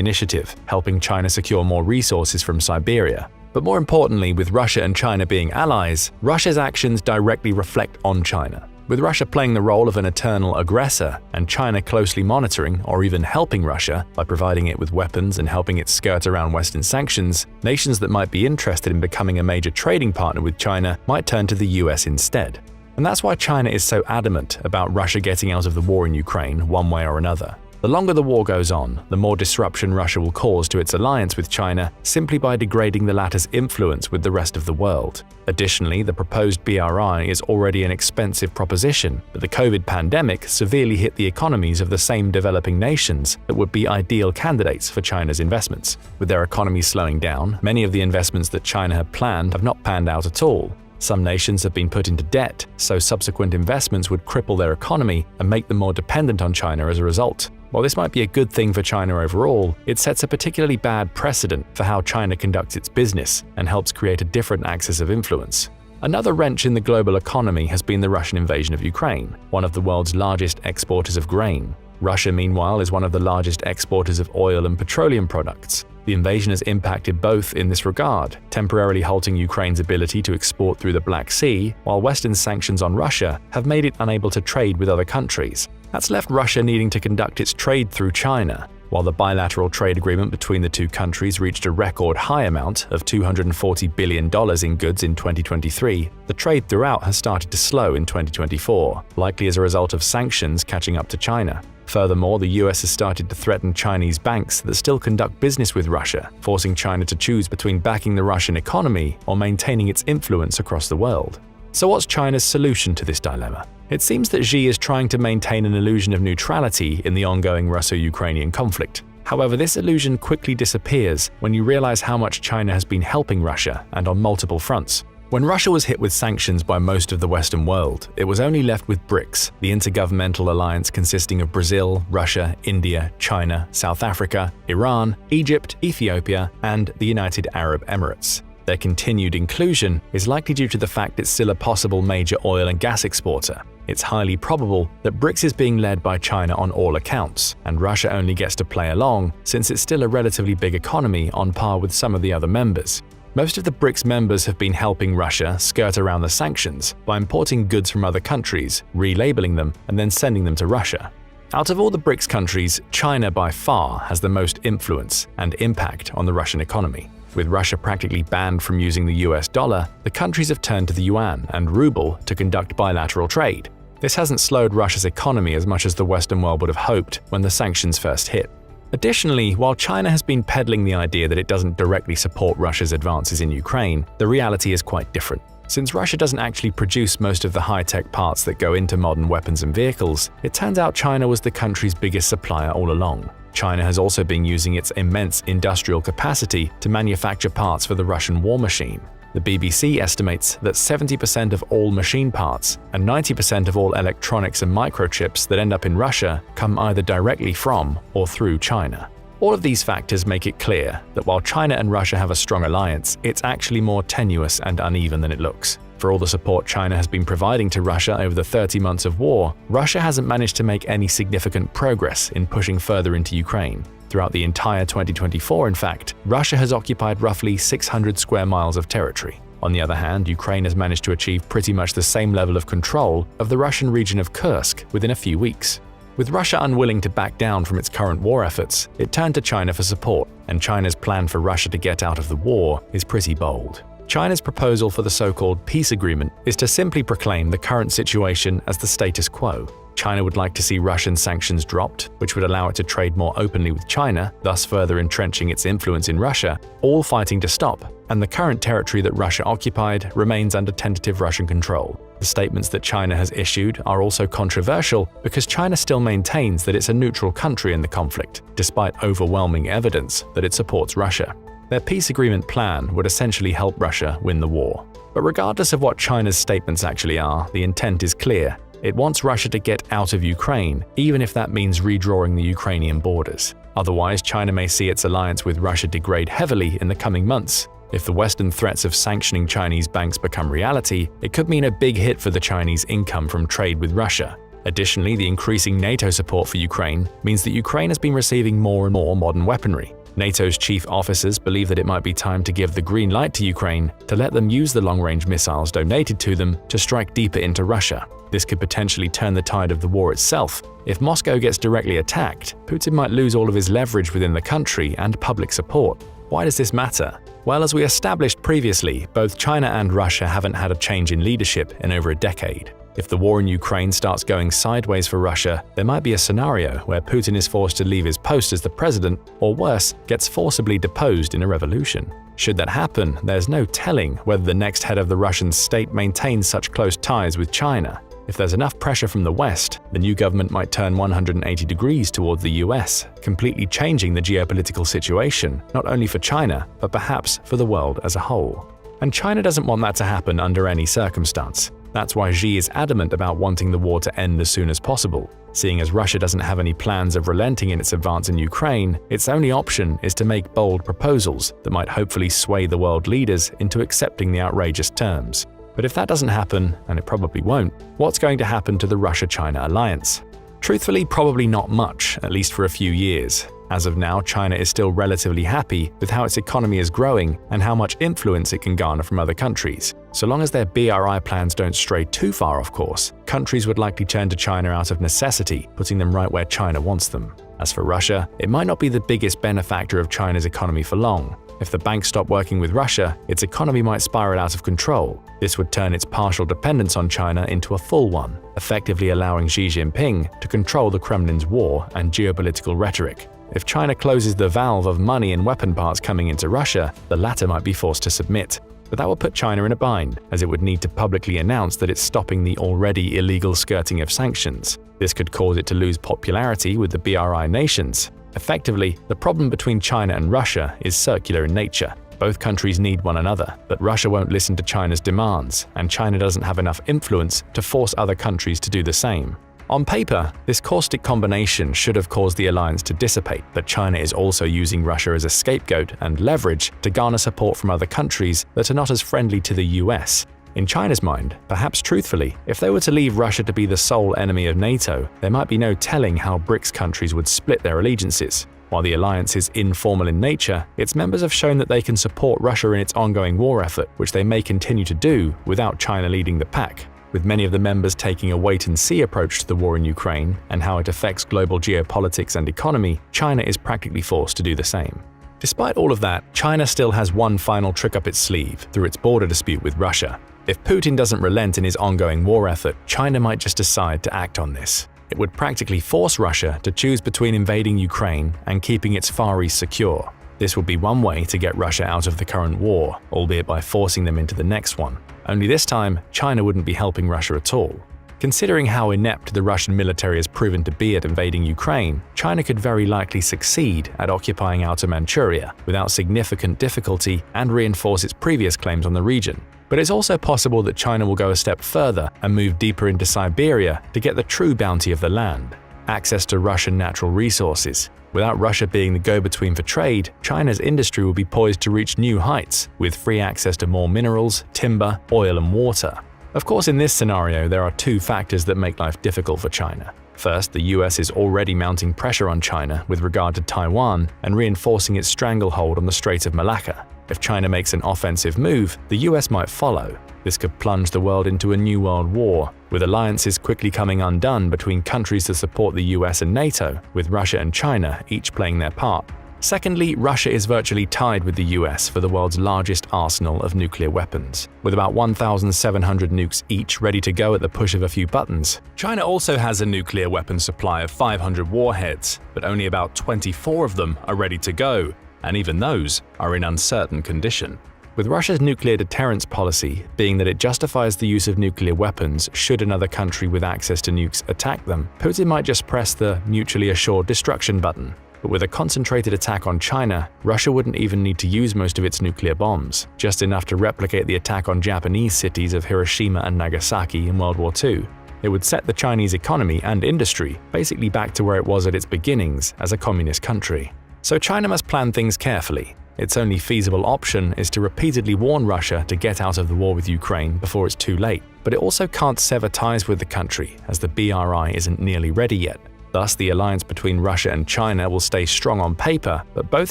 initiative, helping China secure more resources from Siberia. But more importantly, with Russia and China being allies, Russia's actions directly reflect on China. With Russia playing the role of an eternal aggressor and China closely monitoring or even helping Russia by providing it with weapons and helping it skirt around Western sanctions, nations that might be interested in becoming a major trading partner with China might turn to the US instead. And that's why China is so adamant about Russia getting out of the war in Ukraine one way or another. The longer the war goes on, the more disruption Russia will cause to its alliance with China simply by degrading the latter's influence with the rest of the world. Additionally, the proposed BRI is already an expensive proposition, but the COVID pandemic severely hit the economies of the same developing nations that would be ideal candidates for China's investments. With their economies slowing down, many of the investments that China had planned have not panned out at all. Some nations have been put into debt, so subsequent investments would cripple their economy and make them more dependent on China as a result. While this might be a good thing for China overall, it sets a particularly bad precedent for how China conducts its business and helps create a different axis of influence. Another wrench in the global economy has been the Russian invasion of Ukraine, one of the world's largest exporters of grain. Russia, meanwhile, is one of the largest exporters of oil and petroleum products. The invasion has impacted both in this regard, temporarily halting Ukraine's ability to export through the Black Sea, while Western sanctions on Russia have made it unable to trade with other countries. That's left Russia needing to conduct its trade through China. While the bilateral trade agreement between the two countries reached a record high amount of $240 billion in goods in 2023, the trade throughout has started to slow in 2024, likely as a result of sanctions catching up to China. Furthermore, the US has started to threaten Chinese banks that still conduct business with Russia, forcing China to choose between backing the Russian economy or maintaining its influence across the world. So what's China's solution to this dilemma? It seems that Xi is trying to maintain an illusion of neutrality in the ongoing Russo-Ukrainian conflict. However, this illusion quickly disappears when you realize how much China has been helping Russia, and on multiple fronts. When Russia was hit with sanctions by most of the Western world, it was only left with BRICS, the intergovernmental alliance consisting of Brazil, Russia, India, China, South Africa, Iran, Egypt, Ethiopia, and the United Arab Emirates. Their continued inclusion is likely due to the fact it's still a possible major oil and gas exporter. It's highly probable that BRICS is being led by China on all accounts, and Russia only gets to play along since it's still a relatively big economy on par with some of the other members. Most of the BRICS members have been helping Russia skirt around the sanctions by importing goods from other countries, relabeling them, and then sending them to Russia. Out of all the BRICS countries, China by far has the most influence and impact on the Russian economy. With Russia practically banned from using the US dollar, the countries have turned to the yuan and ruble to conduct bilateral trade. This hasn't slowed Russia's economy as much as the Western world would have hoped when the sanctions first hit. Additionally, while China has been peddling the idea that it doesn't directly support Russia's advances in Ukraine, the reality is quite different. Since Russia doesn't actually produce most of the high-tech parts that go into modern weapons and vehicles, it turns out China was the country's biggest supplier all along. China has also been using its immense industrial capacity to manufacture parts for the Russian war machine. The BBC estimates that 70% of all machine parts and 90% of all electronics and microchips that end up in Russia come either directly from or through China. All of these factors make it clear that while China and Russia have a strong alliance, it's actually more tenuous and uneven than it looks. For all the support China has been providing to Russia over the 30 months of war, Russia hasn't managed to make any significant progress in pushing further into Ukraine. Throughout the entire 2024, in fact, Russia has occupied roughly 600 square miles of territory. On the other hand, Ukraine has managed to achieve pretty much the same level of control of the Russian region of Kursk within a few weeks. With Russia unwilling to back down from its current war efforts, it turned to China for support, and China's plan for Russia to get out of the war is pretty bold. China's proposal for the so-called peace agreement is to simply proclaim the current situation as the status quo. China would like to see Russian sanctions dropped, which would allow it to trade more openly with China, thus further entrenching its influence in Russia, all fighting to stop, and the current territory that Russia occupied remains under tentative Russian control. The statements that China has issued are also controversial because China still maintains that it's a neutral country in the conflict, despite overwhelming evidence that it supports Russia. Their peace agreement plan would essentially help Russia win the war. But regardless of what China's statements actually are, the intent is clear. It wants Russia to get out of Ukraine, even if that means redrawing the Ukrainian borders. Otherwise, China may see its alliance with Russia degrade heavily in the coming months. If the Western threats of sanctioning Chinese banks become reality, it could mean a big hit for the Chinese income from trade with Russia. Additionally, the increasing NATO support for Ukraine means that Ukraine has been receiving more and more modern weaponry. NATO's chief officers believe that it might be time to give the green light to Ukraine to let them use the long-range missiles donated to them to strike deeper into Russia. This could potentially turn the tide of the war itself. If Moscow gets directly attacked, Putin might lose all of his leverage within the country and public support. Why does this matter? Well, as we established previously, both China and Russia haven't had a change in leadership in over a decade. If the war in Ukraine starts going sideways for Russia, there might be a scenario where Putin is forced to leave his post as the president, or worse, gets forcibly deposed in a revolution. Should that happen, there's no telling whether the next head of the Russian state maintains such close ties with China. If there's enough pressure from the West, the new government might turn 180 degrees towards the US, completely changing the geopolitical situation, not only for China, but perhaps for the world as a whole. And China doesn't want that to happen under any circumstance. That's why Xi is adamant about wanting the war to end as soon as possible. Seeing as Russia doesn't have any plans of relenting in its advance in Ukraine, its only option is to make bold proposals that might hopefully sway the world leaders into accepting the outrageous terms. But if that doesn't happen, and it probably won't, what's going to happen to the Russia-China alliance? Truthfully, probably not much, at least for a few years. As of now, China is still relatively happy with how its economy is growing and how much influence it can garner from other countries. So long as their BRI plans don't stray too far off course, countries would likely turn to China out of necessity, putting them right where China wants them. As for Russia, it might not be the biggest benefactor of China's economy for long. If the banks stop working with Russia, its economy might spiral out of control. This would turn its partial dependence on China into a full one, effectively allowing Xi Jinping to control the Kremlin's war and geopolitical rhetoric. If China closes the valve of money and weapon parts coming into Russia, the latter might be forced to submit. But that would put China in a bind, as it would need to publicly announce that it's stopping the already illegal skirting of sanctions. This could cause it to lose popularity with the BRI nations. Effectively, the problem between China and Russia is circular in nature. Both countries need one another, but Russia won't listen to China's demands, and China doesn't have enough influence to force other countries to do the same. On paper, this caustic combination should have caused the alliance to dissipate, but China is also using Russia as a scapegoat and leverage to garner support from other countries that are not as friendly to the US. In China's mind, perhaps truthfully, if they were to leave Russia to be the sole enemy of NATO, there might be no telling how BRICS countries would split their allegiances. While the alliance is informal in nature, its members have shown that they can support Russia in its ongoing war effort, which they may continue to do without China leading the pack. With many of the members taking a wait-and-see approach to the war in Ukraine and how it affects global geopolitics and economy, China is practically forced to do the same. Despite all of that, China still has one final trick up its sleeve through its border dispute with Russia. If Putin doesn't relent in his ongoing war effort, China might just decide to act on this. It would practically force Russia to choose between invading Ukraine and keeping its Far East secure. This would be one way to get Russia out of the current war, albeit by forcing them into the next one. Only this time, China wouldn't be helping Russia at all. Considering how inept the Russian military has proven to be at invading Ukraine, China could very likely succeed at occupying Outer Manchuria without significant difficulty and reinforce its previous claims on the region. But it's also possible that China will go a step further and move deeper into Siberia to get the true bounty of the land: access to Russian natural resources. Without Russia being the go-between for trade, China's industry will be poised to reach new heights, with free access to more minerals, timber, oil, and water. Of course, in this scenario, there are two factors that make life difficult for China. First, the US is already mounting pressure on China with regard to Taiwan and reinforcing its stranglehold on the Strait of Malacca. If China makes an offensive move, the US might follow. This could plunge the world into a new world war, with alliances quickly coming undone between countries that support the US and NATO, with Russia and China each playing their part. Secondly, Russia is virtually tied with the US for the world's largest arsenal of nuclear weapons, with about 1,700 nukes each ready to go at the push of a few buttons. China also has a nuclear weapons supply of 500 warheads, but only about 24 of them are ready to go, and even those are in uncertain condition. With Russia's nuclear deterrence policy being that it justifies the use of nuclear weapons should another country with access to nukes attack them, Putin might just press the mutually assured destruction button. But with a concentrated attack on China, Russia wouldn't even need to use most of its nuclear bombs, just enough to replicate the attack on Japanese cities of Hiroshima and Nagasaki in World War II. It would set the Chinese economy and industry basically back to where it was at its beginnings as a communist country. So China must plan things carefully. Its only feasible option is to repeatedly warn Russia to get out of the war with Ukraine before it's too late. But it also can't sever ties with the country, as the BRI isn't nearly ready yet. Thus, the alliance between Russia and China will stay strong on paper, but both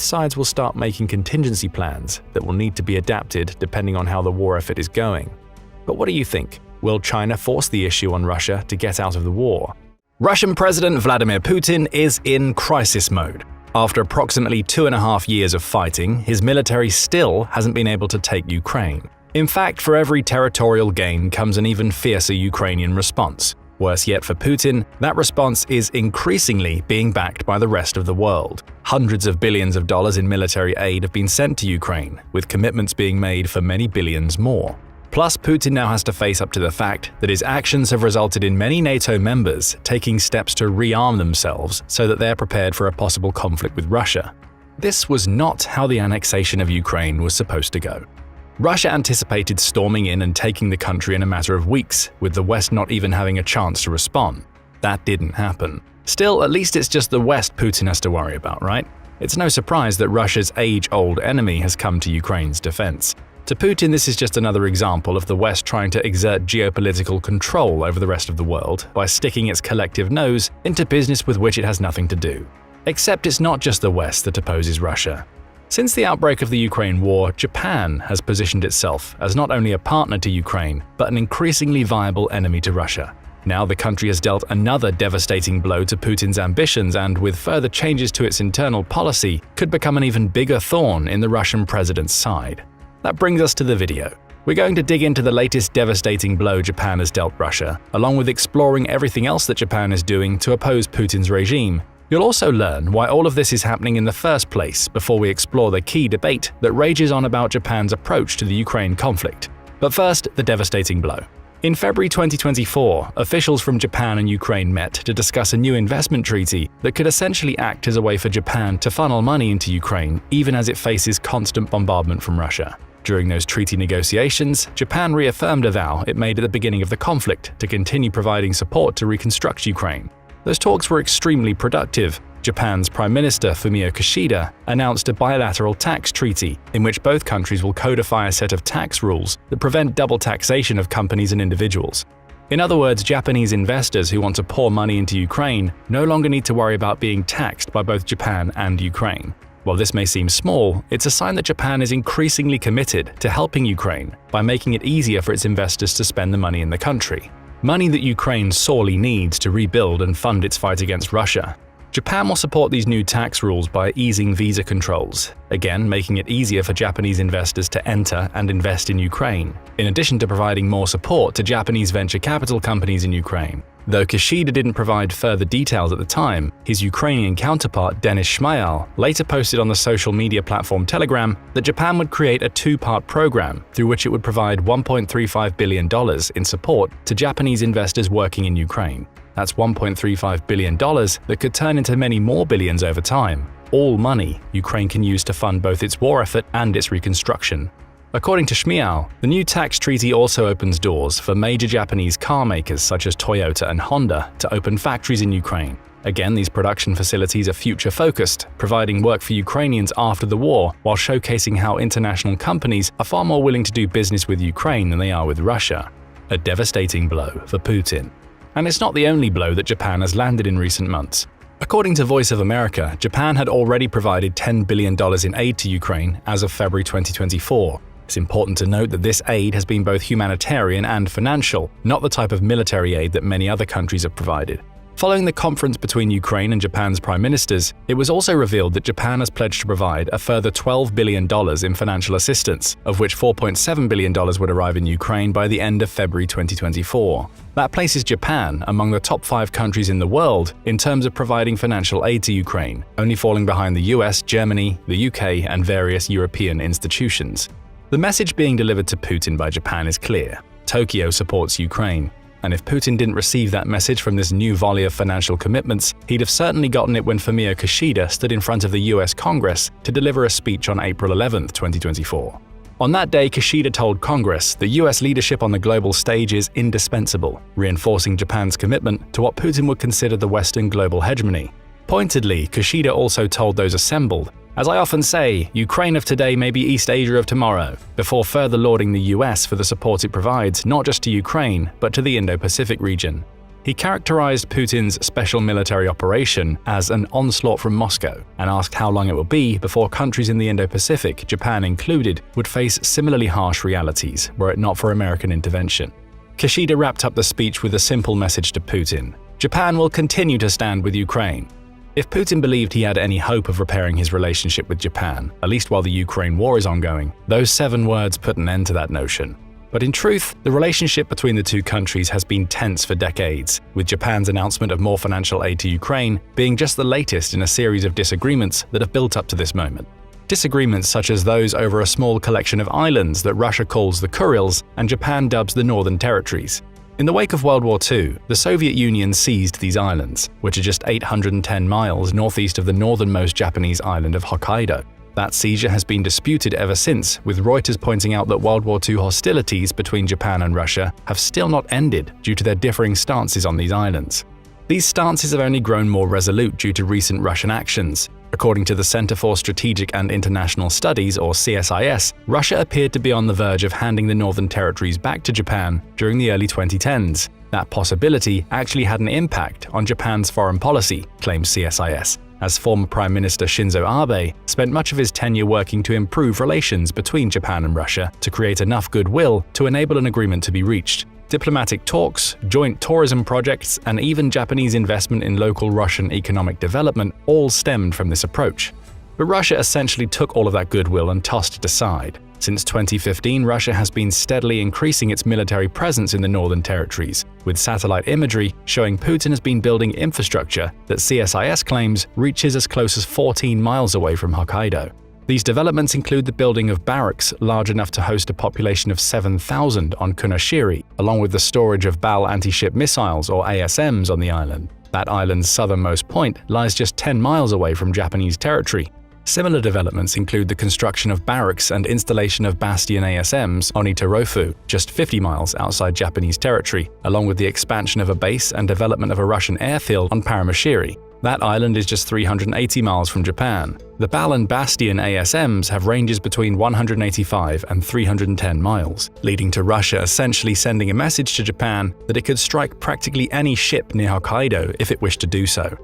sides will start making contingency plans that will need to be adapted depending on how the war effort is going. But what do you think? Will China force the issue on Russia to get out of the war? Russian President Vladimir Putin is in crisis mode. After approximately 2.5 years of fighting, his military still hasn't been able to take Ukraine. In fact, for every territorial gain comes an even fiercer Ukrainian response. Worse yet for Putin, that response is increasingly being backed by the rest of the world. Hundreds of billions of dollars in military aid have been sent to Ukraine, with commitments being made for many billions more. Plus, Putin now has to face up to the fact that his actions have resulted in many NATO members taking steps to rearm themselves so that they're prepared for a possible conflict with Russia. This was not how the annexation of Ukraine was supposed to go. Russia anticipated storming in and taking the country in a matter of weeks, with the West not even having a chance to respond. That didn't happen. Still, at least it's just the West Putin has to worry about, right? It's no surprise that Russia's age-old enemy has come to Ukraine's defense. To Putin, this is just another example of the West trying to exert geopolitical control over the rest of the world by sticking its collective nose into business with which it has nothing to do. Except it's not just the West that opposes Russia. Since the outbreak of the Ukraine war, Japan has positioned itself as not only a partner to Ukraine, but an increasingly viable enemy to Russia. Now the country has dealt another devastating blow to Putin's ambitions and, with further changes to its internal policy, could become an even bigger thorn in the Russian president's side. That brings us to the video. We're going to dig into the latest devastating blow Japan has dealt Russia, along with exploring everything else that Japan is doing to oppose Putin's regime. You'll also learn why all of this is happening in the first place before we explore the key debate that rages on about Japan's approach to the Ukraine conflict. But first, the devastating blow. In February 2024, officials from Japan and Ukraine met to discuss a new investment treaty that could essentially act as a way for Japan to funnel money into Ukraine even as it faces constant bombardment from Russia. During those treaty negotiations, Japan reaffirmed a vow it made at the beginning of the conflict to continue providing support to reconstruct Ukraine. Those talks were extremely productive. Japan's Prime Minister Fumio Kishida announced a bilateral tax treaty in which both countries will codify a set of tax rules that prevent double taxation of companies and individuals. In other words, Japanese investors who want to pour money into Ukraine no longer need to worry about being taxed by both Japan and Ukraine. While this may seem small, it's a sign that Japan is increasingly committed to helping Ukraine by making it easier for its investors to spend the money in the country. Money that Ukraine sorely needs to rebuild and fund its fight against Russia. Japan will support these new tax rules by easing visa controls, again making it easier for Japanese investors to enter and invest in Ukraine, in addition to providing more support to Japanese venture capital companies in Ukraine. Though Kishida didn't provide further details at the time, his Ukrainian counterpart Denis Shmyhal later posted on the social media platform Telegram that Japan would create a two-part program through which it would provide $1.35 billion in support to Japanese investors working in Ukraine. That's $1.35 billion that could turn into many more billions over time, all money Ukraine can use to fund both its war effort and its reconstruction. According to Shmyhal, the new tax treaty also opens doors for major Japanese car makers such as Toyota and Honda to open factories in Ukraine. Again, these production facilities are future-focused, providing work for Ukrainians after the war, while showcasing how international companies are far more willing to do business with Ukraine than they are with Russia. A devastating blow for Putin. And it's not the only blow that Japan has landed in recent months. According to Voice of America, Japan had already provided $10 billion in aid to Ukraine as of February 2024. It's important to note that this aid has been both humanitarian and financial, not the type of military aid that many other countries have provided. Following the conference between Ukraine and Japan's prime ministers, it was also revealed that Japan has pledged to provide a further $12 billion in financial assistance, of which $4.7 billion would arrive in Ukraine by the end of February 2024. That places Japan among the top 5 countries in the world in terms of providing financial aid to Ukraine, only falling behind the US, Germany, the UK, and various European institutions. The message being delivered to Putin by Japan is clear. Tokyo supports Ukraine. And if Putin didn't receive that message from this new volley of financial commitments, he'd have certainly gotten it when Fumio Kishida stood in front of the US Congress to deliver a speech on April 11, 2024. On that day, Kishida told Congress that US leadership on the global stage is indispensable, reinforcing Japan's commitment to what Putin would consider the Western global hegemony. Pointedly, Kishida also told those assembled, "As I often say, Ukraine of today may be East Asia of tomorrow," before further lauding the US for the support it provides not just to Ukraine, but to the Indo-Pacific region. He characterized Putin's special military operation as an onslaught from Moscow and asked how long it would be before countries in the Indo-Pacific, Japan included, would face similarly harsh realities were it not for American intervention. Kishida wrapped up the speech with a simple message to Putin: Japan will continue to stand with Ukraine. If Putin believed he had any hope of repairing his relationship with Japan, at least while the Ukraine war is ongoing, those 7 words put an end to that notion. But in truth, the relationship between the two countries has been tense for decades, with Japan's announcement of more financial aid to Ukraine being just the latest in a series of disagreements that have built up to this moment. Disagreements such as those over a small collection of islands that Russia calls the Kurils and Japan dubs the Northern Territories. In the wake of World War II, the Soviet Union seized these islands, which are just 810 miles northeast of the northernmost Japanese island of Hokkaido. That seizure has been disputed ever since, with Reuters pointing out that World War II hostilities between Japan and Russia have still not ended due to their differing stances on these islands. These stances have only grown more resolute due to recent Russian actions. According to the Center for Strategic and International Studies, or CSIS, Russia appeared to be on the verge of handing the Northern Territories back to Japan during the early 2010s. That possibility actually had an impact on Japan's foreign policy, claims CSIS, as former Prime Minister Shinzo Abe spent much of his tenure working to improve relations between Japan and Russia to create enough goodwill to enable an agreement to be reached. Diplomatic talks, joint tourism projects, and even Japanese investment in local Russian economic development all stemmed from this approach. But Russia essentially took all of that goodwill and tossed it aside. Since 2015, Russia has been steadily increasing its military presence in the Northern Territories, with satellite imagery showing Putin has been building infrastructure that CSIS claims reaches as close as 14 miles away from Hokkaido. These developments include the building of barracks large enough to host a population of 7,000 on Kunashiri, along with the storage of BAL anti-ship missiles or ASMs on the island. That island's southernmost point lies just 10 miles away from Japanese territory. Similar developments include the construction of barracks and installation of Bastion ASMs on Itarofu, just 50 miles outside Japanese territory, along with the expansion of a base and development of a Russian airfield on Paramashiri. That island is just 380 miles from Japan. The Bal and Bastion ASMs have ranges between 185 and 310 miles, leading to Russia essentially sending a message to Japan that it could strike practically any ship near Hokkaido if it wished to do so.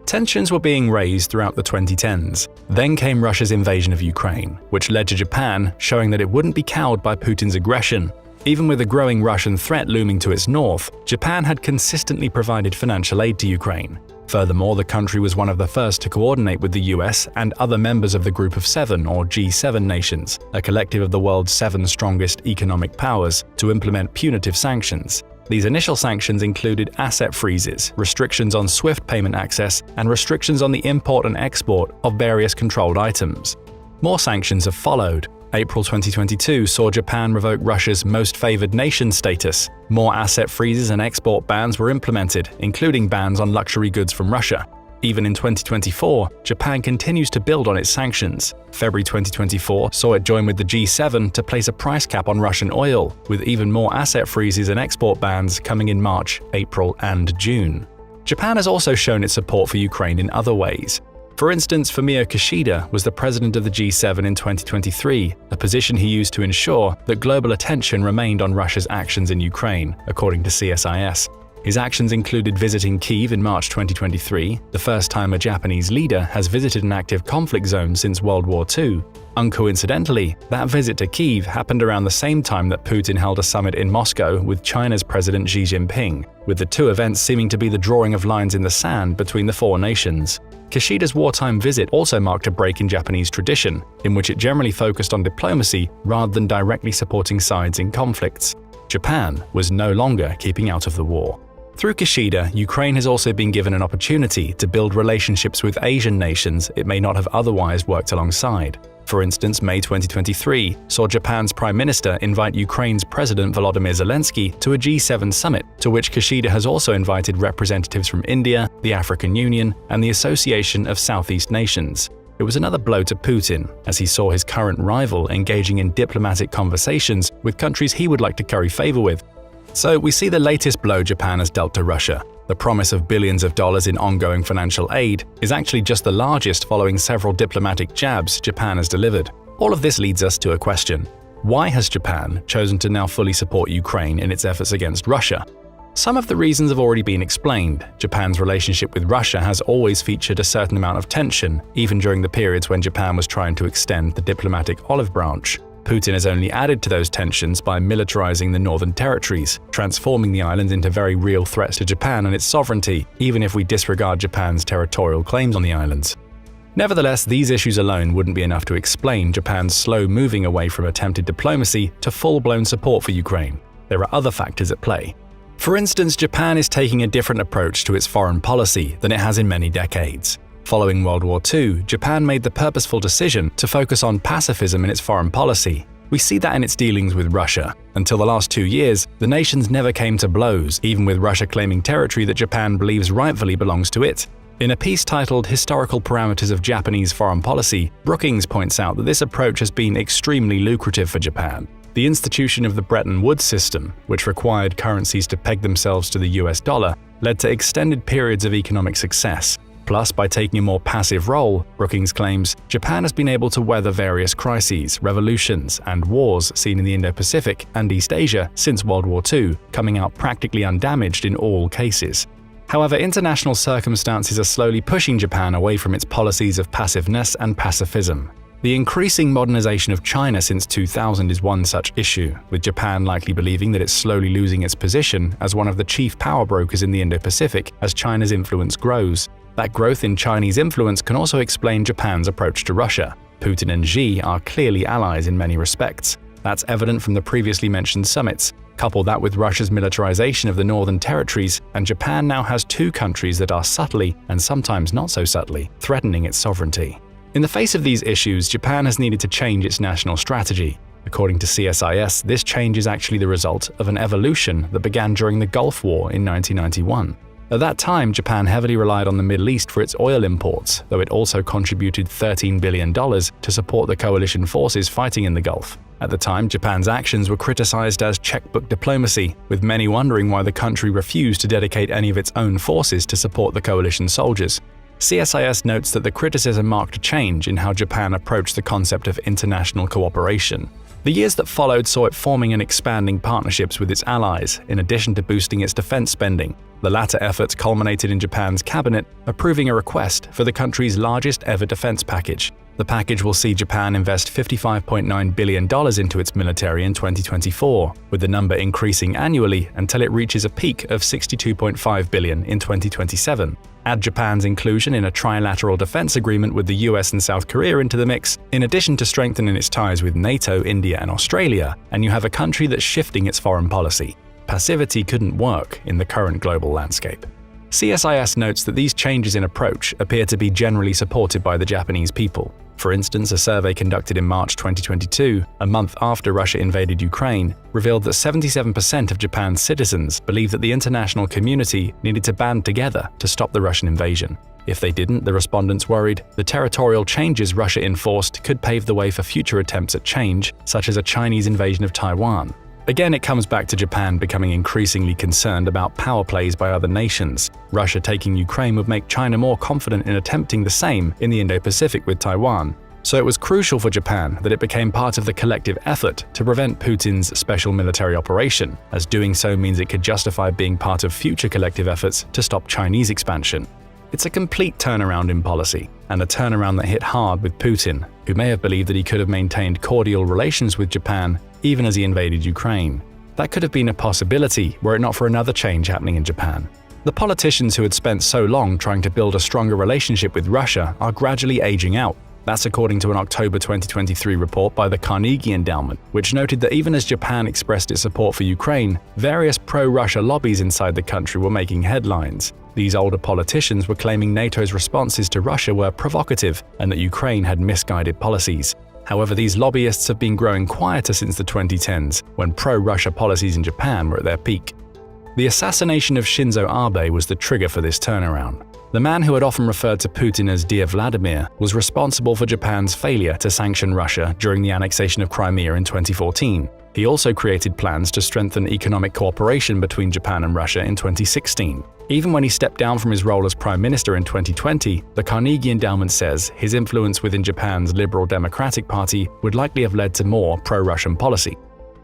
Tensions were being raised throughout the 2010s. Then came Russia's invasion of Ukraine, which led to Japan showing that it wouldn't be cowed by Putin's aggression. Even with a growing Russian threat looming to its north, Japan had consistently provided financial aid to Ukraine. Furthermore, the country was one of the first to coordinate with the US and other members of the Group of Seven, or G7 nations, a collective of the world's 7 strongest economic powers, to implement punitive sanctions. These initial sanctions included asset freezes, restrictions on SWIFT payment access, and restrictions on the import and export of various controlled items. More sanctions have followed. April 2022 saw Japan revoke Russia's most favored nation status. More asset freezes and export bans were implemented, including bans on luxury goods from Russia. Even in 2024, Japan continues to build on its sanctions. February 2024 saw it join with the G7 to place a price cap on Russian oil, with even more asset freezes and export bans coming in March, April, and June. Japan has also shown its support for Ukraine in other ways. For instance, Fumio Kishida was the president of the G7 in 2023, a position he used to ensure that global attention remained on Russia's actions in Ukraine, according to CSIS. His actions included visiting Kyiv in March 2023, the first time a Japanese leader has visited an active conflict zone since World War II. Uncoincidentally, that visit to Kyiv happened around the same time that Putin held a summit in Moscow with China's President Xi Jinping, with the two events seeming to be the drawing of lines in the sand between the 4 nations. Kishida's wartime visit also marked a break in Japanese tradition, in which it generally focused on diplomacy rather than directly supporting sides in conflicts. Japan was no longer keeping out of the war. Through Kishida, Ukraine has also been given an opportunity to build relationships with Asian nations it may not have otherwise worked alongside. For instance, May 2023 saw Japan's Prime Minister invite Ukraine's President Volodymyr Zelensky to a G7 summit, to which Kishida has also invited representatives from India, the African Union, and the Association of Southeast Nations. It was another blow to Putin, as he saw his current rival engaging in diplomatic conversations with countries he would like to curry favor with. So we see the latest blow Japan has dealt to Russia. The promise of billions of dollars in ongoing financial aid is actually just the largest following several diplomatic jabs Japan has delivered. All of this leads us to a question. Why has Japan chosen to now fully support Ukraine in its efforts against Russia? Some of the reasons have already been explained. Japan's relationship with Russia has always featured a certain amount of tension, even during the periods when Japan was trying to extend the diplomatic olive branch. Putin has only added to those tensions by militarizing the northern territories, transforming the islands into very real threats to Japan and its sovereignty, even if we disregard Japan's territorial claims on the islands. Nevertheless, these issues alone wouldn't be enough to explain Japan's slow moving away from attempted diplomacy to full-blown support for Ukraine. There are other factors at play. For instance, Japan is taking a different approach to its foreign policy than it has in many decades. Following World War II, Japan made the purposeful decision to focus on pacifism in its foreign policy. We see that in its dealings with Russia. Until the last 2 years, the nations never came to blows, even with Russia claiming territory that Japan believes rightfully belongs to it. In a piece titled Historical Parameters of Japanese Foreign Policy, Brookings points out that this approach has been extremely lucrative for Japan. The institution of the Bretton Woods system, which required currencies to peg themselves to the US dollar, led to extended periods of economic success. Plus, by taking a more passive role, Brookings claims, Japan has been able to weather various crises, revolutions, and wars seen in the Indo-Pacific and East Asia since World War II, coming out practically undamaged in all cases. However, international circumstances are slowly pushing Japan away from its policies of passiveness and pacifism. The increasing modernization of China since 2000 is one such issue, with Japan likely believing that it's slowly losing its position as one of the chief power brokers in the Indo-Pacific as China's influence grows. That growth in Chinese influence can also explain Japan's approach to Russia. Putin and Xi are clearly allies in many respects. That's evident from the previously mentioned summits. Couple that with Russia's militarization of the northern territories, and Japan now has 2 countries that are subtly, and sometimes not so subtly, threatening its sovereignty. In the face of these issues, Japan has needed to change its national strategy. According to CSIS, this change is actually the result of an evolution that began during the Gulf War in 1991. At that time, Japan heavily relied on the Middle East for its oil imports, though it also contributed $13 billion to support the coalition forces fighting in the Gulf. At the time, Japan's actions were criticized as checkbook diplomacy, with many wondering why the country refused to dedicate any of its own forces to support the coalition soldiers. CSIS notes that the criticism marked a change in how Japan approached the concept of international cooperation. The years that followed saw it forming and expanding partnerships with its allies, in addition to boosting its defense spending. The latter efforts culminated in Japan's cabinet approving a request for the country's largest ever defense package. The package will see Japan invest $55.9 billion into its military in 2024, with the number increasing annually until it reaches a peak of $62.5 billion in 2027. Add Japan's inclusion in a trilateral defense agreement with the US and South Korea into the mix, in addition to strengthening its ties with NATO, India, and Australia, and you have a country that's shifting its foreign policy. Passivity couldn't work in the current global landscape. CSIS notes that these changes in approach appear to be generally supported by the Japanese people. For instance, a survey conducted in March 2022, a month after Russia invaded Ukraine, revealed that 77% of Japan's citizens believe that the international community needed to band together to stop the Russian invasion. If they didn't, the respondents worried the territorial changes Russia enforced could pave the way for future attempts at change, such as a Chinese invasion of Taiwan. Again, it comes back to Japan becoming increasingly concerned about power plays by other nations. Russia taking Ukraine would make China more confident in attempting the same in the Indo-Pacific with Taiwan. So it was crucial for Japan that it became part of the collective effort to prevent Putin's special military operation, as doing so means it could justify being part of future collective efforts to stop Chinese expansion. It's a complete turnaround in policy, and a turnaround that hit hard with Putin, who may have believed that he could have maintained cordial relations with Japan even as he invaded Ukraine. That could have been a possibility were it not for another change happening in Japan. The politicians who had spent so long trying to build a stronger relationship with Russia are gradually aging out. That's according to an October 2023 report by the Carnegie Endowment, which noted that even as Japan expressed its support for Ukraine, various pro-Russia lobbies inside the country were making headlines. These older politicians were claiming NATO's responses to Russia were provocative and that Ukraine had misguided policies. However, these lobbyists have been growing quieter since the 2010s, when pro-Russia policies in Japan were at their peak. The assassination of Shinzo Abe was the trigger for this turnaround. The man who had often referred to Putin as Dear Vladimir was responsible for Japan's failure to sanction Russia during the annexation of Crimea in 2014. He also created plans to strengthen economic cooperation between Japan and Russia in 2016. Even when he stepped down from his role as Prime Minister in 2020, the Carnegie Endowment says his influence within Japan's Liberal Democratic Party would likely have led to more pro-Russian policy.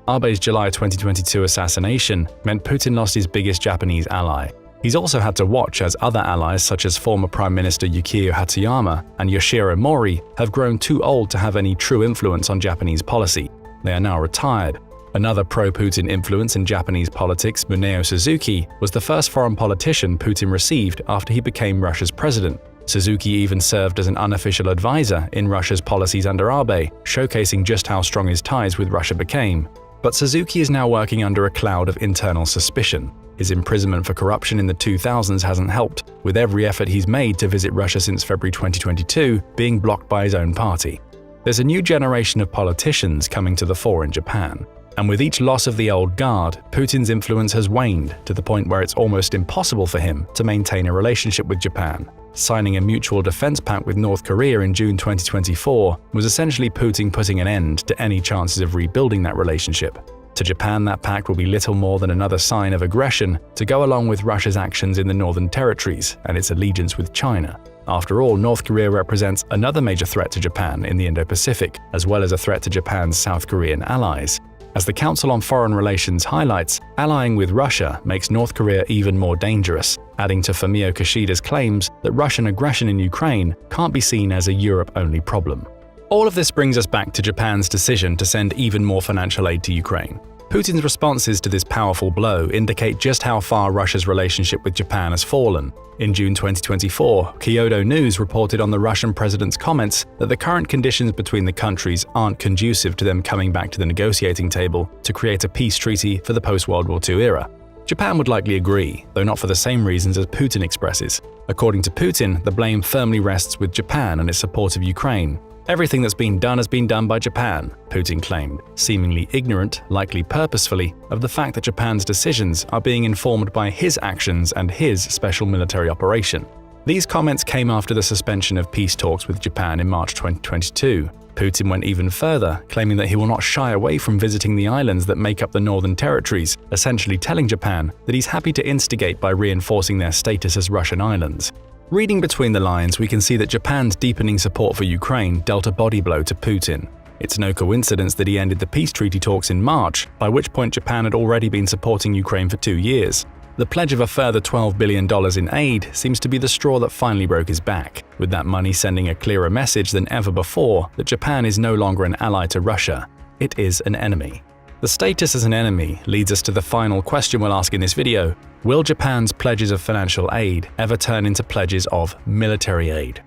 Abe's July 2022 assassination meant Putin lost his biggest Japanese ally. He's also had to watch as other allies such as former Prime Minister Yukio Hatsuyama and Yoshiro Mori have grown too old to have any true influence on Japanese policy. They are now retired. Another pro-Putin influence in Japanese politics, Muneo Suzuki, was the first foreign politician Putin received after he became Russia's president. Suzuki even served as an unofficial advisor in Russia's policies under Abe, showcasing just how strong his ties with Russia became. But Suzuki is now working under a cloud of internal suspicion. His imprisonment for corruption in the 2000s hasn't helped, with every effort he's made to visit Russia since February 2022 being blocked by his own party. There's a new generation of politicians coming to the fore in Japan. And with each loss of the old guard, Putin's influence has waned to the point where it's almost impossible for him to maintain a relationship with Japan. Signing a mutual defense pact with North Korea in June 2024 was essentially Putin putting an end to any chances of rebuilding that relationship. To Japan, that pact will be little more than another sign of aggression to go along with Russia's actions in the Northern Territories and its allegiance with China. After all, North Korea represents another major threat to Japan in the Indo-Pacific, as well as a threat to Japan's South Korean allies. As the Council on Foreign Relations highlights, allying with Russia makes North Korea even more dangerous, adding to Fumio Kishida's claims that Russian aggression in Ukraine can't be seen as a Europe-only problem. All of this brings us back to Japan's decision to send even more financial aid to Ukraine. Putin's responses to this powerful blow indicate just how far Russia's relationship with Japan has fallen. In June 2024, Kyodo News reported on the Russian president's comments that the current conditions between the countries aren't conducive to them coming back to the negotiating table to create a peace treaty for the post-World War II era. Japan would likely agree, though not for the same reasons as Putin expresses. According to Putin, the blame firmly rests with Japan and its support of Ukraine. Everything that's been done has been done by Japan, Putin claimed, seemingly ignorant, likely purposefully, of the fact that Japan's decisions are being informed by his actions and his special military operation. These comments came after the suspension of peace talks with Japan in March 2022. Putin went even further, claiming that he will not shy away from visiting the islands that make up the Northern Territories, essentially telling Japan that he's happy to instigate by reinforcing their status as Russian islands. Reading between the lines, we can see that Japan's deepening support for Ukraine dealt a body blow to Putin. It's no coincidence that he ended the peace treaty talks in March, by which point Japan had already been supporting Ukraine for 2 years. The pledge of a further $12 billion in aid seems to be the straw that finally broke his back, with that money sending a clearer message than ever before that Japan is no longer an ally to Russia. It is an enemy. The status as an enemy leads us to the final question we'll ask in this video. Will Japan's pledges of financial aid ever turn into pledges of military aid?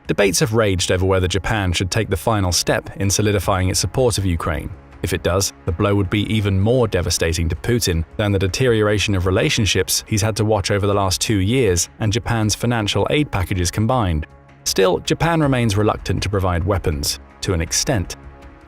Debates have raged over whether Japan should take the final step in solidifying its support of Ukraine. If it does, the blow would be even more devastating to Putin than the deterioration of relationships he's had to watch over the last 2 years and Japan's financial aid packages combined. Still, Japan remains reluctant to provide weapons, to an extent.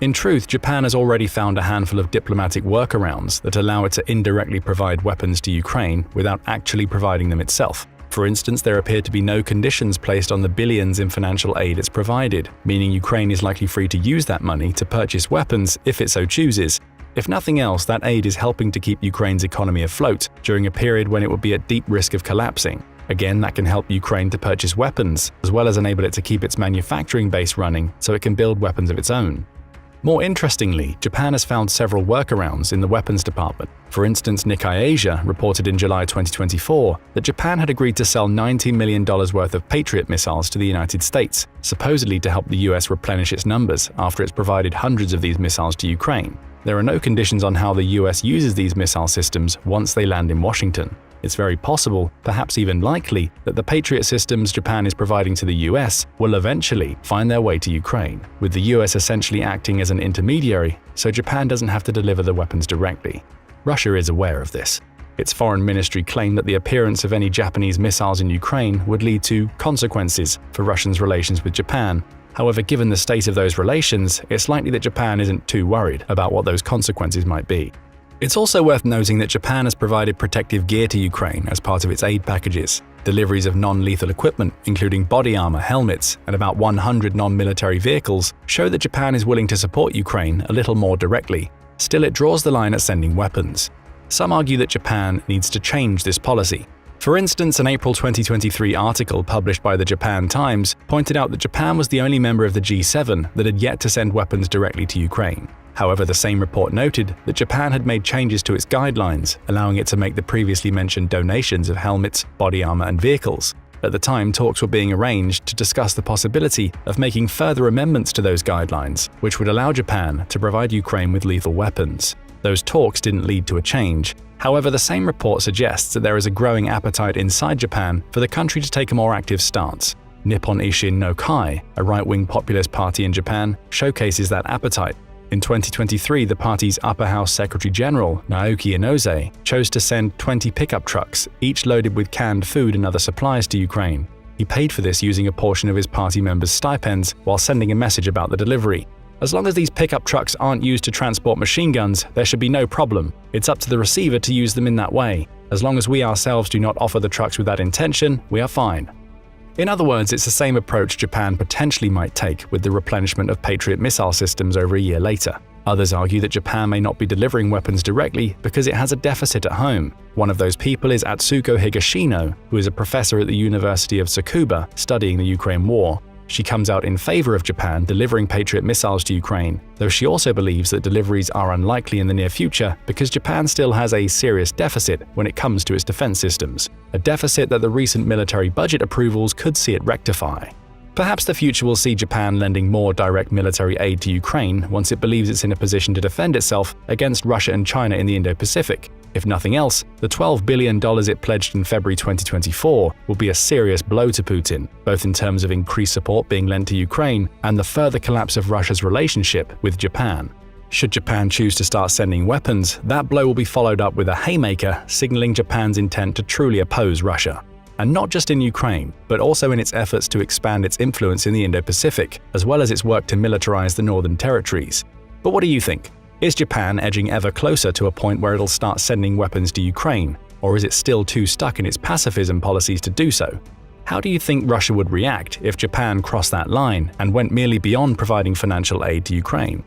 In truth, Japan has already found a handful of diplomatic workarounds that allow it to indirectly provide weapons to Ukraine without actually providing them itself. For instance, there appear to be no conditions placed on the billions in financial aid it's provided, meaning Ukraine is likely free to use that money to purchase weapons if it so chooses. If nothing else, that aid is helping to keep Ukraine's economy afloat during a period when it would be at deep risk of collapsing. Again, that can help Ukraine to purchase weapons, as well as enable it to keep its manufacturing base running so it can build weapons of its own. More interestingly, Japan has found several workarounds in the weapons department. For instance, Nikkei Asia reported in July 2024 that Japan had agreed to sell $90 million worth of Patriot missiles to the United States, supposedly to help the US replenish its numbers after it's provided hundreds of these missiles to Ukraine. There are no conditions on how the US uses these missile systems once they land in Washington. It's very possible, perhaps even likely, that the Patriot systems Japan is providing to the US will eventually find their way to Ukraine, with the US essentially acting as an intermediary so Japan doesn't have to deliver the weapons directly. Russia is aware of this. Its foreign ministry claimed that the appearance of any Japanese missiles in Ukraine would lead to consequences for Russia's relations with Japan. However, given the state of those relations, it's likely that Japan isn't too worried about what those consequences might be. It's also worth noting that Japan has provided protective gear to Ukraine as part of its aid packages. Deliveries of non-lethal equipment, including body armor, helmets, and about 100 non-military vehicles, show that Japan is willing to support Ukraine a little more directly. Still, it draws the line at sending weapons. Some argue that Japan needs to change this policy. For instance, an April 2023 article published by the Japan Times pointed out that Japan was the only member of the G7 that had yet to send weapons directly to Ukraine. However, the same report noted that Japan had made changes to its guidelines, allowing it to make the previously mentioned donations of helmets, body armor, and vehicles. At the time, talks were being arranged to discuss the possibility of making further amendments to those guidelines, which would allow Japan to provide Ukraine with lethal weapons. Those talks didn't lead to a change. However, the same report suggests that there is a growing appetite inside Japan for the country to take a more active stance. Nippon Ishin no Kai, a right-wing populist party in Japan, showcases that appetite. In 2023, the party's upper house secretary general, Naoki Inoue, chose to send 20 pickup trucks, each loaded with canned food and other supplies to Ukraine. He paid for this using a portion of his party members' stipends while sending a message about the delivery. As long as these pickup trucks aren't used to transport machine guns, there should be no problem. It's up to the receiver to use them in that way. As long as we ourselves do not offer the trucks with that intention, we are fine. In other words, it's the same approach Japan potentially might take with the replenishment of Patriot missile systems over a year later. Others argue that Japan may not be delivering weapons directly because it has a deficit at home. One of those people is Atsuko Higashino, who is a professor at the University of Tsukuba studying the Ukraine war. She comes out in favor of Japan delivering Patriot missiles to Ukraine, though she also believes that deliveries are unlikely in the near future because Japan still has a serious deficit when it comes to its defense systems, a deficit that the recent military budget approvals could see it rectify. Perhaps the future will see Japan lending more direct military aid to Ukraine once it believes it's in a position to defend itself against Russia and China in the Indo-Pacific. If nothing else, the $12 billion it pledged in February 2024 will be a serious blow to Putin, both in terms of increased support being lent to Ukraine and the further collapse of Russia's relationship with Japan. Should Japan choose to start sending weapons, that blow will be followed up with a haymaker signaling Japan's intent to truly oppose Russia. And not just in Ukraine, but also in its efforts to expand its influence in the Indo-Pacific, as well as its work to militarize the northern territories. But what do you think? Is Japan edging ever closer to a point where it'll start sending weapons to Ukraine, or is it still too stuck in its pacifism policies to do so? How do you think Russia would react if Japan crossed that line and went merely beyond providing financial aid to Ukraine?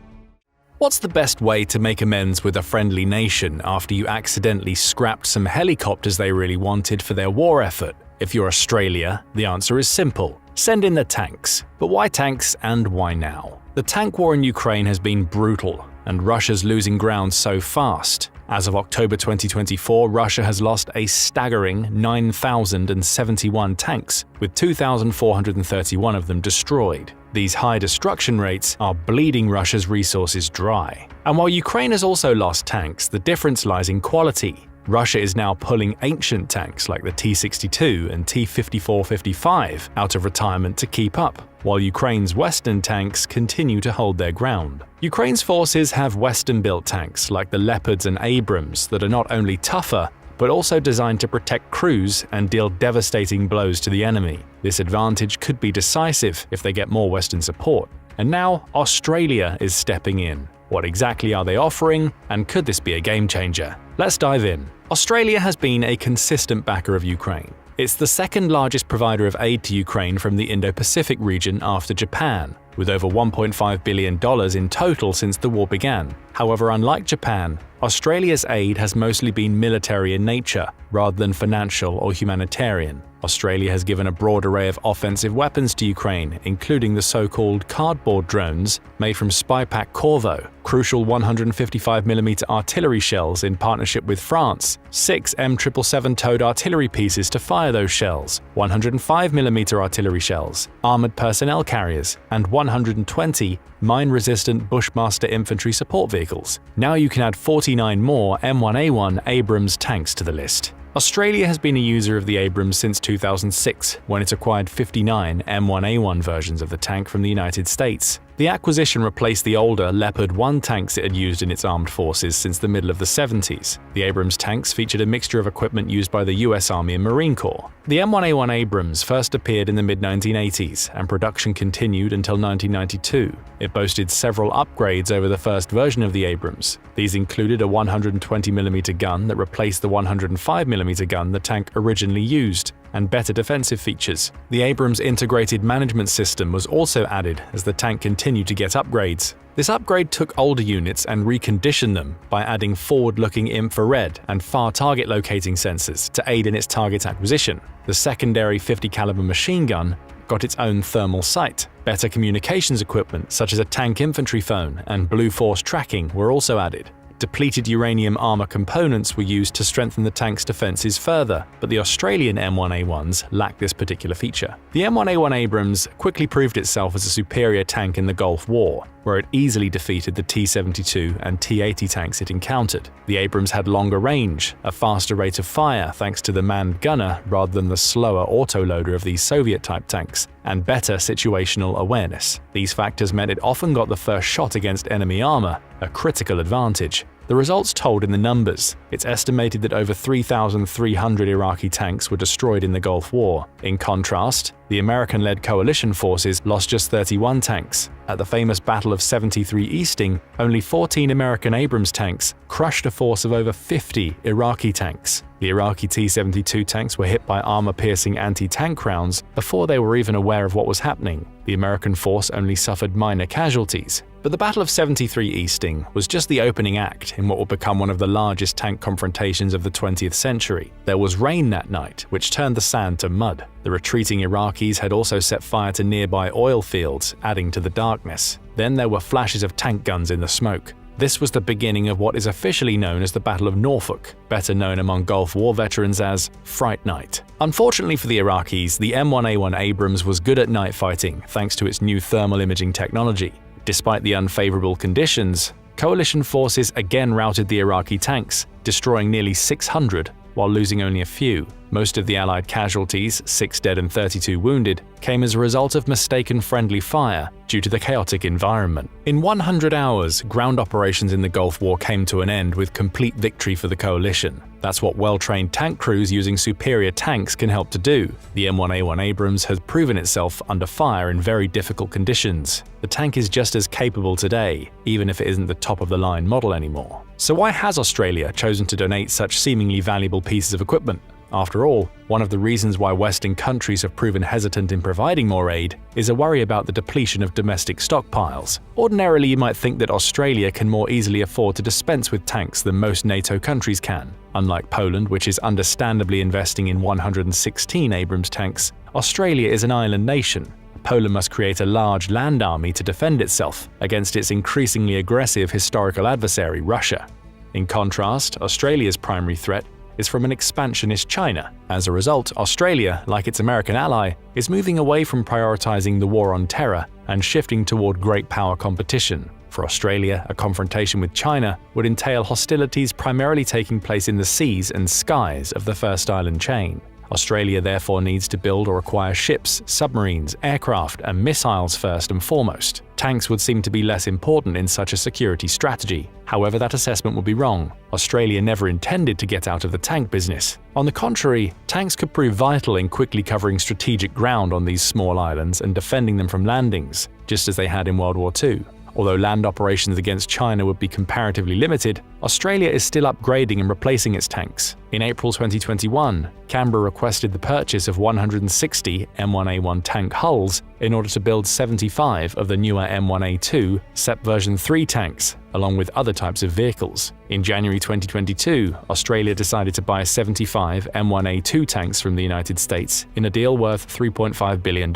What's the best way to make amends with a friendly nation after you accidentally scrapped some helicopters they really wanted for their war effort? If you're Australia, the answer is simple. Send in the tanks. But why tanks and why now? The tank war in Ukraine has been brutal, and Russia's losing ground so fast. As of October 2024, Russia has lost a staggering 9,071 tanks, with 2,431 of them destroyed. These high destruction rates are bleeding Russia's resources dry. And while Ukraine has also lost tanks, the difference lies in quality. Russia is now pulling ancient tanks like the T-62 and T-54-55 out of retirement to keep up, while Ukraine's Western tanks continue to hold their ground. Ukraine's forces have Western-built tanks like the Leopards and Abrams that are not only tougher, but also designed to protect crews and deal devastating blows to the enemy. This advantage could be decisive if they get more Western support. And now Australia is stepping in. What exactly are they offering, and could this be a game changer? Let's dive in. Australia has been a consistent backer of Ukraine. It's the second largest provider of aid to Ukraine from the Indo-Pacific region after Japan, with over $1.5 billion in total since the war began. However, unlike Japan, Australia's aid has mostly been military in nature, rather than financial or humanitarian. Australia has given a broad array of offensive weapons to Ukraine, including the so-called cardboard drones made from Spy-Pack Corvo, crucial 155mm artillery shells in partnership with France, 6 M777 towed artillery pieces to fire those shells, 105mm artillery shells, armored personnel carriers, and 120 mine-resistant Bushmaster infantry support vehicles. Now you can add 49 more M1A1 Abrams tanks to the list. Australia has been a user of the Abrams since 2006, when it acquired 59 M1A1 versions of the tank from the United States. The acquisition replaced the older Leopard 1 tanks it had used in its armed forces since the middle of the 70s. The Abrams tanks featured a mixture of equipment used by the US Army and Marine Corps. The M1A1 Abrams first appeared in the mid-1980s, and production continued until 1992. It boasted several upgrades over the first version of the Abrams. These included a 120mm gun that replaced the 105mm gun the tank originally used, and better defensive features. The Abrams integrated management system was also added as the tank continued to get upgrades. This upgrade took older units and reconditioned them by adding forward-looking infrared and far target locating sensors to aid in its target acquisition. The secondary 50 caliber machine gun got its own thermal sight. Better communications equipment such as a tank infantry phone and Blue Force tracking were also added. Depleted uranium armor components were used to strengthen the tank's defenses further, but the Australian M1A1s lacked this particular feature. The M1A1 Abrams quickly proved itself as a superior tank in the Gulf War, where it easily defeated the T-72 and T-80 tanks it encountered. The Abrams had longer range, a faster rate of fire thanks to the manned gunner rather than the slower autoloader of these Soviet-type tanks, and better situational awareness. These factors meant it often got the first shot against enemy armor, a critical advantage. The results told in the numbers. It's estimated that over 3,300 Iraqi tanks were destroyed in the Gulf War. In contrast, the American-led coalition forces lost just 31 tanks. At the famous Battle of 73 Easting, only 14 American Abrams tanks crushed a force of over 50 Iraqi tanks. The Iraqi T-72 tanks were hit by armor-piercing anti-tank rounds before they were even aware of what was happening. The American force only suffered minor casualties. But the Battle of 73 Easting was just the opening act in what would become one of the largest tank confrontations of the 20th century. There was rain that night, which turned the sand to mud. The retreating Iraqis had also set fire to nearby oil fields, adding to the darkness. Then there were flashes of tank guns in the smoke. This was the beginning of what is officially known as the Battle of Norfolk, better known among Gulf War veterans as Fright Night. Unfortunately for the Iraqis, the M1A1 Abrams was good at night fighting thanks to its new thermal imaging technology. Despite the unfavorable conditions, coalition forces again routed the Iraqi tanks, destroying nearly 600 while losing only a few. Most of the Allied casualties, 6 dead and 32 wounded, came as a result of mistaken friendly fire due to the chaotic environment. In 100 hours, ground operations in the Gulf War came to an end with complete victory for the coalition. That's what well-trained tank crews using superior tanks can help to do. The M1A1 Abrams has proven itself under fire in very difficult conditions. The tank is just as capable today, even if it isn't the top-of-the-line model anymore. So why has Australia chosen to donate such seemingly valuable pieces of equipment? After all, one of the reasons why Western countries have proven hesitant in providing more aid is a worry about the depletion of domestic stockpiles. Ordinarily, you might think that Australia can more easily afford to dispense with tanks than most NATO countries can. Unlike Poland, which is understandably investing in 116 Abrams tanks, Australia is an island nation. Poland must create a large land army to defend itself against its increasingly aggressive historical adversary, Russia. In contrast, Australia's primary threat is from an expansionist China. As a result, Australia, like its American ally, is moving away from prioritizing the war on terror and shifting toward great power competition. For Australia, a confrontation with China would entail hostilities primarily taking place in the seas and skies of the first island chain. Australia therefore needs to build or acquire ships, submarines, aircraft, and missiles first and foremost. Tanks would seem to be less important in such a security strategy. However, that assessment would be wrong. Australia never intended to get out of the tank business. On the contrary, tanks could prove vital in quickly covering strategic ground on these small islands and defending them from landings, just as they had in World War II. Although land operations against China would be comparatively limited, Australia is still upgrading and replacing its tanks. In April 2021, Canberra requested the purchase of 160 M1A1 tank hulls in order to build 75 of the newer M1A2 SEP version 3 tanks, along with other types of vehicles. In January 2022, Australia decided to buy 75 M1A2 tanks from the United States in a deal worth $3.5 billion.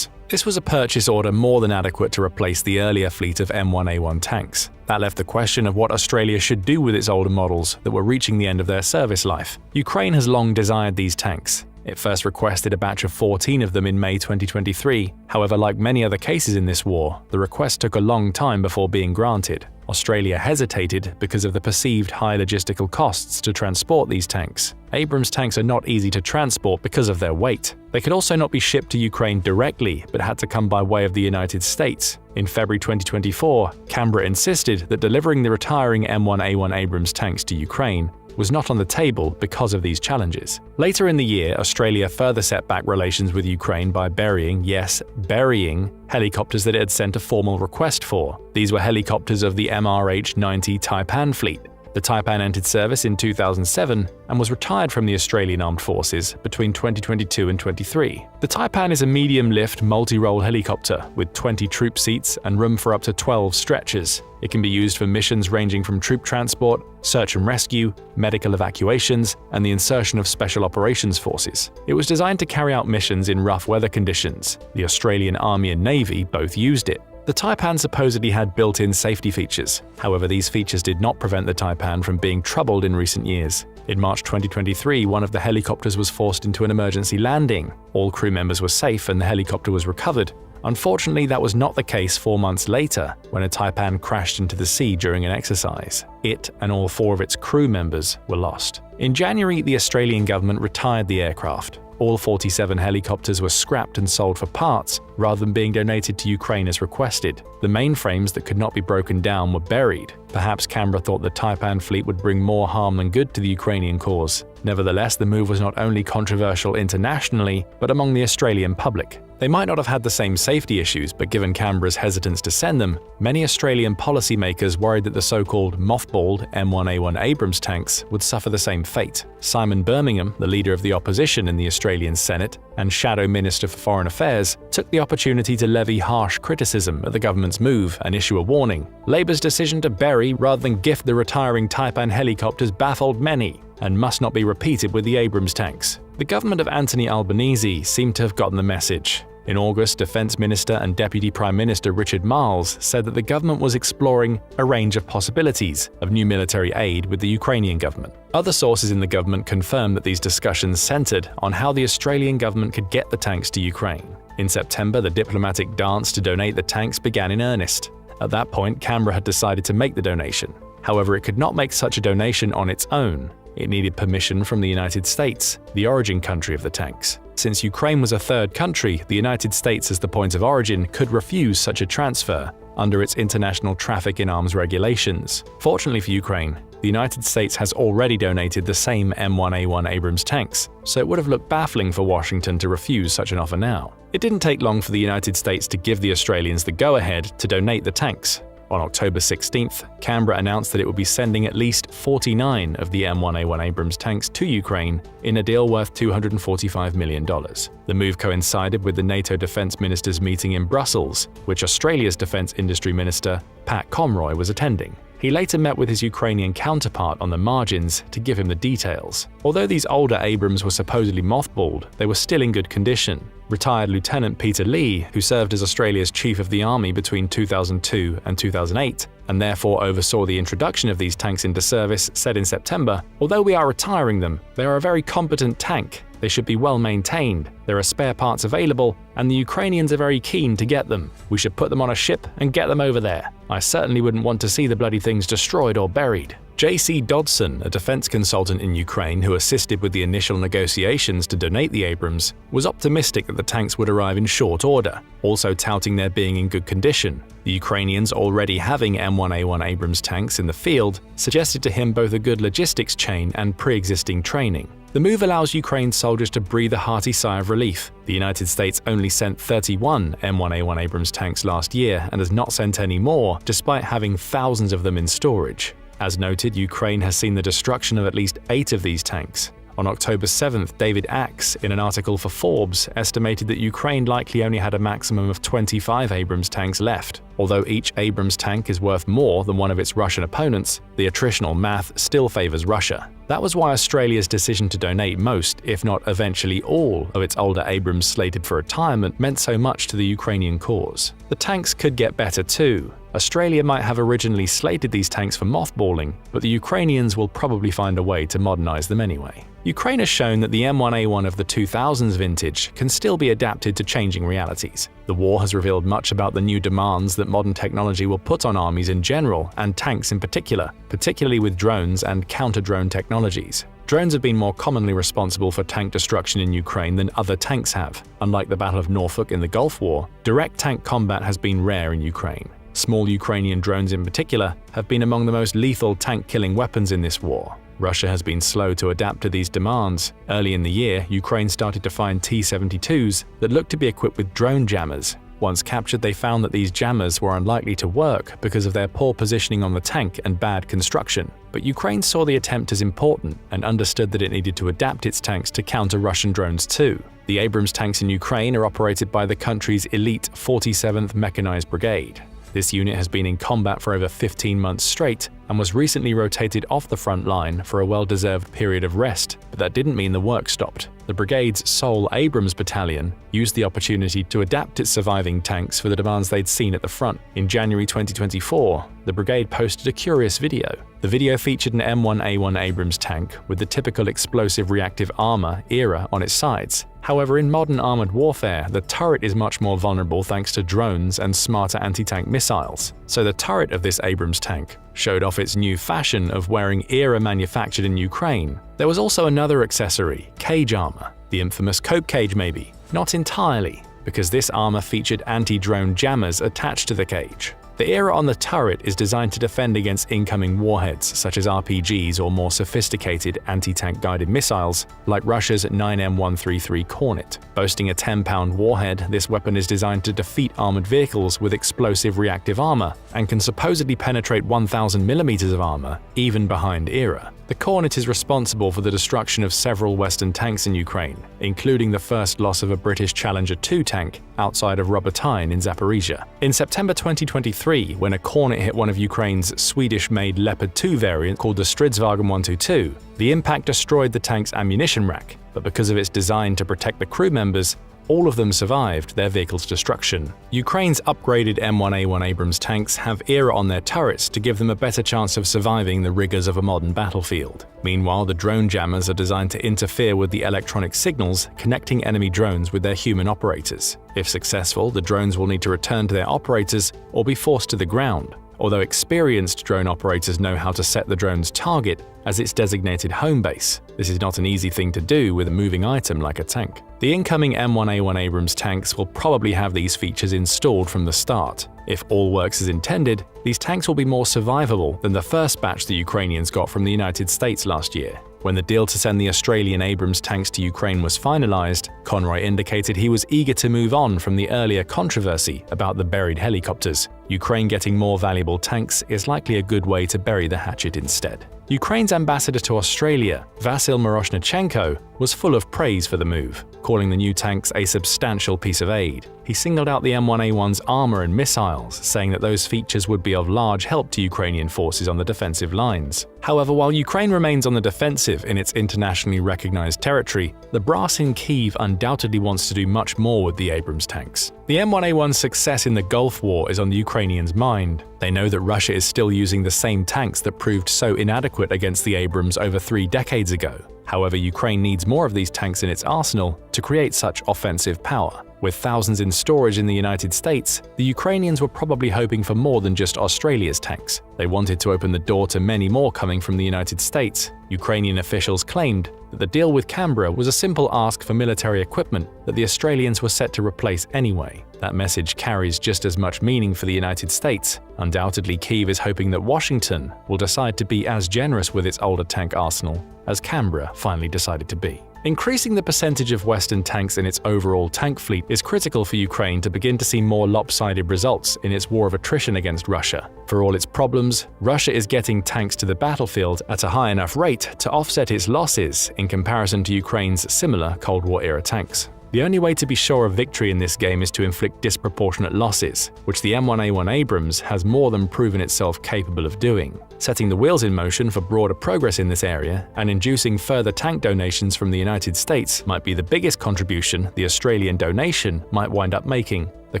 This was a purchase order more than adequate to replace the earlier fleet of M1A1 tanks. That left the question of what Australia should do with its older models that were reaching the end of their service life. Ukraine has long desired these tanks. It first requested a batch of 14 of them in May 2023. However, like many other cases in this war, the request took a long time before being granted. Australia hesitated because of the perceived high logistical costs to transport these tanks. Abrams tanks are not easy to transport because of their weight. They could also not be shipped to Ukraine directly, but had to come by way of the United States. In February 2024, Canberra insisted that delivering the retiring M1A1 Abrams tanks to Ukraine was not on the table because of these challenges. Later in the year, Australia further set back relations with Ukraine by burying, yes, burying, helicopters that it had sent a formal request for. These were helicopters of the MRH-90 Taipan fleet. The Taipan entered service in 2007 and was retired from the Australian Armed Forces between 2022 and 2023. The Taipan is a medium-lift, multi-role helicopter with 20 troop seats and room for up to 12 stretchers. It can be used for missions ranging from troop transport, search and rescue, medical evacuations, and the insertion of special operations forces. It was designed to carry out missions in rough weather conditions. The Australian Army and Navy both used it. The Taipan supposedly had built-in safety features. However, these features did not prevent the Taipan from being troubled in recent years. In March 2023, one of the helicopters was forced into an emergency landing. All crew members were safe and the helicopter was recovered. Unfortunately, that was not the case 4 months later, when a Taipan crashed into the sea during an exercise. It and all 4 of its crew members were lost. In January, the Australian government retired the aircraft. All 47 helicopters were scrapped and sold for parts, rather than being donated to Ukraine as requested. The mainframes that could not be broken down were buried. Perhaps Canberra thought the Taipan fleet would bring more harm than good to the Ukrainian cause. Nevertheless, the move was not only controversial internationally, but among the Australian public. They might not have had the same safety issues, but given Canberra's hesitance to send them, many Australian policymakers worried that the so-called mothballed M1A1 Abrams tanks would suffer the same fate. Simon Birmingham, the leader of the opposition in the Australian Senate and Shadow Minister for Foreign Affairs, took the opportunity to levy harsh criticism at the government's move and issue a warning. Labour's decision to bury rather than gift the retiring Taipan helicopters baffled many and must not be repeated with the Abrams tanks. The government of Anthony Albanese seemed to have gotten the message. In August, Defence Minister and Deputy Prime Minister Richard Marles said that the government was exploring a range of possibilities of new military aid with the Ukrainian government. Other sources in the government confirmed that these discussions centred on how the Australian government could get the tanks to Ukraine. In September, the diplomatic dance to donate the tanks began in earnest. At that point, Canberra had decided to make the donation. However, it could not make such a donation on its own. It needed permission from the United States, the origin country of the tanks. Since Ukraine was a third country, the United States as the point of origin could refuse such a transfer under its international traffic in arms regulations. Fortunately for Ukraine, the United States has already donated the same M1A1 Abrams tanks, so it would have looked baffling for Washington to refuse such an offer now. It didn't take long for the United States to give the Australians the go-ahead to donate the tanks. On October 16th, Canberra announced that it would be sending at least 49 of the M1A1 Abrams tanks to Ukraine in a deal worth $245 million. The move coincided with the NATO defence ministers' meeting in Brussels, which Australia's defence industry minister, Pat Conroy, was attending. He later met with his Ukrainian counterpart on the margins to give him the details. Although these older Abrams were supposedly mothballed, they were still in good condition. Retired Lieutenant Peter Lee, who served as Australia's Chief of the Army between 2002 and 2008, and therefore oversaw the introduction of these tanks into service, said in September, "Although we are retiring them, they are a very competent tank. They should be well maintained, there are spare parts available, and the Ukrainians are very keen to get them. We should put them on a ship and get them over there. I certainly wouldn't want to see the bloody things destroyed or buried." J.C. Dodson, a defense consultant in Ukraine who assisted with the initial negotiations to donate the Abrams, was optimistic that the tanks would arrive in short order, also touting their being in good condition. The Ukrainians, already having M1A1 Abrams tanks in the field, suggested to him both a good logistics chain and pre-existing training. The move allows Ukraine's soldiers to breathe a hearty sigh of relief. The United States only sent 31 M1A1 Abrams tanks last year and has not sent any more, despite having thousands of them in storage. As noted, Ukraine has seen the destruction of at least 8 of these tanks. On October 7th, David Axe, in an article for Forbes, estimated that Ukraine likely only had a maximum of 25 Abrams tanks left. Although each Abrams tank is worth more than one of its Russian opponents, the attritional math still favors Russia. That was why Australia's decision to donate most, if not eventually all, of its older Abrams slated for retirement meant so much to the Ukrainian cause. The tanks could get better too. Australia might have originally slated these tanks for mothballing, but the Ukrainians will probably find a way to modernize them anyway. Ukraine has shown that the M1A1 of the 2000s vintage can still be adapted to changing realities. The war has revealed much about the new demands that modern technology will put on armies in general and tanks in particular, particularly with drones and counter-drone technologies. Drones have been more commonly responsible for tank destruction in Ukraine than other tanks have. Unlike the Battle of Norfolk in the Gulf War, direct tank combat has been rare in Ukraine. Small Ukrainian drones in particular have been among the most lethal tank-killing weapons in this war. Russia has been slow to adapt to these demands. Early in the year, Ukraine started to find T-72s that looked to be equipped with drone jammers. Once captured, they found that these jammers were unlikely to work because of their poor positioning on the tank and bad construction. But Ukraine saw the attempt as important and understood that it needed to adapt its tanks to counter Russian drones too. The Abrams tanks in Ukraine are operated by the country's elite 47th Mechanized Brigade. This unit has been in combat for over 15 months straight and was recently rotated off the front line for a well-deserved period of rest, but that didn't mean the work stopped. The brigade's sole Abrams battalion used the opportunity to adapt its surviving tanks for the demands they'd seen at the front. In January 2024, the brigade posted a curious video. The video featured an M1A1 Abrams tank with the typical explosive reactive armor era on its sides. However, in modern armored warfare, the turret is much more vulnerable thanks to drones and smarter anti-tank missiles. So the turret of this Abrams tank showed off its new fashion of wearing era manufactured in Ukraine. There was also another accessory, cage armor. The infamous cope cage maybe. Not entirely, because this armor featured anti-drone jammers attached to the cage. The era on the turret is designed to defend against incoming warheads such as RPGs or more sophisticated anti-tank guided missiles like Russia's 9M133 Kornet. Boasting a 10-pound warhead, this weapon is designed to defeat armored vehicles with explosive reactive armor and can supposedly penetrate 1,000 millimeters of armor even behind era. The Kornet is responsible for the destruction of several Western tanks in Ukraine, including the first loss of a British Challenger 2 tank outside of Robotyne in Zaporizhia. In September 2023, when a Kornet hit one of Ukraine's Swedish-made Leopard 2 variant called the Stridsvagn 122, the impact destroyed the tank's ammunition rack, but because of its design to protect the crew members, all of them survived their vehicle's destruction. Ukraine's upgraded M1A1 Abrams tanks have era on their turrets to give them a better chance of surviving the rigors of a modern battlefield. Meanwhile, the drone jammers are designed to interfere with the electronic signals connecting enemy drones with their human operators. If successful, the drones will need to return to their operators or be forced to the ground. Although experienced drone operators know how to set the drone's target as its designated home base, this is not an easy thing to do with a moving item like a tank. The incoming M1A1 Abrams tanks will probably have these features installed from the start. If all works as intended, these tanks will be more survivable than the first batch the Ukrainians got from the United States last year. When the deal to send the Australian Abrams tanks to Ukraine was finalized, Conroy indicated he was eager to move on from the earlier controversy about the buried helicopters. Ukraine getting more valuable tanks is likely a good way to bury the hatchet instead. Ukraine's ambassador to Australia, Vasyl Miroshnichenko, was full of praise for the move, calling the new tanks a substantial piece of aid. He singled out the M1A1's armor and missiles, saying that those features would be of large help to Ukrainian forces on the defensive lines. However, while Ukraine remains on the defensive in its internationally recognized territory, the brass in Kyiv undoubtedly wants to do much more with the Abrams tanks. The M1A1's success in the Gulf War is on the Ukrainians' mind. They know that Russia is still using the same tanks that proved so inadequate against the Abrams over 3 decades ago. However, Ukraine needs more of these tanks in its arsenal to create such offensive power. With thousands in storage in the United States, the Ukrainians were probably hoping for more than just Australia's tanks. They wanted to open the door to many more coming from the United States. Ukrainian officials claimed that the deal with Canberra was a simple ask for military equipment that the Australians were set to replace anyway. That message carries just as much meaning for the United States. Undoubtedly, Kyiv is hoping that Washington will decide to be as generous with its older tank arsenal as Canberra finally decided to be. Increasing the percentage of Western tanks in its overall tank fleet is critical for Ukraine to begin to see more lopsided results in its war of attrition against Russia. For all its problems, Russia is getting tanks to the battlefield at a high enough rate to offset its losses in comparison to Ukraine's similar Cold War-era tanks. The only way to be sure of victory in this game is to inflict disproportionate losses, which the M1A1 Abrams has more than proven itself capable of doing. Setting the wheels in motion for broader progress in this area and inducing further tank donations from the United States might be the biggest contribution the Australian donation might wind up making. The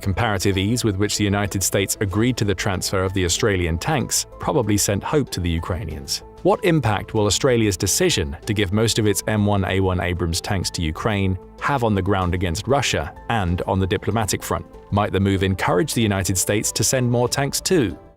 comparative ease with which the United States agreed to the transfer of the Australian tanks probably sent hope to the Ukrainians. What impact will Australia's decision to give most of its M1A1 Abrams tanks to Ukraine have on the ground against Russia and on the diplomatic front? Might the move encourage the United States to send more tanks too?